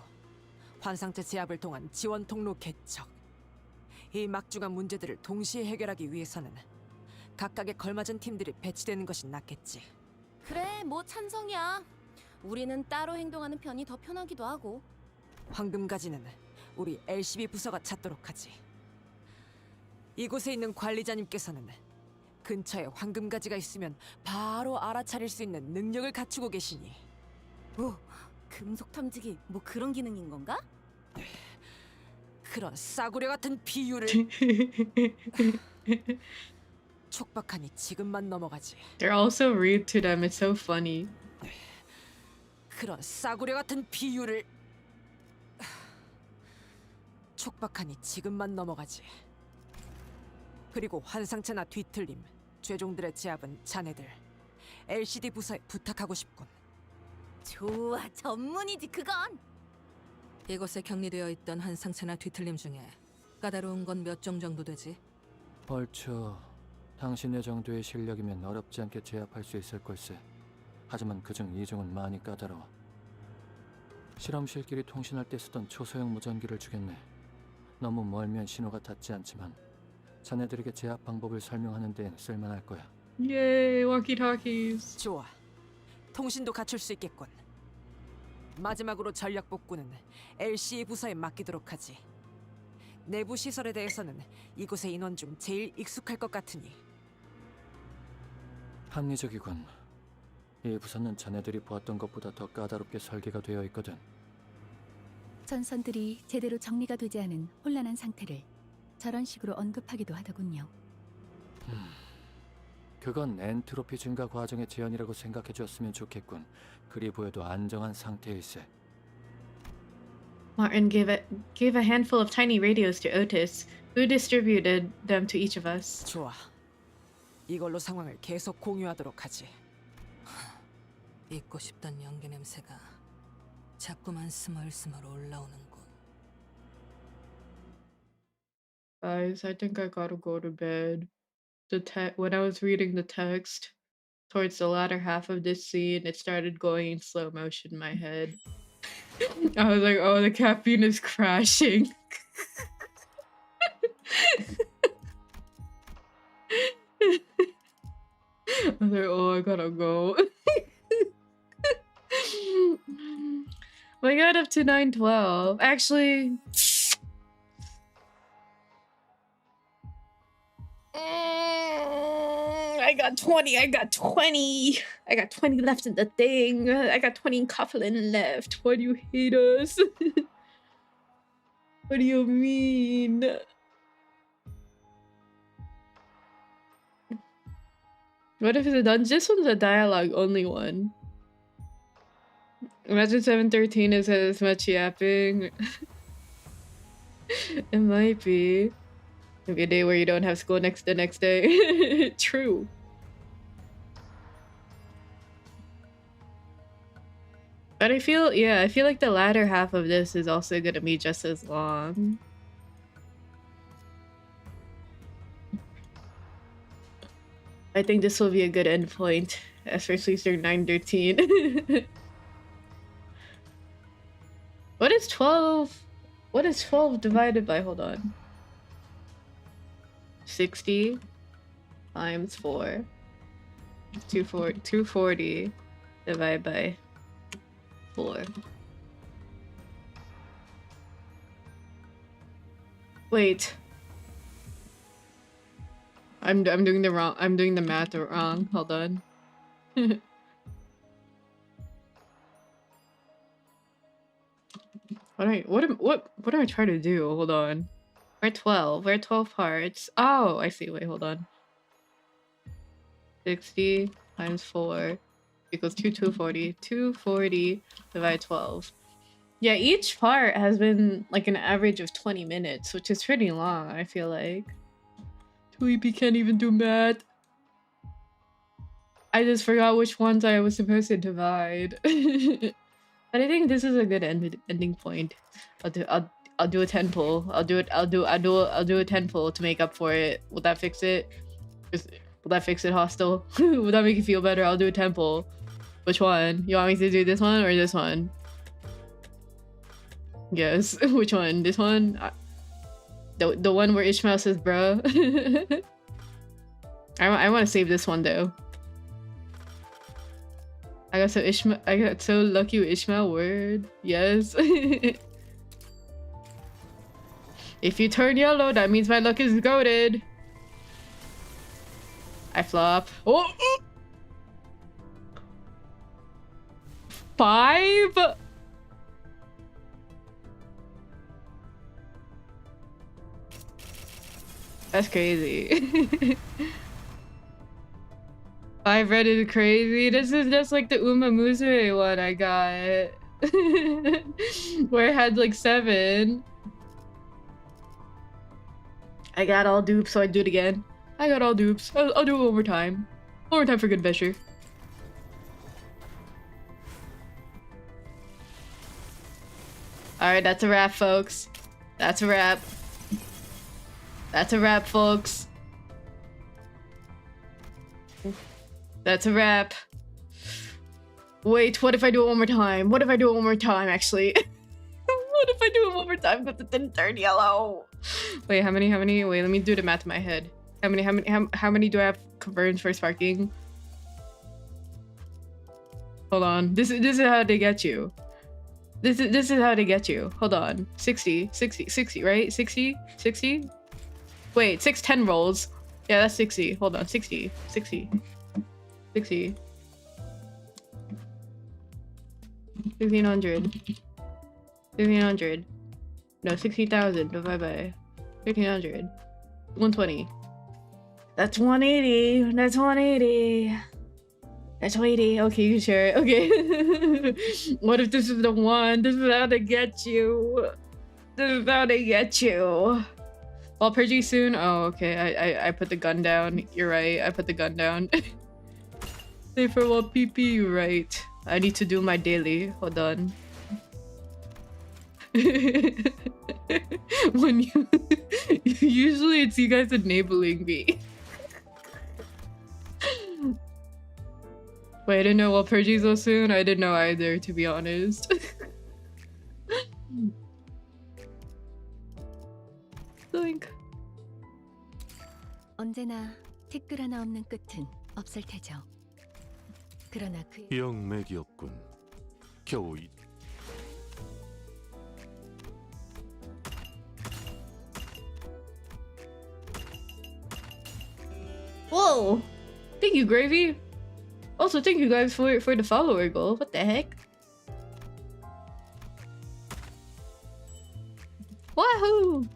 Speaker 10: 환상체 제압을 통한 지원 통로 개척. 이 막중한 문제들을 동시에 해결하기 위해서는 각각에 걸맞은 팀들이 배치되는 것이 낫겠지.
Speaker 13: 그래, 뭐 찬성이야. 우리는 따로 행동하는 편이 더 편하기도 하고.
Speaker 10: 황금가지는 우리 LCB 부서가 찾도록 하지. 이곳에 있는 관리자님께서는 근처에 황금가지가 있으면 바로 알아차릴 수 있는 능력을 갖추고 계시니.
Speaker 13: 오, 금속 탐지기 뭐 그런 기능인 건가?
Speaker 10: 그런 싸구려 같은 비유를. 촉박하니 지금만 넘어가지.
Speaker 1: They're also rude to them. It's so funny.
Speaker 10: 그런 싸구려 같은 비유를. 촉박하니 지금만 넘어가지. 그리고 환상체나 뒤틀림, 죄종들의 제압은 자네들 LCD 부서에 부탁하고 싶군.
Speaker 13: 좋아, 전문이지 그건.
Speaker 2: 이곳에 격리되어 있던 환상체나 뒤틀림 중에 까다로운 건 몇 종 정도 되지?
Speaker 4: 얼추 당신의 정도의 실력이면 어렵지 않게 제압할 수 있을 걸세. 하지만 그중 2종은 많이 까다로워. 실험실끼리 통신할 때 쓰던 초소형 무전기를 주겠네. 너무 멀면 신호가 닿지 않지만 자네들에게 제압 방법을 설명하는 데엔 쓸만할 거야.
Speaker 1: Yay, walkie-talkies.
Speaker 10: 좋아, 통신도 갖출 수 있겠군. 마지막으로 전력 복구는 LCE 부서에 맡기도록 하지. 내부 시설에 대해서는 이곳의 인원 중 제일 익숙할 것 같으니.
Speaker 4: 합리적이군. 이 부서는 자네들이 보았던 것보다 더 까다롭게 설계가 되어 있거든.
Speaker 16: 전선들이 제대로 정리가 되지 않은 혼란한 상태를 저런 식으로 언급하기도 하더군요.
Speaker 4: 그건 엔트로피 증가 과정의 제한이라고 생각해 줬으면 좋겠군. 그리 보여도 안정한 상태일세.
Speaker 1: Martin gave a handful of tiny radios to Otis, who distributed them to each of us.
Speaker 10: 좋아, 이걸로 상황을 계속 공유하도록 하지.
Speaker 2: 잊고 싶던 연기 냄새가 자꾸만 스멀스멀 올라오는군.
Speaker 1: Guys, I think I gotta go to bed. When I was reading the text towards the latter half of this scene, it started going in slow motion in my head. I was like, oh, the caffeine is crashing. I was like, oh, I gotta go. We got up to 9:12. Actually, I got 20. I got 20. I got 20 left in the thing. I got 20 in Coughlin left. Why do you hate us? What do you mean? What if this one's a dialogue only one? Imagine 713 is as much yapping. It might be. Maybe a day where you don't have school the next day. True. But I feel like the latter half of this is also gonna be just as long. I think this will be a good endpoint, especially through 913. What is 12? What is 12 divided by? Hold on. 60 times 4. 240 divided by 4. Wait. I'm doing the math wrong. Hold on. What am I trying to do? Hold on. We're 12. We're 12 parts. Oh, I see. Wait, hold on. 60 times 4 equals 240. 240 divided 12. Yeah, each part has been like an average of 20 minutes, which is pretty long, I feel like. Tweepy can't even do math. I just forgot which ones I was supposed to divide. But I think this is a good ending point. I'll do a 10 pull. I'll do a 10 pull to make up for it. Will that fix it? Will that fix it, Hostel? Will that make you feel better? I'll do a 10 pull. Which one? You want me to do this one or this one? Yes. Which one? This one? The one where Ishmael says bruh. I want to save this one though. I got so lucky with Ishmael. Word. Yes. If you turn yellow, that means my luck is goated. I flop. Oh! 5? That's crazy. 5 red is crazy. This is just like the Uma Musume one I got. Where it had like 7. I got all dupes, so I do it again. I got all dupes. I'll do it one more time. One more time for good measure. Alright, that's a wrap, folks. That's a wrap. That's a wrap, folks. That's a wrap. Wait, what if I do it one more time? What if I do it one more time, actually? What if I do it one more time because it didn't turn yellow? Wait, how many? Wait, let me do the math in my head. How many do I have confirmed for sparking? Hold on. This is how they get you. This is how they get you. Hold on. 60, right? 60? Wait, 10 rolls. Yeah, that's 60. Hold on. 60. 1600. No, 60,000 divided by 1500. 120. That's 180. That's 180. That's 180. Okay, you can share it. Okay. What if this is the one? This is how they get you. This is how they get you. I'll purge you soon. Oh, okay. I put the gun down. You're right. I put the gun down. Say farewell, PP. You're right. I need to do my daily. Hold on. When you usually it's you guys enabling me. Wait, I didn't know we'll purge you so soon. I didn't know either, to be honest. Doink.
Speaker 16: 언제나 티끌 하나 없는 끝은 없을 테죠. 그러나 그
Speaker 15: 영맥이었군. 겨우 이
Speaker 1: Whoa! Thank you, Gravy. Also, thank you guys for the follower goal. What the heck? Wahoo!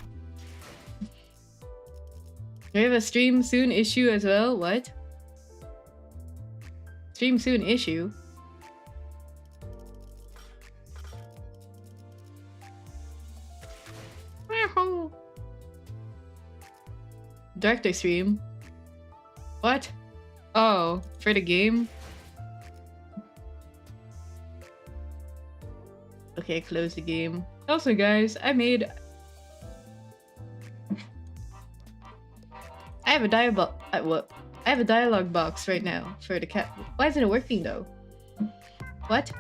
Speaker 1: We have a stream soon issue as well. What? Stream soon issue? Wahoo! Director stream. What? Oh, for the game? Okay, close the game. Also, guys, I have a dialogue. What? I have a dialogue box right now for the cat. Why isn't it working though? What?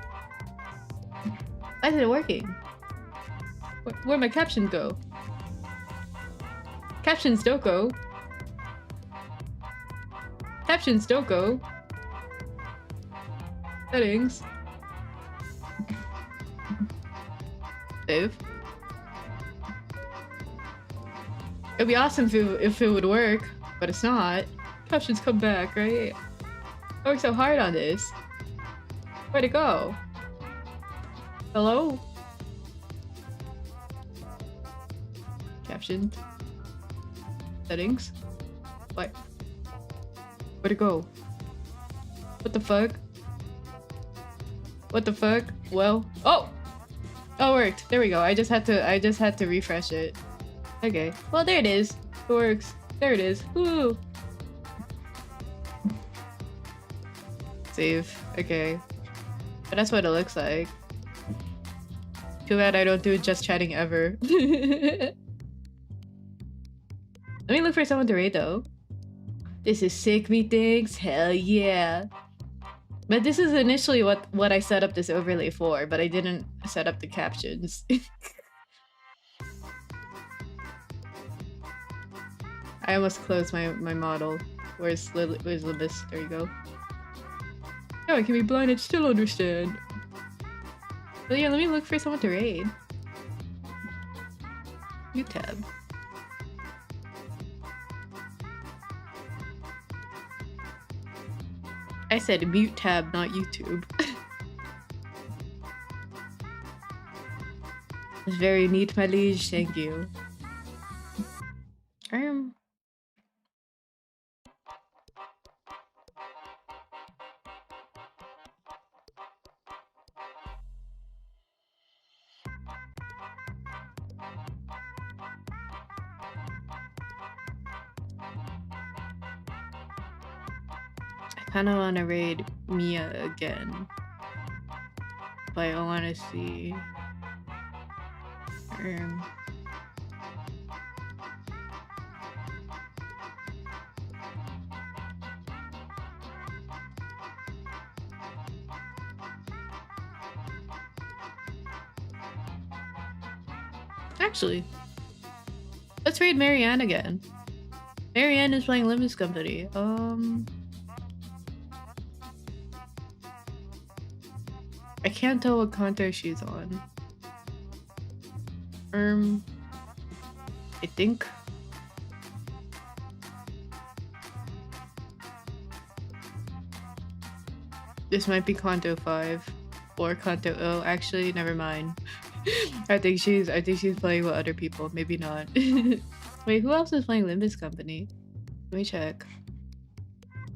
Speaker 1: Why isn't it working? Where'd my captions go? Captions don't go. Captions don't go. Settings. Save. It'd be awesome if it would work, but it's not. Captions come back, right? I worked so hard on this. Where'd it go? Hello? Captions. Settings. What? Where'd it go? What the fuck? What the fuck? Well, oh! Oh, it worked. There we go. I just had to refresh it. Okay. Well, there it is. It works. There it is. Woo! Save. Okay. But that's what it looks like. Too bad I don't do just chatting ever. Let me look for someone to raid though. This is sick, methinks. Hell yeah. But this is initially what I set up this overlay for, but I didn't set up the captions. I almost closed my model. Where's Limbus? There you go. Oh, I can be blind and still understand. But yeah, let me look for someone to raid. New tab. I said mute tab, not YouTube. It's very neat, my liege. Thank you. I kind of want to raid Mia again, but I want to see. Actually, let's raid Marianne again. Marianne is playing Limbus Company. I can't tell what Canto she's on. I think. This might be Canto 5 or Canto. Oh, actually, never mind. I think she's playing with other people. Maybe not. Wait, who else is playing Limbus Company? Let me check.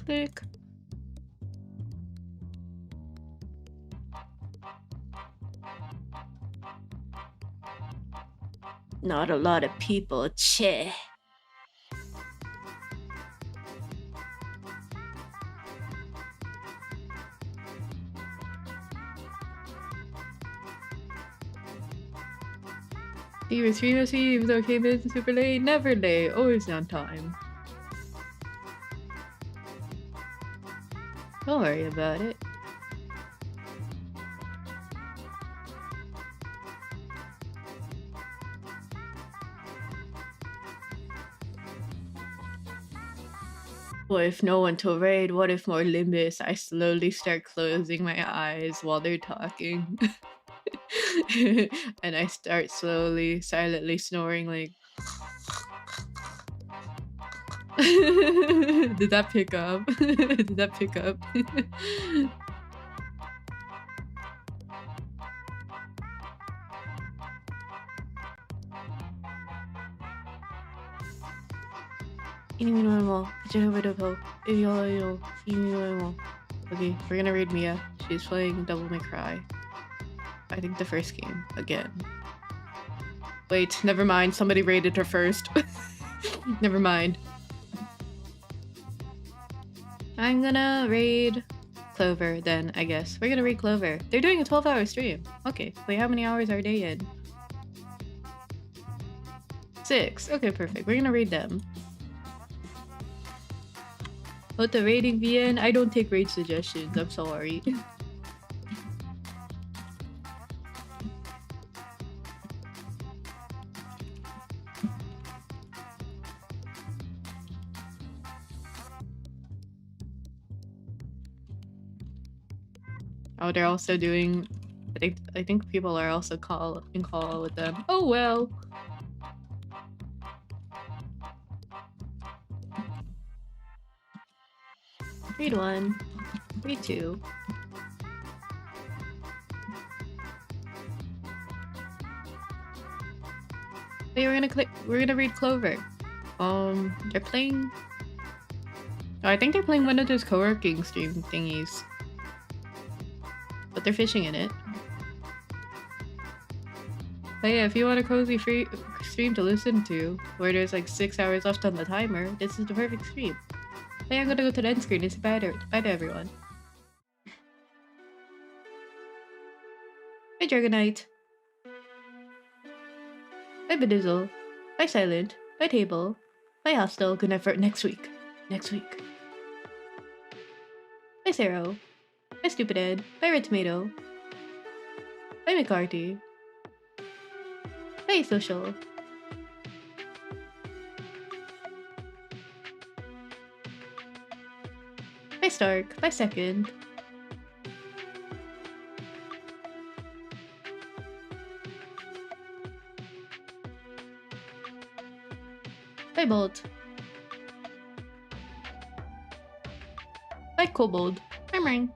Speaker 1: Click. Not a lot of people. Che. He was 3 even though came in super late. Never late, always on time. Don't worry about it. What if no one to raid? What if more Limbus? I slowly start closing my eyes while they're talking. And I start slowly, silently snoring like... Did that pick up? Did that pick up? 이미 normal. Okay, we're gonna raid Mia. She's playing Devil May Cry. I think the first game again. Wait, never mind. Somebody raided her first. Never mind. I'm gonna raid Clover then, I guess. We're gonna raid Clover. They're doing a 12-hour stream. Okay, wait, how many hours are they in? 6. Okay, perfect. We're gonna raid them. What the raiding VN? I don't take raid suggestions. I'm sorry. Oh, they're also doing. I think people are also in call with them. Oh well. Read 1. Read 2. Wait, we're gonna read Clover. They're playing. Oh, I think they're playing one of those co-working stream thingies. But they're fishing in it. But yeah, if you want a cozy free stream to listen to, where there's like 6 hours left on the timer, this is the perfect stream. But yeah, I'm gonna go to the end screen and say bye to everyone. Bye Dragonite. Bye Bedizzle. Bye Silent. Bye Table. Bye Hostel. Good night for next week. Bye Zero. Hi Stupidhead. Hi Red Tomato. Hi McCarthy. Hi Social. Hi Stark. Hi Second. Hi Bolt. Hi Kobold. Hi Ring.